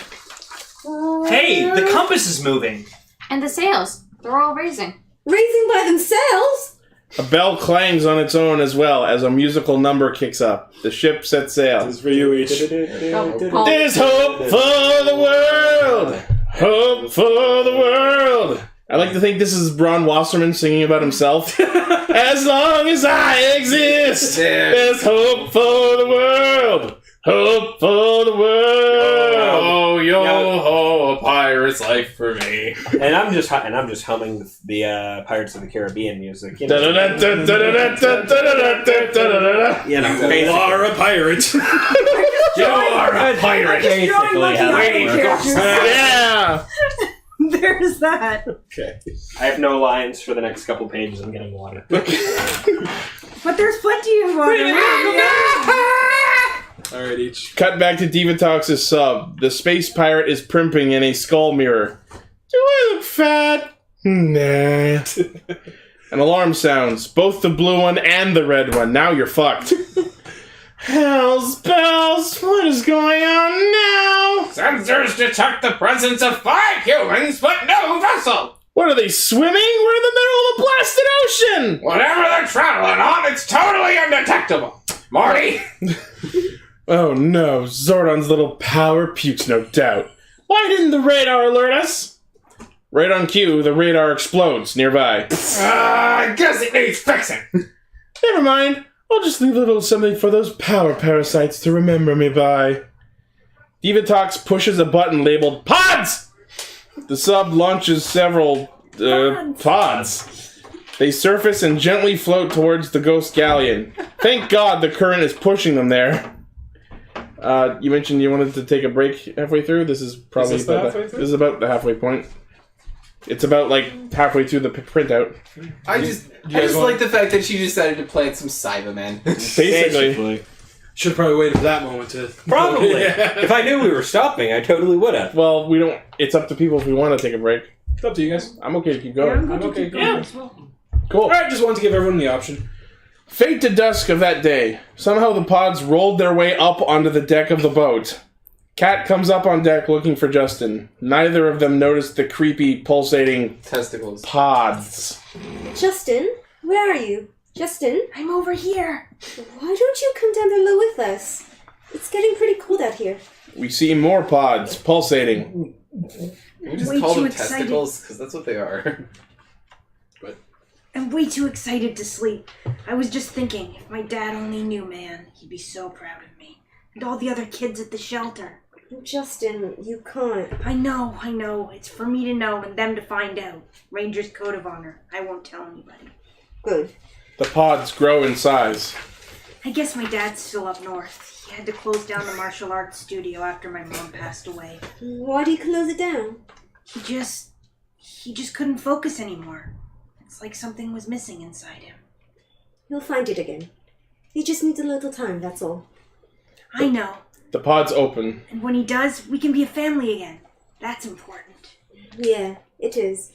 Hey, the compass is moving. And the sails, they're all raising. Raising by themselves? A bell clangs on its own as well as a musical number kicks up. The ship sets sail. This is for you, Ichi. There's hope for the world! Hope for the world! I like to think this is Braun Wasserman singing about himself. As long as I exist, there's hope for the world! Hope for the world! Yo ho, a pirate's life for me. And I'm just humming the Pirates of the Caribbean music. You know, You know, You are a pirate. You are a pirate. Basically, how it works. Yeah! There's that. Okay. I have no lines for the next couple pages. I'm getting water. But there's plenty of water. Alright, Ichi. Cut back to Divatox's sub. The space pirate is primping in a skull mirror. Do I look fat? Nah. An alarm sounds. Both the blue one and the red one. Now you're fucked. Hell's bells! What is going on now? Sensors detect the presence of 5 humans, but no vessel. What are they, swimming? We're in the middle of a blasted ocean! Whatever they're traveling on, it's totally undetectable. Marty? Oh no, Zordon's little power pukes, no doubt. Why didn't the radar alert us? Right on cue, the radar explodes nearby. I guess it needs fixing. Never mind. I'll just leave a little something for those power parasites to remember me by. Divatox pushes a button labeled PODS! The sub launches several pods. They surface and gently float towards the Ghost Galleon. Thank God the current is pushing them there. You mentioned you wanted to take a break halfway through. This is probably Is this the halfway through? This is about the halfway point. It's about like halfway through the printout. I just like the fact that she decided to plant some Cybermen. Basically. Should have probably waited for that moment to... Probably. If I knew we were stopping, I totally would have. Well, we don't. It's up to people if we want to take a break. It's up to you guys. I'm okay to keep going. I'm okay. Yeah, as well. Cool. Alright, just wanted to give everyone the option. Fate to dusk of that day. Somehow the pods rolled their way up onto the deck of the boat. Kat comes up on deck looking for Justin. Neither of them noticed the creepy, pulsating testicles pods. Justin, where are you? Justin? I'm over here. Why don't you come down below with us? It's getting pretty cold out here. We see more pods pulsating. We just Way call too them excited. testicles because that's what they are. I'm way too excited to sleep. I was just thinking, if my dad only knew, man, he'd be so proud of me. And all the other kids at the shelter. Justin, you can't. I know. It's for me to know and them to find out. Ranger's code of honor. I won't tell anybody. Good. The pods grow in size. I guess my dad's still up north. He had to close down the martial arts studio after my mom passed away. Why did he close it down? He just couldn't focus anymore. It's like something was missing inside him. He'll find it again. He just needs a little time, that's all. I know. The pods open. And when he does, we can be a family again. That's important. Yeah, it is.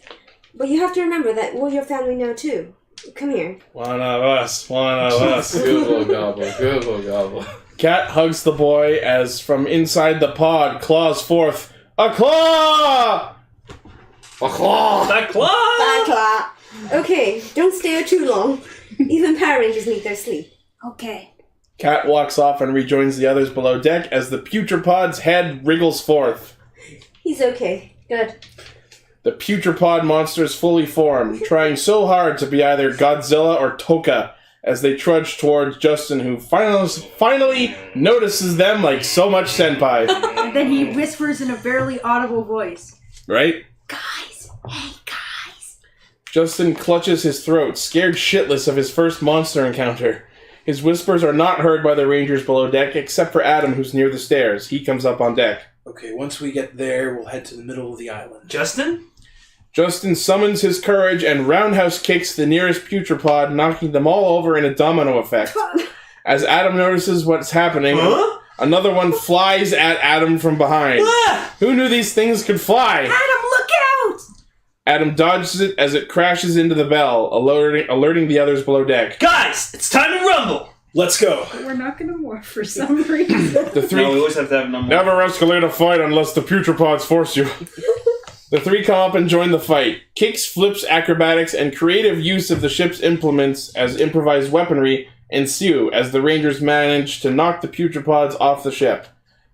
But you have to remember that we're your family now, too. Come here. One of us. Good little gobble. Kat hugs the boy as from inside the pod claws forth a claw! A claw! A claw! Bad claw. Okay, don't stay out too long. Even Power Rangers need their sleep. Okay. Kat walks off and rejoins the others below deck as the Putropod's head wriggles forth. He's okay. Good. The Putropod monsters fully form, trying so hard to be either Godzilla or Toka as they trudge towards Justin, who finally notices them like so much senpai. And then he whispers in a barely audible voice. Right? Guys! Hey, guys! Justin clutches his throat, scared shitless of his first monster encounter. His whispers are not heard by the Rangers below deck, except for Adam, who's near the stairs. He comes up on deck. Okay, once we get there, we'll head to the middle of the island. Justin? Justin summons his courage and roundhouse kicks the nearest Putropod, knocking them all over in a domino effect. As Adam notices what's happening, another one flies at Adam from behind. Who knew these things could fly? Adam, look out! Adam dodges it as it crashes into the bell, alerting the others below deck. Guys, it's time to rumble! Let's go. We're not gonna morph for some reason. The three No, we always have to have number. never escalate a fight unless the putropods force you. The three come up and join the fight. Kicks, flips, acrobatics, and creative use of the ship's implements as improvised weaponry ensue as the Rangers manage to knock the putropods off the ship.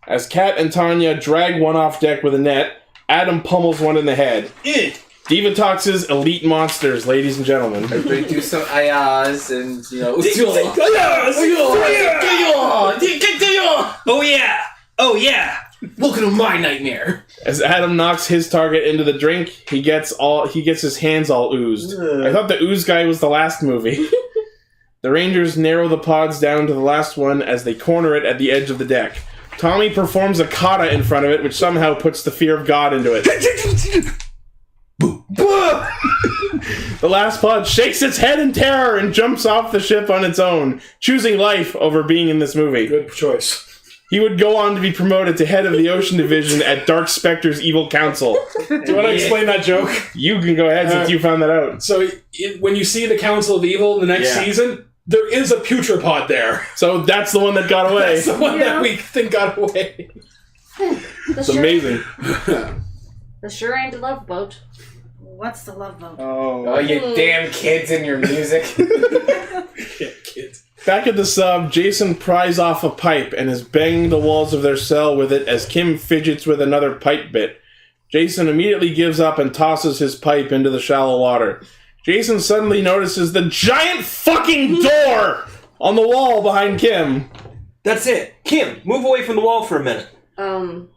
As Kat and Tanya drag one off deck with a net, Adam pummels one in the head. Divatox's elite monsters, ladies and gentlemen. Everybody do some ayahs and, Oh yeah! Oh yeah! Welcome to my nightmare. As Adam knocks his target into the drink, he gets his hands all oozed. I thought the ooze guy was the last movie. The Rangers narrow the pods down to the last one as they corner it at the edge of the deck. Tommy performs a kata in front of it, which somehow puts the fear of God into it. The last pod shakes its head in terror and jumps off the ship on its own, choosing life over being in this movie. Good choice. He would go on to be promoted to head of the Ocean Division at Dark Spectre's Evil Council. Do you want to explain that joke? You can go ahead since you found that out. So, when you see the Council of Evil in the next season, there is a putropod there. So that's the one that got away. That's the one that we think got away. It's amazing. The sure ain't a love boat. What's the love boat? Oh, you damn kids and your music. Yeah, kids. Back at the sub, Jason pries off a pipe and is banging the walls of their cell with it as Kim fidgets with another pipe bit. Jason immediately gives up and tosses his pipe into the shallow water. Jason suddenly notices the giant fucking door on the wall behind Kim. That's it. Kim, move away from the wall for a minute.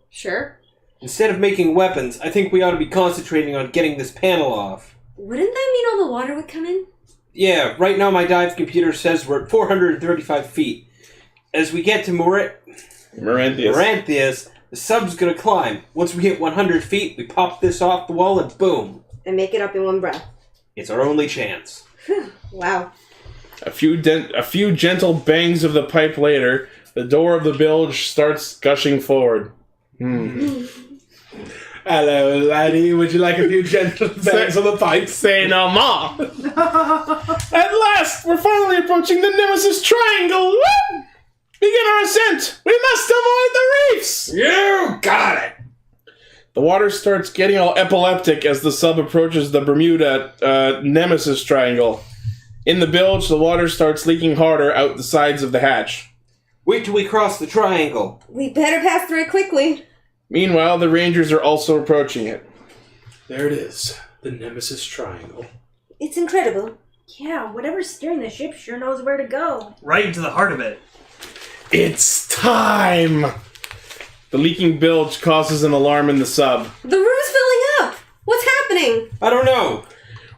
Sure. Instead of making weapons, I think we ought to be concentrating on getting this panel off. Wouldn't that mean all the water would come in? Yeah, right now my dive computer says we're at 435 feet. As we get to Maranthius, the sub's gonna climb. Once we hit 100 feet, we pop this off the wall and boom. And make it up in one breath. It's our only chance. Wow. A few gentle bangs of the pipe later, the door of the bilge starts gushing forward. Hello, laddie. Would you like a few gentle bangs on the pipe? Say no more. At last, we're finally approaching the Nemesis Triangle. Woo! Begin our ascent. We must avoid the reefs. You got it. The water starts getting all epileptic as the sub approaches the Bermuda Nemesis Triangle. In the bilge, the water starts leaking harder out the sides of the hatch. Wait till we cross the triangle. We better pass through it quickly. Meanwhile, the Rangers are also approaching it. There it is. The Nemesis Triangle. It's incredible. Yeah, whatever's steering the ship sure knows where to go. Right into the heart of it. It's time! The leaking bilge causes an alarm in the sub. The room's filling up! What's happening? I don't know.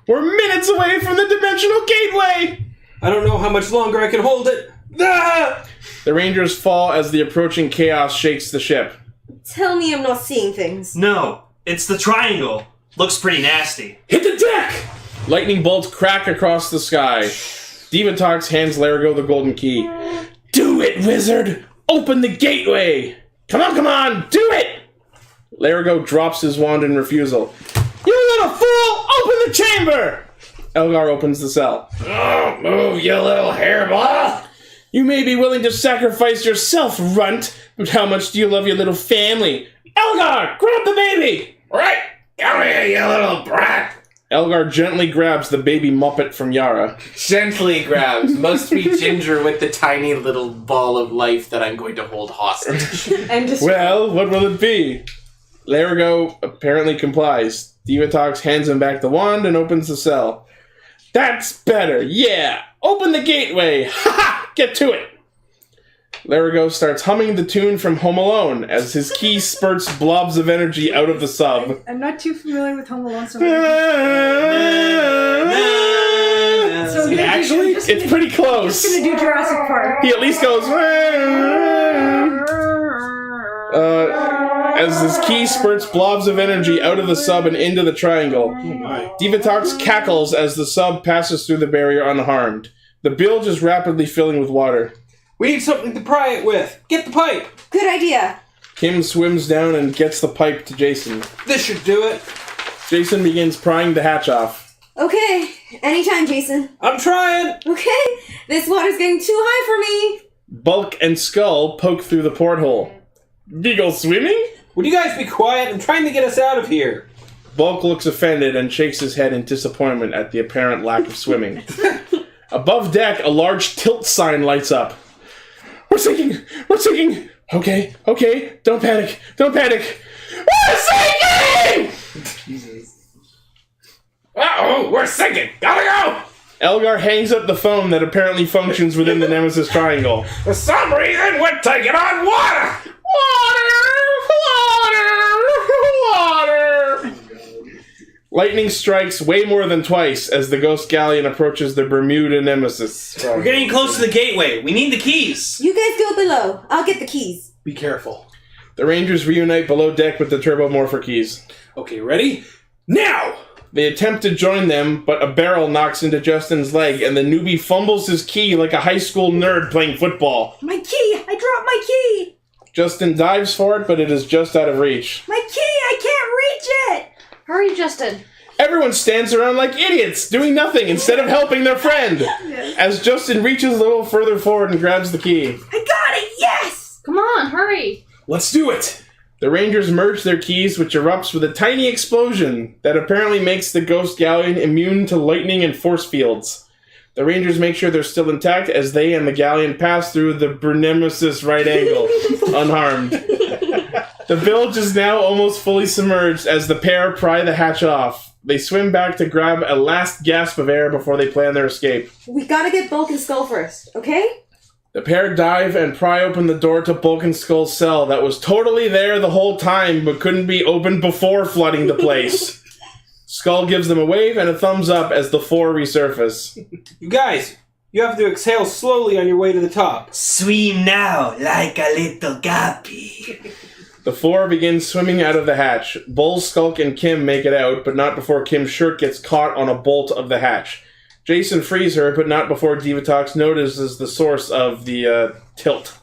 We're minutes away from the dimensional gateway! I don't know how much longer I can hold it. Ah! The Rangers fall as the approaching chaos shakes the ship. Tell me I'm not seeing things. No, it's the triangle. Looks pretty nasty. Hit the deck! Lightning bolts crack across the sky. Divatox hands Larigo the golden key. Do it, wizard! Open the gateway! Come on, do it! Larigo drops his wand in refusal. You little fool! Open the chamber! Elgar opens the cell. Oh, move, you little hairball! You may be willing to sacrifice yourself, runt, but how much do you love your little family? Elgar, grab the baby! Right! Come here, you little brat! Elgar gently grabs the baby Muppet from Yara. Gently grabs. Must be Ginger with the tiny little ball of life that I'm going to hold hostage. Well, what will it be? Larigo apparently complies. Divatox hands him back the wand and opens the cell. That's better, yeah! Open the gateway! Ha ha! Get to it! Larigo starts humming the tune from Home Alone as his key spurts blobs of energy out of the sub. I'm not too familiar with Home Alone, so actually, it's pretty close. I'm just gonna do Jurassic Park. He at least goes. As his key spurts blobs of energy out of the sub and into the triangle. Divatox cackles as the sub passes through the barrier unharmed. The bilge is rapidly filling with water. We need something to pry it with. Get the pipe. Good idea. Kim swims down and gets the pipe to Jason. This should do it. Jason begins prying the hatch off. Okay, anytime, Jason. I'm trying! Okay, this water's getting too high for me. Bulk and Skull poke through the porthole. Giggle swimming? Would you guys be quiet? I'm trying to get us out of here. Bulk looks offended and shakes his head in disappointment at the apparent lack of swimming. Above deck, a large tilt sign lights up. We're sinking! We're sinking! Okay, don't panic! Don't panic! We're sinking! Jesus. Uh-oh, we're sinking! Gotta go! Elgar hangs up the phone that apparently functions within the Nemesis Triangle. For some reason, we're taking on water! Water! Lightning strikes way more than twice as the Ghost Galleon approaches the Bermuda Nemesis. We're getting close to the gateway. We need the keys. You guys go below. I'll get the keys. Be careful. The Rangers reunite below deck with the Turbomorpher keys. Okay, ready? Now! They attempt to join them, but a barrel knocks into Justin's leg, and the newbie fumbles his key like a high school nerd playing football. My key! I dropped my key! Justin dives for it, but it is just out of reach. My key! I can't reach it! Hurry, Justin. Everyone stands around like idiots, doing nothing instead of helping their friend. As Justin reaches a little further forward and grabs the key. I got it! Yes! Come on, hurry. Let's do it! The Rangers merge their keys, which erupts with a tiny explosion that apparently makes the Ghost Galleon immune to lightning and force fields. The Rangers make sure they're still intact as they and the Galleon pass through the Bernemesis right angle, unharmed. The village is now almost fully submerged as the pair pry the hatch off. They swim back to grab a last gasp of air before they plan their escape. We gotta get Bulk and Skull first, okay? The pair dive and pry open the door to Bulk and Skull's cell that was totally there the whole time but couldn't be opened before flooding the place. Skull gives them a wave and a thumbs up as the four resurface. You guys, you have to exhale slowly on your way to the top. Swim now, like a little guppy. The four begin swimming out of the hatch. Bull, Skulk, and Kim make it out, but not before Kim's shirt gets caught on a bolt of the hatch. Jason frees her, but not before Divatox notices the source of the tilt.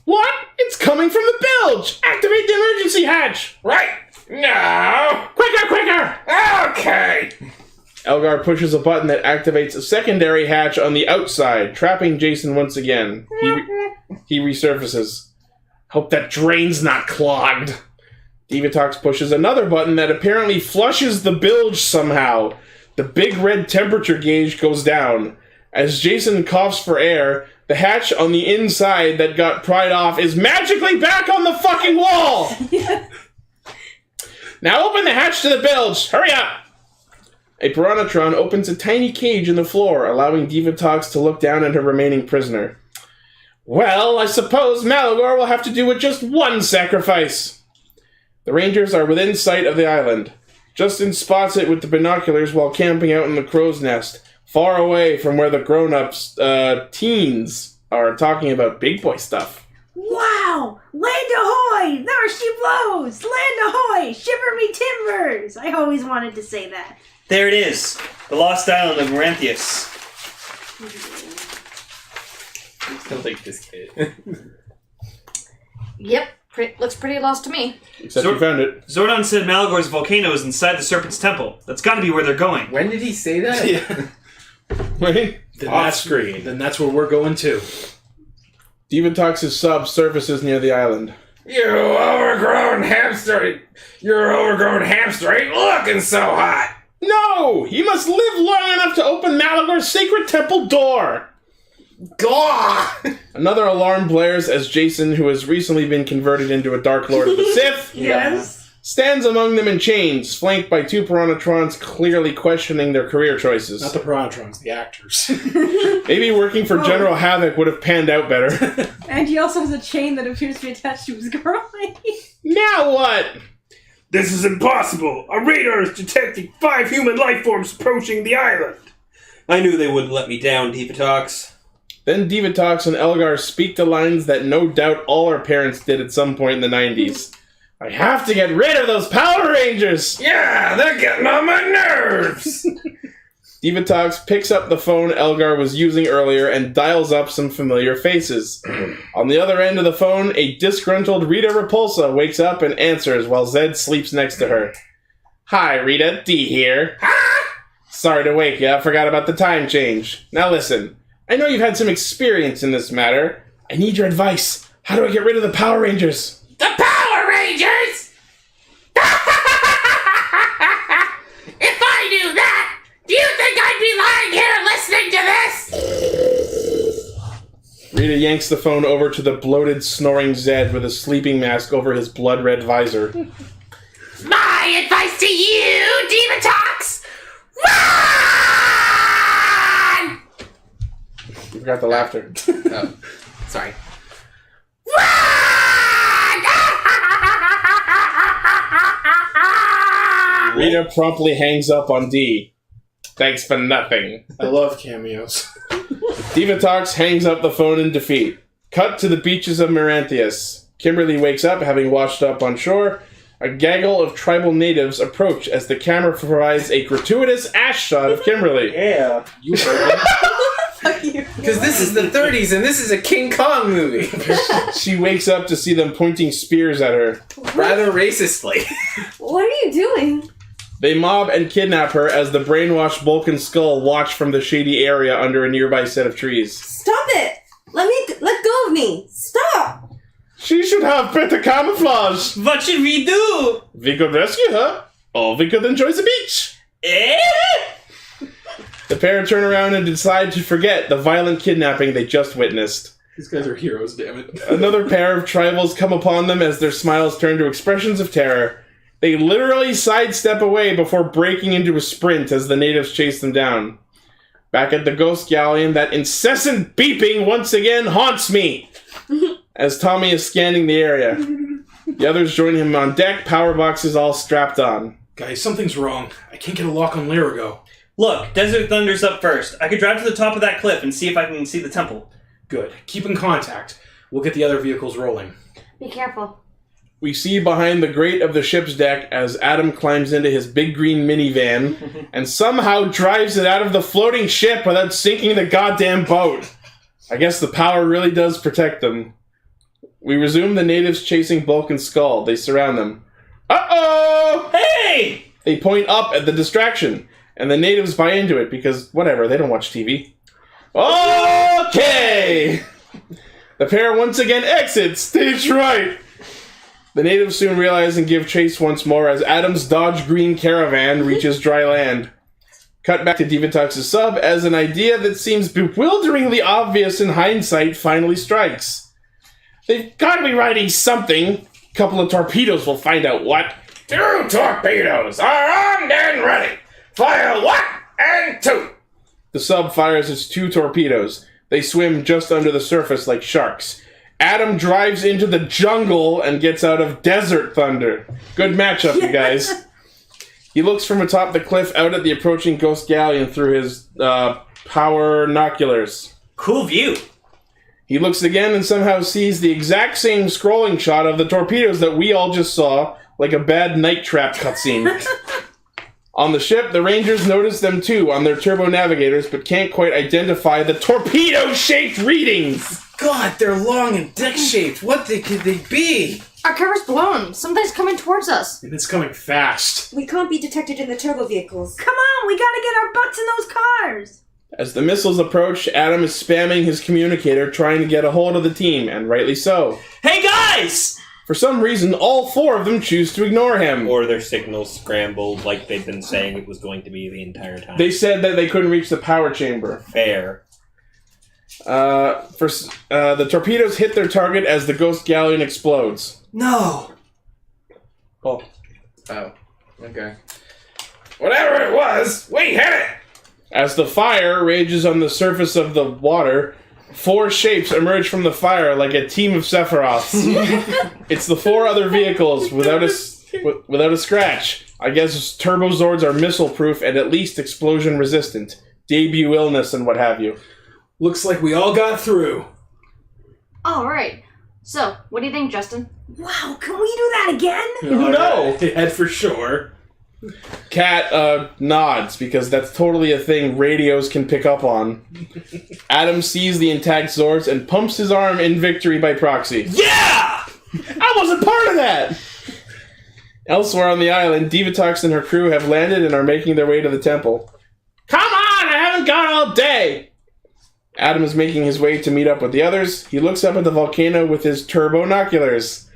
What? It's coming from the bilge! Activate the emergency hatch! Right! No! Quicker! Okay! Elgar pushes a button that activates a secondary hatch on the outside, trapping Jason once again. He resurfaces. Hope that drain's not clogged. Divatox pushes another button that apparently flushes the bilge somehow. The big red temperature gauge goes down. As Jason coughs for air, the hatch on the inside that got pried off is magically back on the fucking wall! Now open the hatch to the bilge! Hurry up! A Piranhatron opens a tiny cage in the floor, allowing Divatox to look down at her remaining prisoner. Well, I suppose Malagor will have to do with just one sacrifice. The Rangers are within sight of the island. Justin spots it with the binoculars while camping out in the crow's nest, far away from where the grown-ups, teens, are talking about big boy stuff. Wow! Land ahoy! There she blows! Land ahoy! Shiver me timbers! I always wanted to say that. There it is. The lost island of Maranthius. I like this kid. Yep, looks pretty lost to me. Except you found it. Zordon said Malagor's volcano is inside the Serpent's Temple. That's gotta be where they're going. When did he say that? Yeah. Wait. Then that's where we're going too. Divatox's sub surfaces near the island. You overgrown hamster! Your overgrown hamster ain't looking so hot! No! He must live long enough to open Malagor's sacred temple door! Gah! Another alarm blares as Jason, who has recently been converted into a Dark Lord of the Sith, stands among them in chains, flanked by two Piranatrons clearly questioning their career choices. Not the Piranatrons, the actors. Maybe working for General Havoc would have panned out better. And he also has a chain that appears to be attached to his groin. Now what? This is impossible! Our radar is detecting 5 human life forms approaching the island! I knew they wouldn't let me down, Divatox. Then Divatox and Elgar speak the lines that no doubt all our parents did at some point in the 90s. I have to get rid of those Power Rangers! Yeah, they're getting on my nerves! Divatox picks up the phone Elgar was using earlier and dials up some familiar faces. On the other end of the phone, a disgruntled Rita Repulsa wakes up and answers while Zed sleeps next to her. Hi, Rita. D here. Sorry to wake you. I forgot about the time change. Now listen. I know you've had some experience in this matter. I need your advice. How do I get rid of the Power Rangers? The Power Rangers? If I knew that, do you think I'd be lying here listening to this? Rita yanks the phone over to the bloated, snoring Zed with a sleeping mask over his blood-red visor. My advice to you, Divatox! Run! You forgot the laughter. Oh, sorry. Rita promptly hangs up on D. Thanks for nothing. I love cameos. Divatox hangs up the phone in defeat. Cut to the beaches of Maranthius. Kimberly wakes up, having washed up on shore. A gaggle of tribal natives approach as the camera provides a gratuitous ass shot of Kimberly. Yeah. You heard it. Fuck you. Because this is the 30s and this is a King Kong movie. She wakes up to see them pointing spears at her. Rather racistly. What are you doing? They mob and kidnap her as the brainwashed Bulk and Skull watch from the shady area under a nearby set of trees. Stop it! Let go of me! Stop! She should have better camouflage. What should we do? We could rescue her, or we could enjoy the beach. The pair turn around and decide to forget the violent kidnapping they just witnessed. These guys are heroes, damn it. Another pair of tribals come upon them as their smiles turn to expressions of terror. They literally sidestep away before breaking into a sprint as the natives chase them down. Back at the Ghost Galleon, that incessant beeping once again haunts me as Tommy is scanning the area. The others join him on deck, power boxes all strapped on. Guys, something's wrong. I can't get a lock on Larigo. Look, Desert Thunder's up first. I could drive to the top of that cliff and see if I can see the temple. Good. Keep in contact. We'll get the other vehicles rolling. Be careful. We see behind the grate of the ship's deck as Adam climbs into his big green minivan and somehow drives it out of the floating ship without sinking the goddamn boat. I guess the power really does protect them. We resume the natives chasing Bulk and Skull. They surround them. Uh-oh! Hey! They point up at the distraction, and the natives buy into it because, whatever, they don't watch TV. Okay! The pair once again exit stage right. The natives soon realize and give chase once more as Adam's Dodge Green Caravan reaches dry land. Cut back to Divatox's sub as an idea that seems bewilderingly obvious in hindsight finally strikes. They've got to be riding something. A couple of torpedoes will find out what. 2 torpedoes are armed and ready. Fire 1 and 2. The sub fires its 2 torpedoes. They swim just under the surface like sharks. Adam drives into the jungle and gets out of Desert Thunder. Good matchup, you guys. He looks from atop the cliff out at the approaching Ghost Galleon through his power binoculars. Cool view. He looks again and somehow sees the exact same scrolling shot of the torpedoes that we all just saw, like a bad Night Trap cutscene. On the ship, the Rangers notice them too on their turbo navigators, but can't quite identify the torpedo-shaped readings. God, they're long and dick-shaped. What could they be? Our cover's blown. Something's coming towards us. And it's coming fast. We can't be detected in the turbo vehicles. Come on, we gotta get our butts in those cars. As the missiles approach, Adam is spamming his communicator trying to get a hold of the team, and rightly so. Hey guys! For some reason, all 4 of them choose to ignore him. Or their signals scrambled like they've been saying it was going to be the entire time. They said that they couldn't reach the power chamber. Fair. The torpedoes hit their target as the Ghost Galleon explodes. No! Oh. Okay. Whatever it was, we hit it! As the fire rages on the surface of the water, 4 shapes emerge from the fire like a team of Sephiroths. It's the 4 other vehicles without a scratch. I guess Turbozords are missile-proof and at least explosion-resistant. Debut illness and what have you. Looks like we all got through. Alright. So, what do you think, Justin? Wow, can we do that again? No! Head for sure. Cat nods because that's totally a thing radios can pick up on. Adam sees the intact Zords and pumps his arm in victory by proxy. Yeah! I wasn't part of that! Elsewhere on the island, Divatox and her crew have landed and are making their way to the temple. Come on, I haven't gone all day! Adam is making his way to meet up with the others. He looks up at the volcano with his turbonoculars.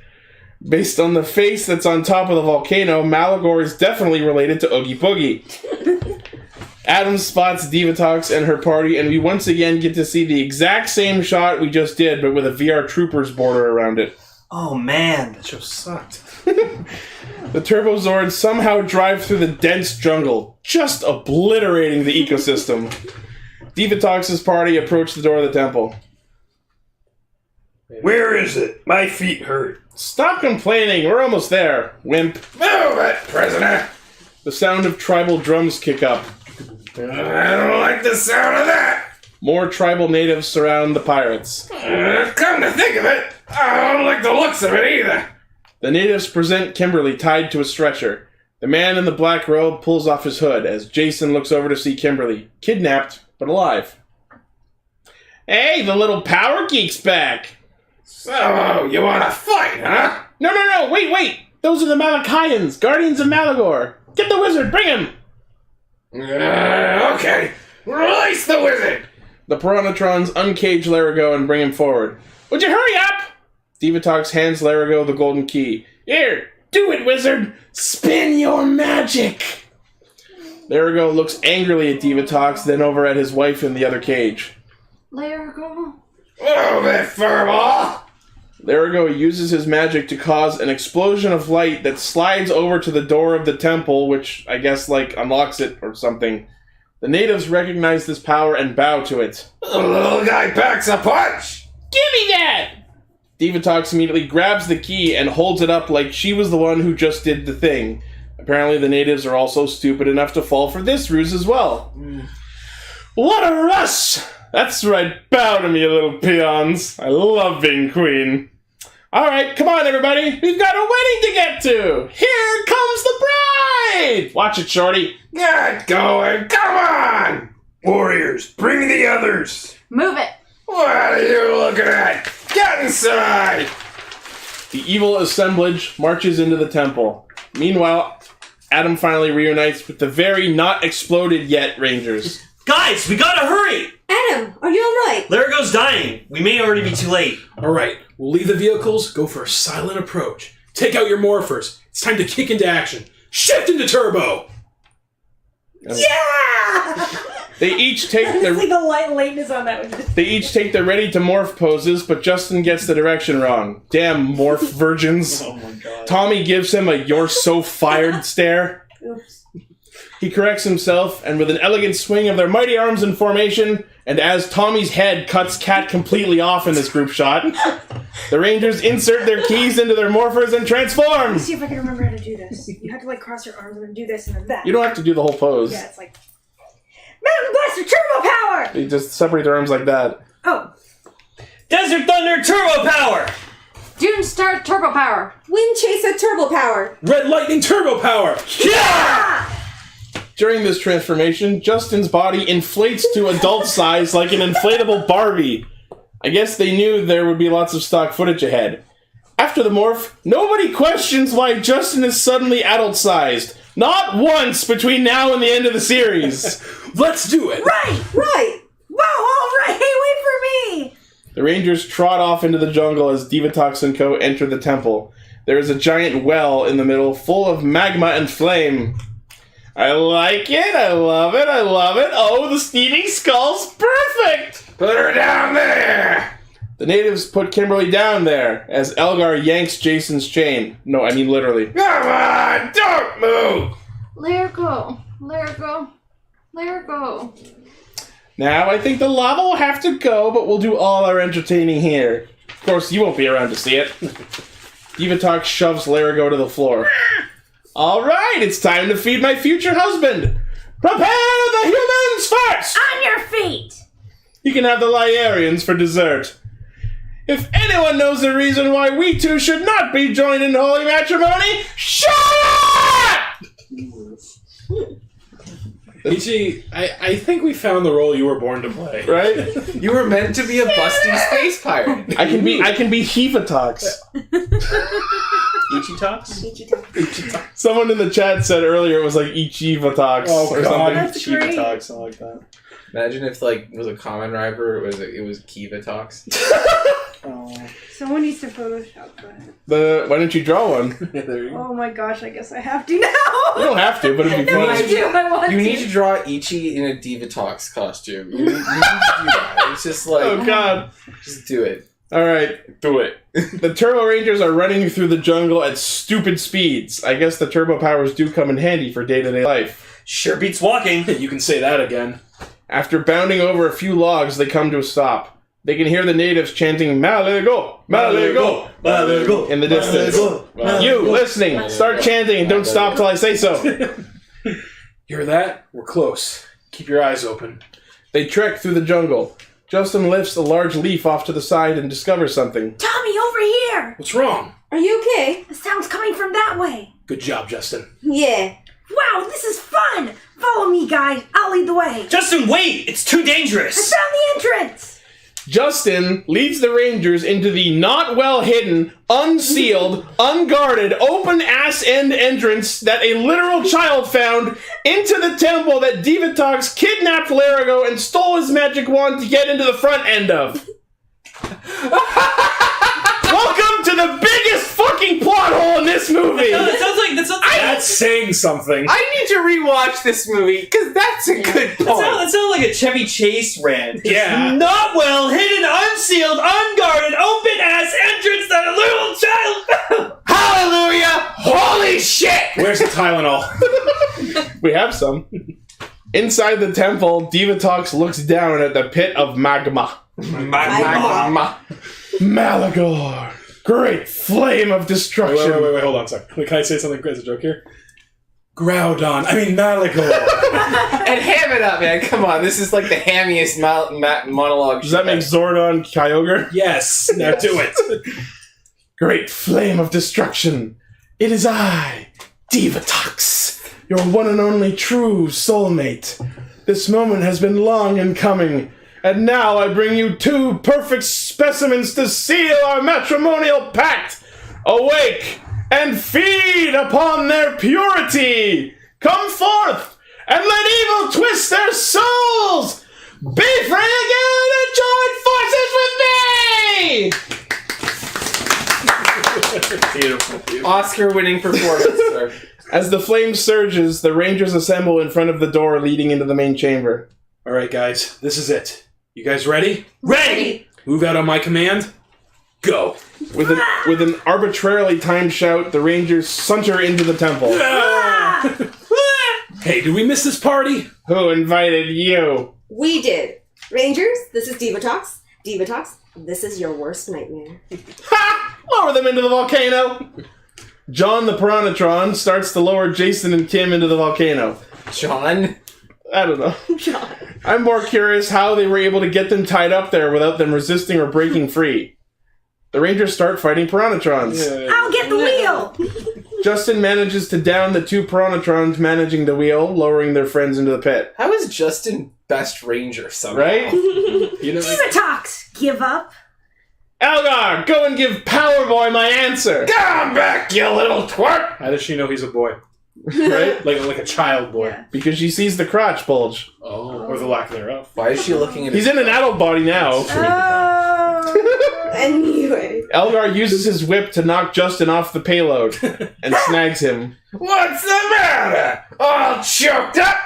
Based on the face that's on top of the volcano, MadRogue is definitely related to Oogie Boogie. Adam spots Divatox and her party, and we once again get to see the exact same shot we just did, but with a VR Troopers border around it. Oh man, That show sucked. The Turbozords somehow drive through the dense jungle, just obliterating the ecosystem. Divatox's party approach the door of the temple. Where is it? My feet hurt. Stop complaining, we're almost there, wimp. Move it, prisoner! The sound of tribal drums kick up. I don't like the sound of that! More tribal natives surround the pirates. Come to think of it, I don't like the looks of it either. The natives present Kimberly tied to a stretcher. The man in the black robe pulls off his hood as Jason looks over to see Kimberly, kidnapped but alive. Hey, the little power geek's back! So, you wanna fight, huh? No, wait! Those are the Malakayans, guardians of MadRogue. Get the wizard, bring him! Okay, release the wizard! The Piranatrons uncage MadRogue and bring him forward. Would you hurry up? Divatox hands MadRogue the golden key. Here, do it, wizard! Spin your magic! MadRogue looks angrily at Divatox, then over at his wife in the other cage. MadRogue. Move it, furball! MadRogue uses his magic to cause an explosion of light that slides over to the door of the temple, which I guess, unlocks it or something. The natives recognize this power and bow to it. The little guy packs a punch! Give me that! Divatox immediately grabs the key and holds it up like she was the one who just did the thing. Apparently the natives are also stupid enough to fall for this ruse as well. What a rush! That's right, bow to me, you little peons. I love being queen. Alright, come on everybody, we've got a wedding to get to! Here comes the bride! Watch it, shorty. Get going, come on! Warriors, bring the others! Move it. What are you looking at? Get inside! The evil assemblage marches into the temple. Meanwhile, Adam finally reunites with the very not exploded yet Rangers. Guys, we gotta hurry! Adam, are you alright? Larago's dying. We may already be too late. Alright, we'll leave the vehicles, go for a silent approach. Take out your morphers. It's time to kick into action. Shift into turbo! Yeah! They each take their See the lateness on that one. They each take their ready to morph poses, but Justin gets the direction wrong. Damn morph virgins. Oh my god. Tommy gives him a "you're so fired" stare. Oops. He corrects himself, and with an elegant swing of their mighty arms in formation, and as Tommy's head cuts Cat completely off in this group shot, the Rangers insert their keys into their morphers and transform! Let's see if I can remember how to do this. You have to cross your arms and then do this and then that. You don't have to do the whole pose. Yeah, it's like Mountain Blaster Turbo Power! You just separate their arms like that. Oh. Desert Thunder Turbo Power! Dune Star Turbo Power. Wind Chaser Turbo Power. Red Lightning Turbo Power! Yeah! During this transformation, Justin's body inflates to adult size like an inflatable Barbie. I guess they knew there would be lots of stock footage ahead. After the morph, nobody questions why Justin is suddenly adult-sized. Not once between now and the end of the series. Let's do it! Right! Whoa, alright, wait for me! The Rangers trot off into the jungle as Divatox and Co. enter the temple. There is a giant well in the middle full of magma and flame. I like it, I love it. Oh, the steaming skull's perfect! Put her down there! The natives put Kimberly down there as Elgar yanks Jason's chain. No, I mean literally. Come on, don't move! MadRogue. Now, I think the lava will have to go, but we'll do all our entertaining here. Of course, you won't be around to see it. Divatox shoves MadRogue to the floor. Alright, it's time to feed my future husband! Prepare the humans first! On your feet! You can have the Lyarians for dessert. If anyone knows the reason why we two should not be joined in holy matrimony, shut up! Ichi, I think we found the role you were born to play. Right? You were meant to be a busty space pirate. I can be Hevatox. Ichi talks? Someone in the chat said earlier it was like Ichivatox or God. something. That's great. Ichivatox, something like that. Imagine if it was a Kamen Rider, it was Kiva Talks. Someone needs to Photoshop that. Why don't you draw one? Oh my gosh, I guess I have to now. You don't have to, but it'd be No, fun. I do. I want You to. need to draw Ichi in a Diva Talks costume. You need to do that. It's just like, Oh god. just do it. Alright. Do it. The Turbo Rangers are running through the jungle at stupid speeds. I guess the turbo powers do come in handy for day-to-day life. Sure beats walking. You can say that again. After bounding over a few logs, they come to a stop. They can hear the natives chanting, Malego! Malego! Malego! In the distance. Malego! You, listening, start chanting and don't stop till I say so. Hear that? We're close. Keep your eyes open. They trek through the jungle. Justin lifts a large leaf off to the side and discovers something. Tommy, over here! What's wrong? Are you okay? The sound's coming from that way. Good job, Justin. Yeah. Wow, this is fun! Follow me, guys. I'll lead the way. Justin, wait! It's too dangerous! I found the entrance! Justin leads the Rangers into the not well hidden, unsealed, unguarded, open ass end entrance that a literal child found into the temple that Divatox kidnapped Larigo and stole his magic wand to get into the front end of. Welcome to the biggest fucking plot hole in this movie! That's saying something. I need to rewatch this movie because that's a good point. That sounds like a Chevy Chase rant. Yeah. Not well hidden, unsealed, unguarded, open ass entrance that a little child found. Hallelujah! Holy shit! Where's the Tylenol? We have some. Inside the temple, Divatox looks down at the pit of magma. Magma. Malagor! Great flame of destruction! Wait, hold on a second. Can I say something as a joke here? Groudon. I mean, Malagor. And ham it up, man. Come on. This is like the hammiest monologue. Does that make Zordon Kyogre? Yes. Now do it. Great flame of destruction! It is I, Divatox, your one and only true soulmate. This moment has been long in coming, and now I bring you two perfect specimens to seal our matrimonial pact. Awake and feed upon their purity. Come forth and let evil twist their souls. Be free again and join forces with me. Beautiful. Oscar-winning performance, sir. As the flame surges, the Rangers assemble in front of the door leading into the main chamber. All right, guys. This is it. You guys ready? Ready! Move out on my command. Go. With an arbitrarily timed shout, the Rangers saunter into the temple. Hey, did we miss this party? Who invited you? We did. Rangers, this is Divatox. Divatox, this is your worst nightmare. Ha! Lower them into the volcano! John the Piranhatron starts to lower Jason and Kim into the volcano. John? I don't know. John. I'm more curious how they were able to get them tied up there without them resisting or breaking free. The Rangers start fighting Piranhatrons. I'll get the wheel! Justin manages to down the two Piranhatrons managing the wheel, lowering their friends into the pit. How is Justin best ranger somehow? Right? Divatox, give up. Elgar, go and give Powerboy my answer! Come back, you little twerp! How does she know he's a boy? Right? Like a child boy. Yeah. Because she sees the crotch bulge. Oh. Or the lack thereof. Why is she looking at He's in an adult body now. Oh. Anyway. Elgar uses his whip to knock Justin off the payload and snags him. What's the matter? All choked up?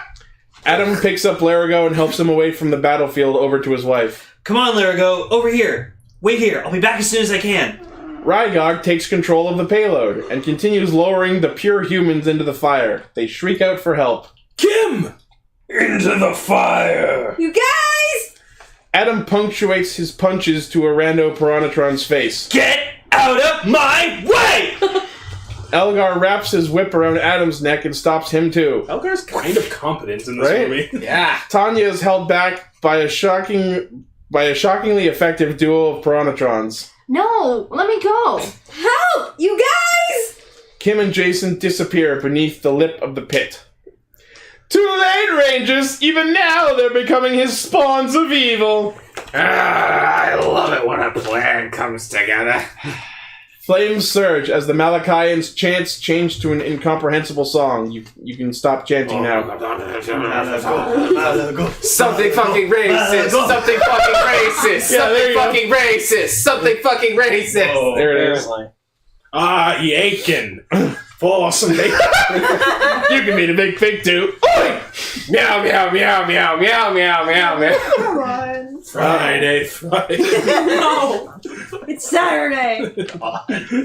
Adam picks up Larigo and helps him away from the battlefield over to his wife. Come on, Larigo, over here. Wait here, I'll be back as soon as I can. Rygog takes control of the payload and continues lowering the pure humans into the fire. They shriek out for help. Kim! Into the fire! You guys! Adam punctuates his punches to a rando Piranhatron's face. Get out of my way! Elgar wraps his whip around Adam's neck and stops him too. Elgar's kind of competent in this Right? movie. Yeah. Tanya is held back by a shockingly effective duo of Piranhatrons. No, let me go. Help! You guys! Kim and Jason disappear beneath the lip of the pit. Too late, Rangers! Even now, they're becoming his spawns of evil! I love it when a plan comes together. Flames surge as the Malachians' chants change to an incomprehensible song. You can stop chanting now. Something fucking racist! Something fucking racist! Something fucking racist! Something fucking racist! There it is. Yakin. For some bacon. You can be the big pig too. Oi! Meow, meow, meow, meow, meow, meow, meow, meow. Come on. Friday. No! It's Saturday!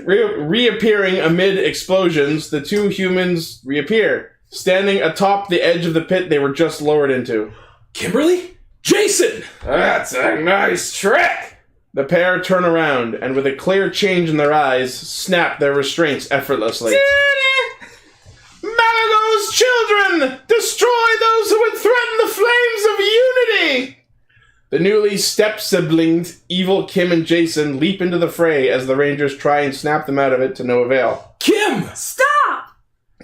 Reappearing amid explosions, the two humans reappear, standing atop the edge of the pit they were just lowered into. Kimberly? Jason! That's a nice trick! The pair turn around, and with a clear change in their eyes, snap their restraints effortlessly. Malago's children! Destroy those who would threaten the flames of unity! The newly step-siblings, Evil Kim and Jason, leap into the fray as the Rangers try and snap them out of it to no avail. Kim! Stop!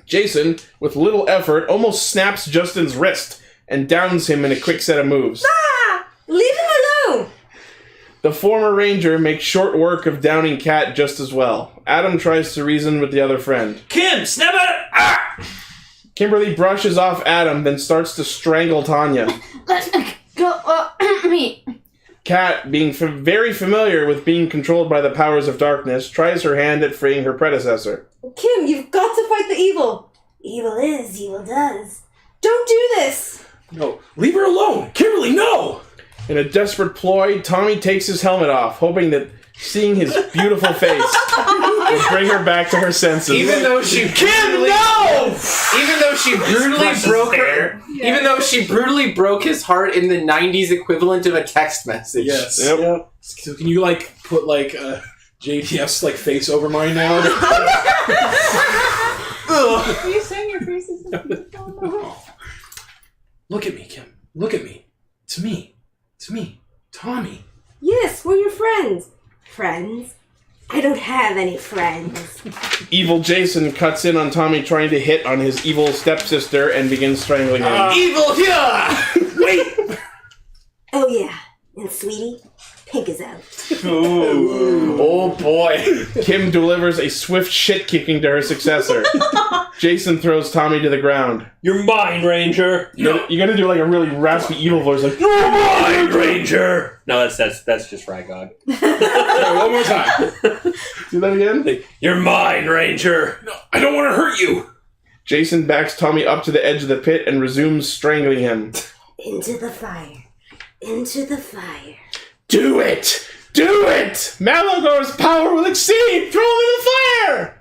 Jason, with little effort, almost snaps Justin's wrist and downs him in a quick set of moves. Ah! Leave him alone! The former Ranger makes short work of downing Kat just as well. Adam tries to reason with the other friend. Kim, snap out! Ah! Kimberly brushes off Adam, then starts to strangle Tanya. Let go me. Kat, being very familiar with being controlled by the powers of darkness, tries her hand at freeing her predecessor. Kim, you've got to fight the evil. Evil is, evil does. Don't do this! No, leave her alone! Kimberly, no! In a desperate ploy, Tommy takes his helmet off, hoping that seeing his beautiful face will bring her back to her senses. Even though she brutally, even though she brutally broke her, even though she brutally broke his heart in the *90s equivalent of a text message. Yes. Yep. So can you put JTF's face over mine now? Are you saying your face is Look at me, Kim. Look at me. It's me. It's me. Tommy. Yes, we're your friends. Friends? I don't have any friends. Evil Jason cuts in on Tommy trying to hit on his evil stepsister and begins strangling him. Evil here! Wait! Oh yeah, and sweetie, pink is out. Oh boy. Kim delivers a swift shit-kicking to her successor. Jason throws Tommy to the ground. You're mine, Ranger. You gotta do a really raspy evil voice like, You're mine, Ranger. No, that's just Rygog. One more time. Do that again? You're mine, Ranger. No, I don't want to hurt you. Jason backs Tommy up to the edge of the pit and resumes strangling him. Into the fire. Into the fire. Do it! Do it! Malagor's power will exceed! Throw him in the fire!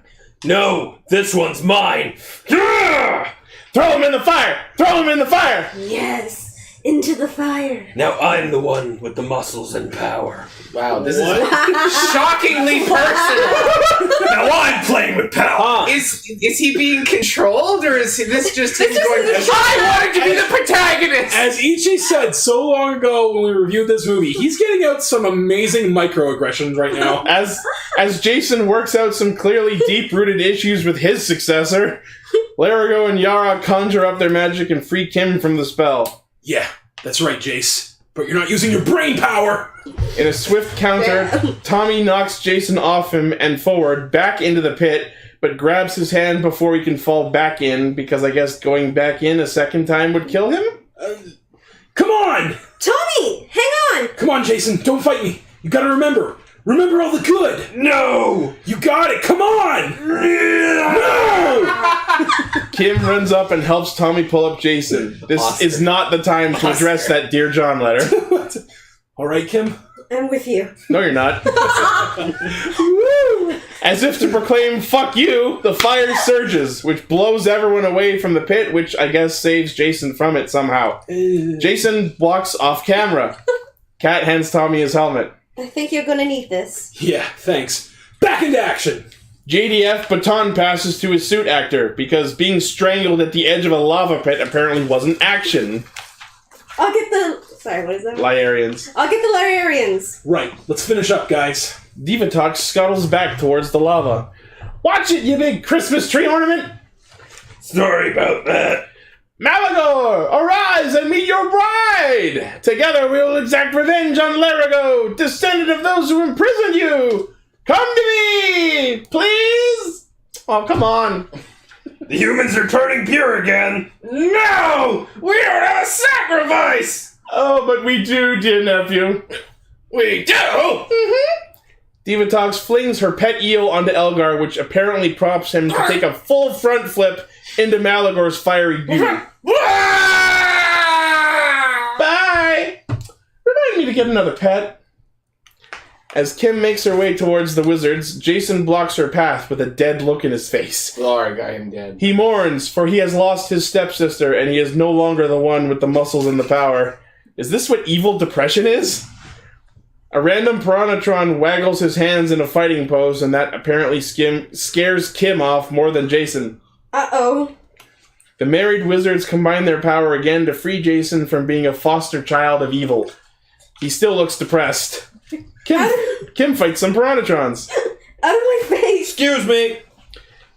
No, this one's mine. Throw him in the fire! Throw him in the fire! Yes, into the fire. Now I'm the one with the muscles and power. Wow, this is shockingly personal. Now I'm playing with power. Is he being controlled, or is this just him going? I wanted to be the protagonist. As Ichi said so long ago when we reviewed this movie, he's getting out some amazing microaggressions right now. As Jason works out some clearly deep-rooted issues with his successor, Larigo and Yara conjure up their magic and free Kim from the spell. Yeah, that's right, Jace. But you're not using your brain power! In a swift counter, Tommy knocks Jason off him and forward, back into the pit, but grabs his hand before he can fall back in, because I guess going back in a second time would kill him? Come on! Tommy, hang on! Come on, Jason, don't fight me. You gotta remember. Remember all the good. No! You got it, come on! No! Kim runs up and helps Tommy pull up Jason. This is not the time to address that Dear John letter. Alright, Kim? I'm with you. No, you're not. As if to proclaim, fuck you, the fire surges, which blows everyone away from the pit, which I guess saves Jason from it somehow. Jason walks off camera. Kat hands Tommy his helmet. I think you're gonna need this. Yeah, thanks. Back into action! JDF baton passes to his suit actor, because being strangled at the edge of a lava pit apparently wasn't action. I'll get the... Sorry, what is that? Liarians. I'll get the Liarians. Right, let's finish up, guys. Divatox scuttles back towards the lava. Watch it, you big Christmas tree ornament! Sorry about that. Malagor, arise and meet your bride! Together we will exact revenge on Larigo, descendant of those who imprisoned you! Come to me! Please? Oh, come on. The humans are turning pure again! No! We don't have a sacrifice! Oh, but we do, dear nephew. We do? Mm-hmm. Divatox flings her pet eel onto Elgar, which apparently prompts him to take a full front flip into Malagor's fiery beauty. Bye! Remind me to get another pet. As Kim makes her way towards the wizards, Jason blocks her path with a dead look in his face. Laura got him dead. He mourns, for he has lost his stepsister, and he is no longer the one with the muscles and the power. Is this what evil depression is? A random Piranhatron waggles his hands in a fighting pose, and that apparently scares Kim off more than Jason. Uh-oh. The married wizards combine their power again to free Jason from being a foster child of evil. He still looks depressed. Kim fights some Piranhatrons. Out of my face! Excuse me!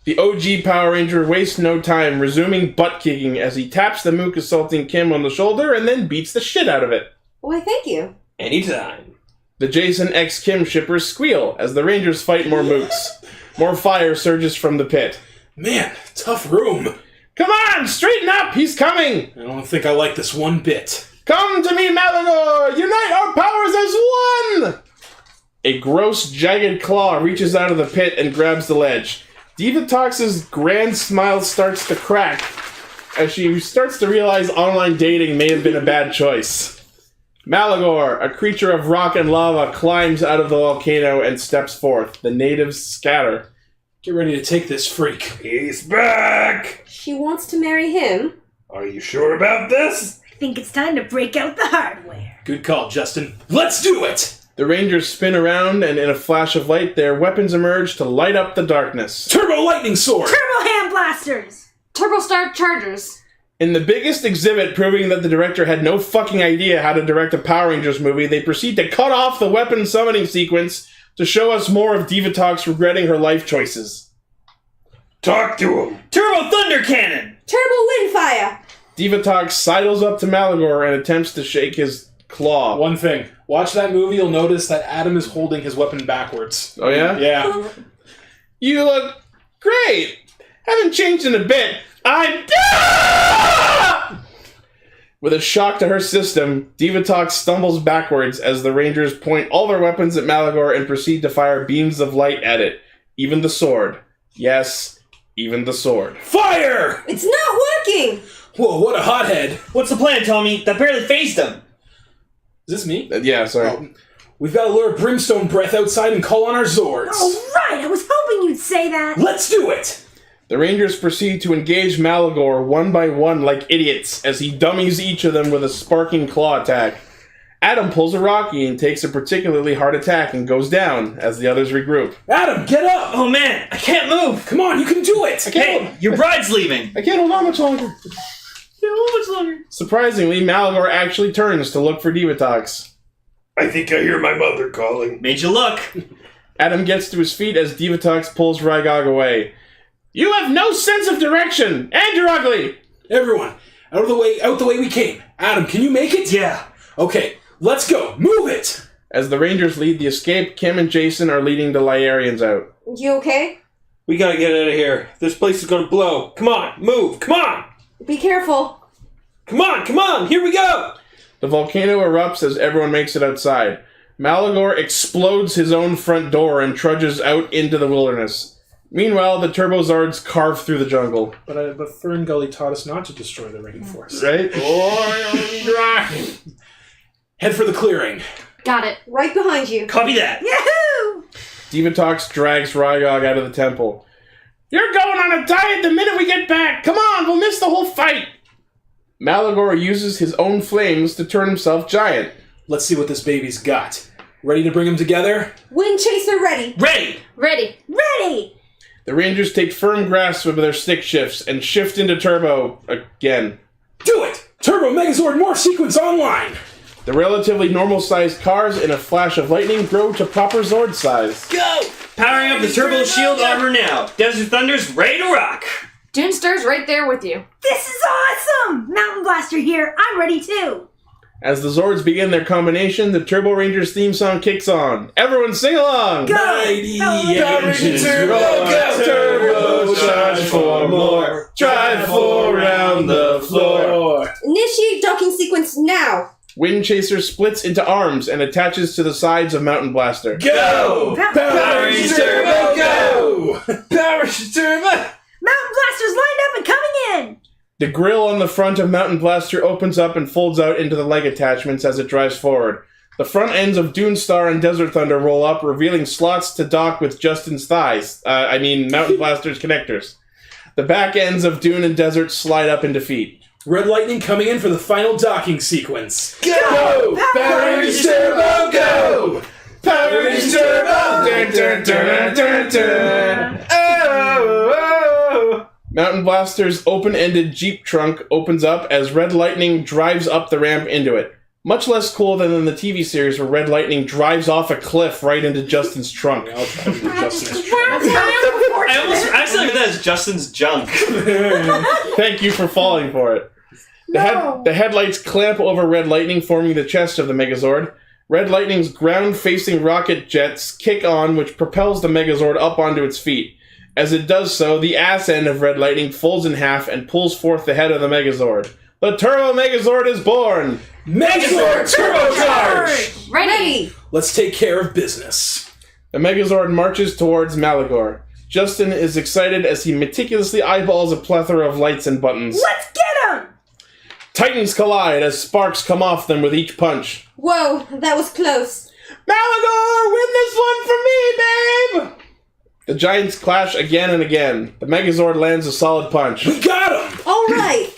The OG Power Ranger wastes no time, resuming butt-kicking as he taps the mook assaulting Kim on the shoulder and then beats the shit out of it. Why, thank you. Anytime. The Jason x Kim shippers squeal as the Rangers fight more mooks. More fire surges from the pit. Man, tough room. Come on, straighten up, he's coming! I don't think I like this one bit. Come to me, Malagor! Unite our powers as one! A gross, jagged claw reaches out of the pit and grabs the ledge. Divatox's grand smile starts to crack as she starts to realize online dating may have been a bad choice. Malagor, a creature of rock and lava, climbs out of the volcano and steps forth. The natives scatter. Get ready to take this freak. He's back! She wants to marry him. Are you sure about this? I think it's time to break out the hardware. Good call, Justin. Let's do it! The Rangers spin around, and in a flash of light, their weapons emerge to light up the darkness. Turbo Lightning Sword! Turbo Hand Blasters! Turbo Star Chargers. In the biggest exhibit proving that the director had no fucking idea how to direct a Power Rangers movie, they proceed to cut off the weapon summoning sequence to show us more of Divatox regretting her life choices. Talk to him! Turbo Thunder Cannon! Turbo Windfire! Divatox sidles up to Malagor and attempts to shake his claw. One thing. Watch that movie, you'll notice that Adam is holding his weapon backwards. Oh, yeah? Yeah. You look great! Haven't changed in a bit. With a shock to her system, Divatox stumbles backwards as the Rangers point all their weapons at Malagor and proceed to fire beams of light at it. Even the sword. Yes, even the sword. Fire! It's not working! Whoa, what a hothead. What's the plan, Tommy? That barely phased him. Is this me? Yeah, sorry. Oh, we've got to lure Brimstone Breath outside and call on our Zords. Oh, right! I was hoping you'd say that! Let's do it! The Rangers proceed to engage Malagor one by one like idiots as he dummies each of them with a sparking claw attack. Adam pulls a Rocky and takes a particularly hard attack and goes down as the others regroup. Adam, get up! Oh man, I can't move! Come on, you can do it! Hey, your bride's leaving! I can't hold on much longer. Surprisingly, Malagor actually turns to look for Divatox. I think I hear my mother calling. Made you look. Adam gets to his feet as Divatox pulls Rygog away. You have no sense of direction, and you're ugly! Everyone, out the way we came. Adam, can you make it? Yeah. Okay, let's go. Move it! As the Rangers lead the escape, Kim and Jason are leading the Lyarians out. You okay? We gotta get out of here. This place is gonna blow. Come on, move, come on! Be careful. Come on, here we go! The volcano erupts as everyone makes it outside. Malagor explodes his own front door and trudges out into the wilderness. Meanwhile, the Turbozards carve through the jungle. But Fern Gully taught us not to destroy the rain forest. Right? Head for the clearing. Got it. Right behind you. Copy that. Yahoo! Divatox drags Rygog out of the temple. You're going on a diet the minute we get back! Come on, we'll miss the whole fight! Malagor uses his own flames to turn himself giant. Let's see what this baby's got. Ready to bring them together? Wind Chaser ready. Ready! Ready. Ready! The Rangers take firm grasp of their stick shifts and shift into Turbo again. Do it! Turbo Megazord Morph Sequence online! The relatively normal-sized cars in a flash of lightning grow to proper Zord size. Go! Powering up the Turbo Shield armor now. Desert Thunder's ready to rock. Doonstar's right there with you. This is awesome! Mountain Blaster here. I'm ready too. As the Zords begin their combination, the Turbo Rangers theme song kicks on. Everyone sing along! Go! Mighty engines roll, go turbo, charge for more, drive for round the floor. Initiate docking sequence now. Wind Chaser splits into arms and attaches to the sides of Mountain Blaster. Go! Power Rangers Turbo, go! Power Rangers Turbo! Mountain Blaster's lined up and coming in. The grill on the front of Mountain Blaster opens up and folds out into the leg attachments as it drives forward. The front ends of Doonstar and Desert Thunder roll up, revealing slots to dock with Justin's thighs. Mountain Blaster's connectors. The back ends of Dune and Desert slide up into feet. Red Lightning coming in for the final docking sequence. Go! Power Rangers Turbo, go! Power Rangers Turbo! Dun, dun, dun, dun, dun. Oh. Mountain Blaster's open-ended Jeep trunk opens up as Red Lightning drives up the ramp into it. Much less cool than in the TV series where Red Lightning drives off a cliff right into Justin's trunk. I actually like that as Justin's junk. Thank you for falling for it. The headlights clamp over Red Lightning, forming the chest of the Megazord. Red Lightning's ground-facing rocket jets kick on, which propels the Megazord up onto its feet. As it does so, the ass end of Red Lightning folds in half and pulls forth the head of the Megazord. The Turbo Megazord is born! Megazord Turbocharge! Ready! Let's take care of business. The Megazord marches towards Malagor. Justin is excited as he meticulously eyeballs a plethora of lights and buttons. Let's get him! Titans collide as sparks come off them with each punch. Whoa, that was close. Malagor, win this one for me, babe! The giants clash again and again. The Megazord lands a solid punch. We got him! All right.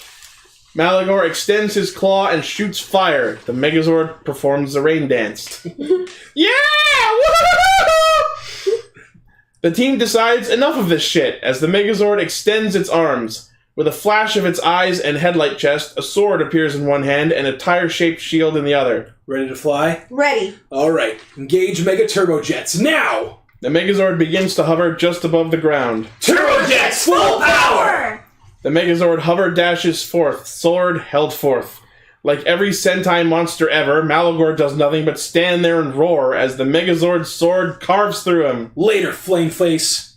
Malagor extends his claw and shoots fire. The Megazord performs the rain dance. Yeah! Woo! The team decides enough of this shit as the Megazord extends its arms. With a flash of its eyes and headlight chest, a sword appears in one hand and a tire-shaped shield in the other. Ready to fly? Ready. All right. Engage Mega Turbojets now! The Megazord begins to hover just above the ground. Turbojets full power! The Megazord hover dashes forth, sword held forth. Like every Sentai monster ever, Malagor does nothing but stand there and roar as the Megazord's sword carves through him. Later, Flame Face.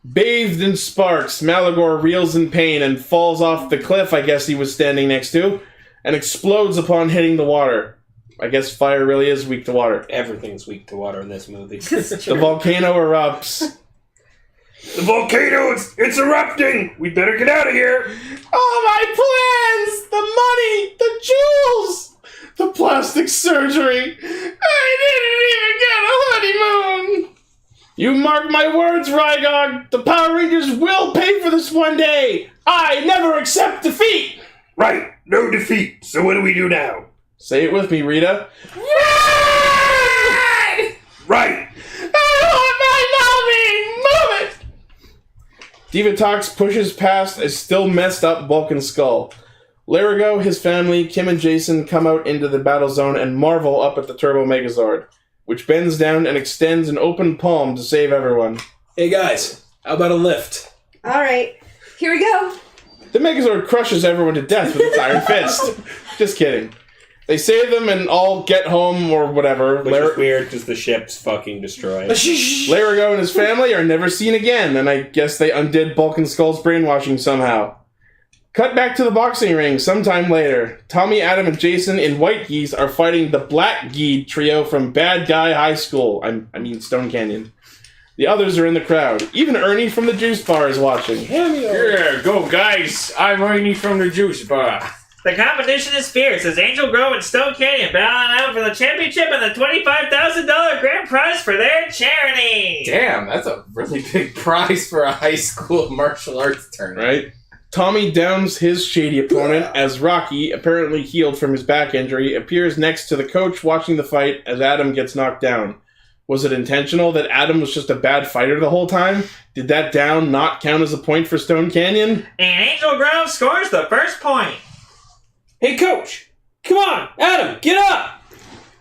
Bathed in sparks, Malagor reels in pain and falls off the cliff I guess he was standing next to, and explodes upon hitting the water. I guess fire really is weak to water. Everything's weak to water in this movie. The volcano erupts. The volcano, it's erupting! We better get out of here! All my plans! The money! The jewels! The plastic surgery! I didn't even get a honeymoon! You mark my words, Rygog! The Power Rangers will pay for this one day! I never accept defeat! Right, no defeat. So what do we do now? Say it with me, Rita. Right! I want my mommy! Move it! Divatox pushes past a still messed up Vulcan skull. Larigo, his family, Kim and Jason come out into the battle zone and marvel up at the Turbo Megazord, which bends down and extends an open palm to save everyone. Hey guys, how about a lift? All right. Here we go. The Megazord crushes everyone to death with its iron fist. Just kidding. They save them and all get home or whatever. Which is weird because the ship's fucking destroyed. Larigo and his family are never seen again, and I guess they undid Bulk and Skull's brainwashing somehow. Cut back to the boxing ring sometime later. Tommy, Adam, and Jason in white geese are fighting the Black Geed trio from Bad Guy High School. I mean Stone Canyon. The others are in the crowd. Even Ernie from the Juice Bar is watching. Yeah, go guys! I'm Ernie from the Juice Bar. The competition is fierce as Angel Grove and Stone Canyon battling out for the championship and the $25,000 grand prize for their charity. Damn, that's a really big prize for a high school martial arts tournament. Right? Tommy downs his shady opponent as Rocky, apparently healed from his back injury, appears next to the coach watching the fight as Adam gets knocked down. Was it intentional that Adam was just a bad fighter the whole time? Did that down not count as a point for Stone Canyon? And Angel Grove scores the first point. Hey, coach! Come on! Adam, get up!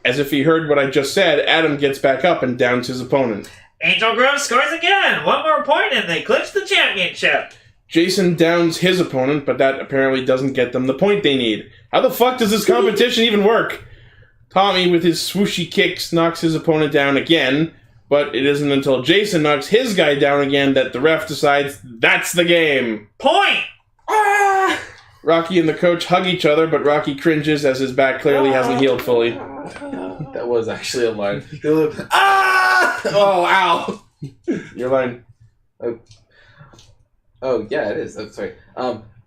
As if he heard what I just said, Adam gets back up and downs his opponent. Angel Grove scores again. One more point and they clinch the championship. Jason downs his opponent, but that apparently doesn't get them the point they need. How the fuck does this competition even work? Tommy, with his swooshy kicks, knocks his opponent down again, but it isn't until Jason knocks his guy down again that the ref decides that's the game. Point! Ah! Rocky and the coach hug each other, but Rocky cringes as his back clearly hasn't healed fully. That was actually a line. Ah! Oh, ow! Your line. Oh, yeah, it is. I'm sorry.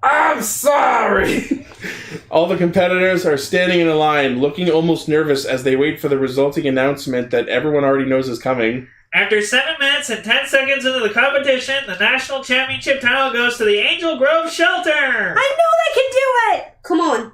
I'm sorry! All the competitors are standing in a line, looking almost nervous as they wait for the resulting announcement that everyone already knows is coming. After 7 minutes and 10 seconds into the competition, the national championship title goes to the Angel Grove Shelter! I know they can do it! Come on.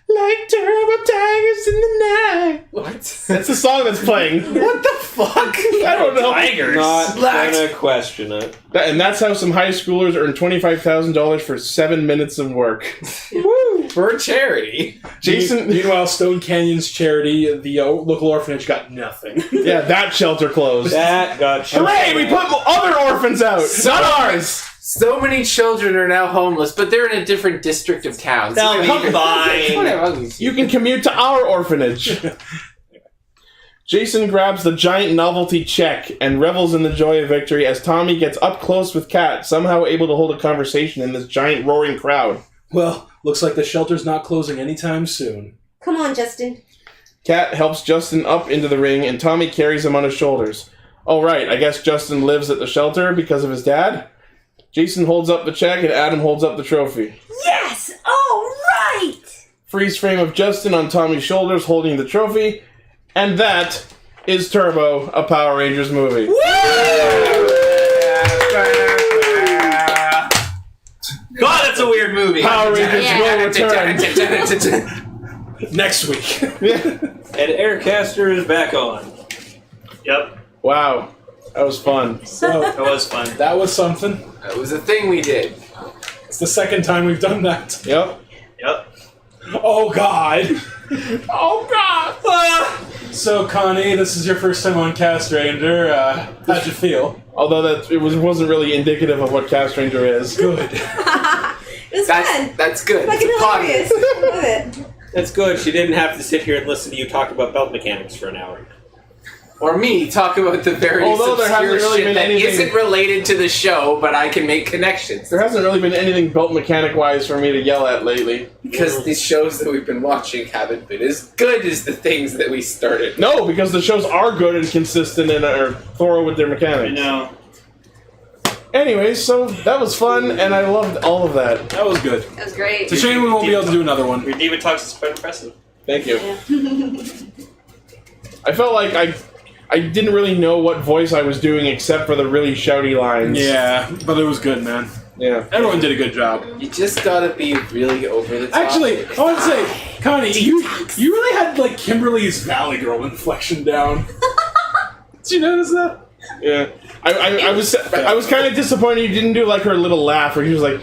Like turbo tigers in the night. What? That's the song that's playing. What the fuck? I don't know. Tigers. Not gonna question it. And that's how some high schoolers earn $25,000 for 7 minutes of work. Woo! For charity. Jason. Meanwhile, Stone Canyon's charity, the local orphanage, got nothing. Yeah, that shelter closed. That got Hooray! We put other orphans out. Not ours. So many children are now homeless, but they're in a different district of town. They'll be fine. Whatever. You can commute to our orphanage. Jason grabs the giant novelty check and revels in the joy of victory as Tommy gets up close with Kat, somehow able to hold a conversation in this giant roaring crowd. Well, looks like the shelter's not closing anytime soon. Come on, Justin. Kat helps Justin up into the ring and Tommy carries him on his shoulders. Oh right, I guess Justin lives at the shelter because of his dad? Jason holds up the check and Adam holds up the trophy. Yes! All right! Freeze frame of Justin on Tommy's shoulders holding the trophy. And that is Turbo, a Power Rangers movie. God, that's a weird movie. Power Rangers will return. Next week. And Aircaster is back on. Yep. Wow. That was fun. That was fun. That was something. That was a thing we did. It's the second time we've done that. Yep. Yep. Oh, God. Oh, God! So, Connie, this is your first time on Castranger. How'd you feel? Although it wasn't really indicative of what Castranger is. Good. It was fun. That's good. Fucking It's a pod. hilarious. I love it. That's good. She didn't have to sit here and listen to you talk about belt mechanics for an hour. Or me talk about the various Although there hasn't obscure really shit been that anything- isn't related to the show, but I can make connections. There hasn't really been anything belt mechanic-wise for me to yell at lately. Because these shows that we've been watching haven't been as good as the things that we started. No, because the shows are good and consistent and are thorough with their mechanics. I know. Anyways, so that was fun, and I loved all of that. That was good. That was great. It's a shame we won't be able to do another one. Your Diva Talks is quite impressive. Thank you. I felt like I didn't really know what voice I was doing except for the really shouty lines. Yeah, but it was good, man. Yeah. Everyone did a good job. You just gotta be really over the top. Actually, I want to say, Connie, you really had, like, Kimberly's Valley Girl inflection down. Did you notice that? Yeah. I was kind of disappointed you didn't do, like, her little laugh where she was like,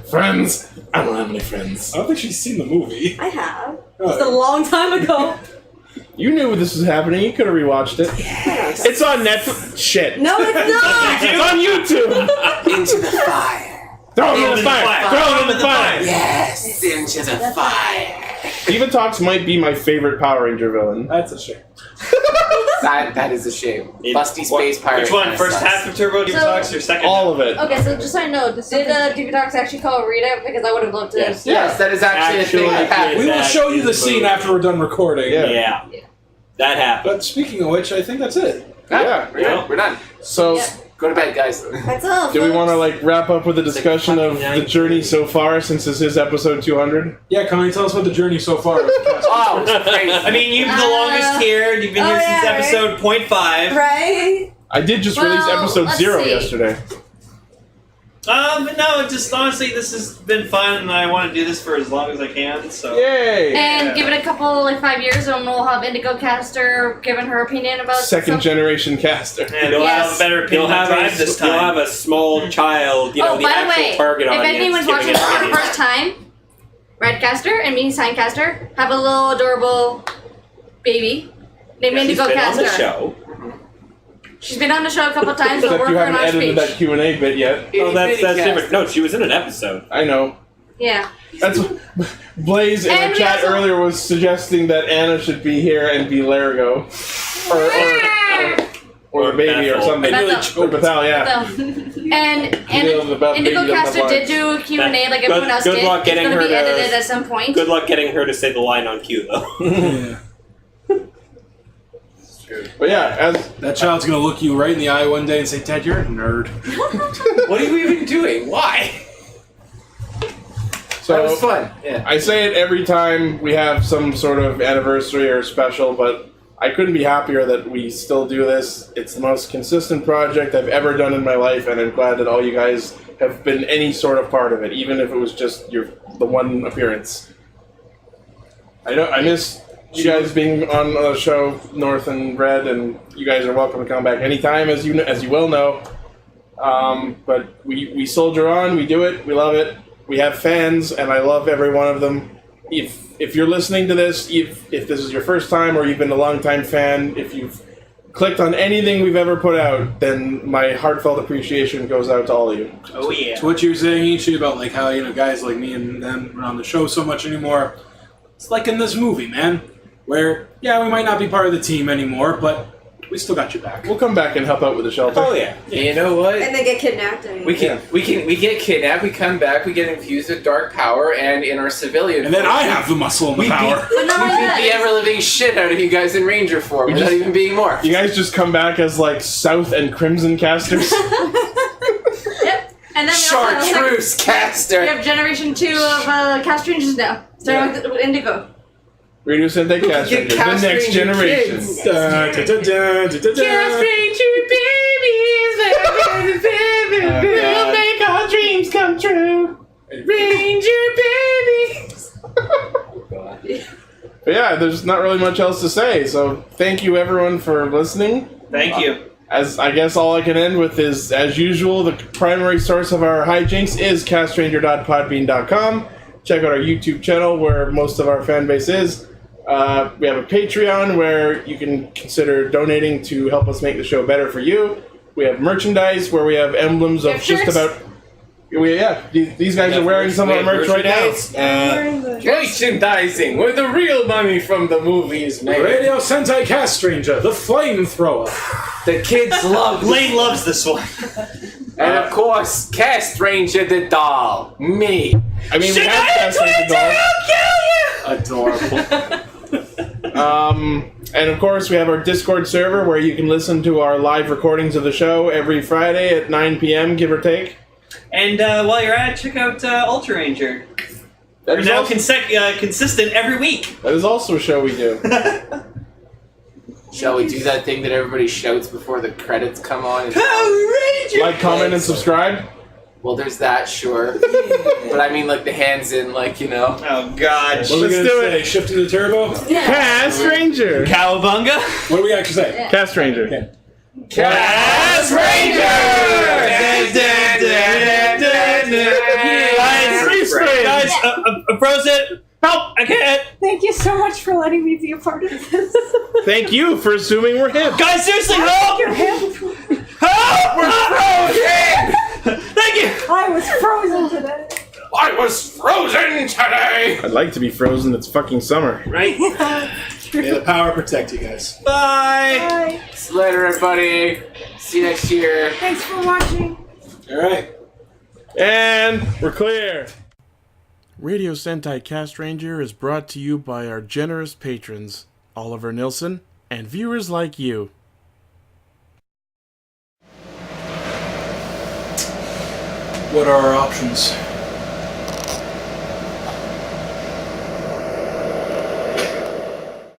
friends. I don't have any friends. I don't think she's seen the movie. I have. Oh. Just a long time ago. You knew this was happening. You could have rewatched it. Yes. It's on Netflix. Shit. No, it's not! It's on YouTube. Into the fire. Throw him in the fire. Throw him in the fire. Yes, into the fire. Diva Talks might be my favorite Power Ranger villain. That's a shame. That is a shame. Busty Space Pirate. Which one? kinda First sucks. half of Turbo Diva So- Talks or second? All of it. Okay, so just so I know, did Diva Talks actually call Rita? Because I would have loved to. Yes. Yes, that is actually a thing that happened. We will show you the scene after we're done recording. Yeah. That happened. But speaking of which, I think that's it. Yeah. We're done. We're done. So, Yeah. Go to bed, guys. That's all. do we folks. want to like wrap up with a discussion of the journey so far since this is episode 200? Yeah, Connie, tell us about the journey so far. Oh, it's crazy. I mean, you've been the longest here. You've been here since episode 0.5. Right? I did just Well, release episode let's 0 see. yesterday. But no, just honestly, this has been fun, and I want to do this for as long as I can. So Yay! And give it a couple, like 5 years, and we'll have Indigo Caster giving her opinion about Second generation caster. And we'll have a better opinion on Drive this time. You'll have a small child, you know, Oh, the by the actual way, target if audience. anyone's giving watching it this for the opinions. first time, Redcaster and me, Cyancaster, have a little adorable baby named He's Indigo been on the Caster. show. She's been on the show a couple times, but Except you working haven't on her edited speech. that Q&A bit yet. Oh, that's different. No, she was in an episode. I know. Yeah. That's Blaze in And our we chat also- earlier was suggesting that Anna should be here and be Larigo. Or Baby or something. Bethel. Or Bethel, yeah. So, and About Indigo baby Caster on the did do a Q&A like everyone else good did. luck It's getting going to her be to- edited at some point. Good luck getting her to say the line on cue, though. But yeah, as that child's gonna look you right in the eye one day and say, "Dad, you're a nerd." What are you even doing? Why? So That was fun. Yeah. I say it every time we have some sort of anniversary or special, but I couldn't be happier that we still do this. It's the most consistent project I've ever done in my life, and I'm glad that all you guys have been any sort of part of it, even if it was just the one appearance. I miss you guys being on the show North and Red, and you guys are welcome to come back anytime, as you well know. But we soldier on, we do it, we love it. We have fans, and I love every one of them. If you're listening to this, if this is your first time or you've been a long-time fan, if you've clicked on anything we've ever put out, then my heartfelt appreciation goes out to all of you. Oh yeah. To what you were saying, Ichi, about like how guys like me and them aren't on the show so much anymore. It's like in this movie, man, where we might not be part of the team anymore, but we still got your back. We'll come back and help out with the shelter. Oh yeah. You know what? And they get kidnapped. We get kidnapped. We come back. We get infused with dark power, and in our civilian. And then I have the muscle and the power. We beat the ever living shit out of you guys in Ranger form without even being more. You guys just come back as like South and Crimson casters. Yep. And then we also have, Chartreuse caster. we have Generation 2 of Castrangers now. Starting with Indigo. Radio Sentai Castranger, the next generation. Castranger babies, we'll make our dreams come true. Ranger babies. But yeah, there's not really much else to say, so thank you everyone for listening. Thank you. As I guess all I can end with is, as usual, the primary source of our hijinks is castranger.podbean.com. Check out our YouTube channel where most of our fan base is. We have a Patreon where you can consider donating to help us make the show better for you. We have merchandise where we have emblems of just about... These guys are wearing some of our merch right now. Merchandising where the real money from the movie is made. Radio Sentai Castranger, the flamethrower. The kids love Lane loves this one. And of course, Castranger the doll. Me. I mean, we have Castranger dolls. Adorable. And of course, we have our Discord server where you can listen to our live recordings of the show every Friday at 9 p.m., give or take. And while you're at it, check out Ultraranger. That We're is now also- consistent every week. That is also a show we do. Shall we do that thing that everybody shouts before the credits come on? Like, comment, and subscribe? Well, there's that, sure. But I mean, like, the hands in, like, you know. Oh, God. What are we going to say? Shifting the turbo? Castranger! Cowabunga? What do we actually say? Yeah. Castranger. Okay. Castranger! Guys, Frozen, help! I can't! Thank you so much for letting me be a part of this. Thank you for assuming we're hip. Guys, seriously, help! Your help. Help! We're frozen! Thank you! I was frozen today. I was frozen today! I'd like to be frozen. It's fucking summer. Right? May the power protect you guys. Bye! Bye. See you later, everybody. See you next year. Thanks for watching. All right. And we're clear. Radio Sentai Castranger is brought to you by our generous patrons, Oliver Nilsson, and viewers like you. What are our options?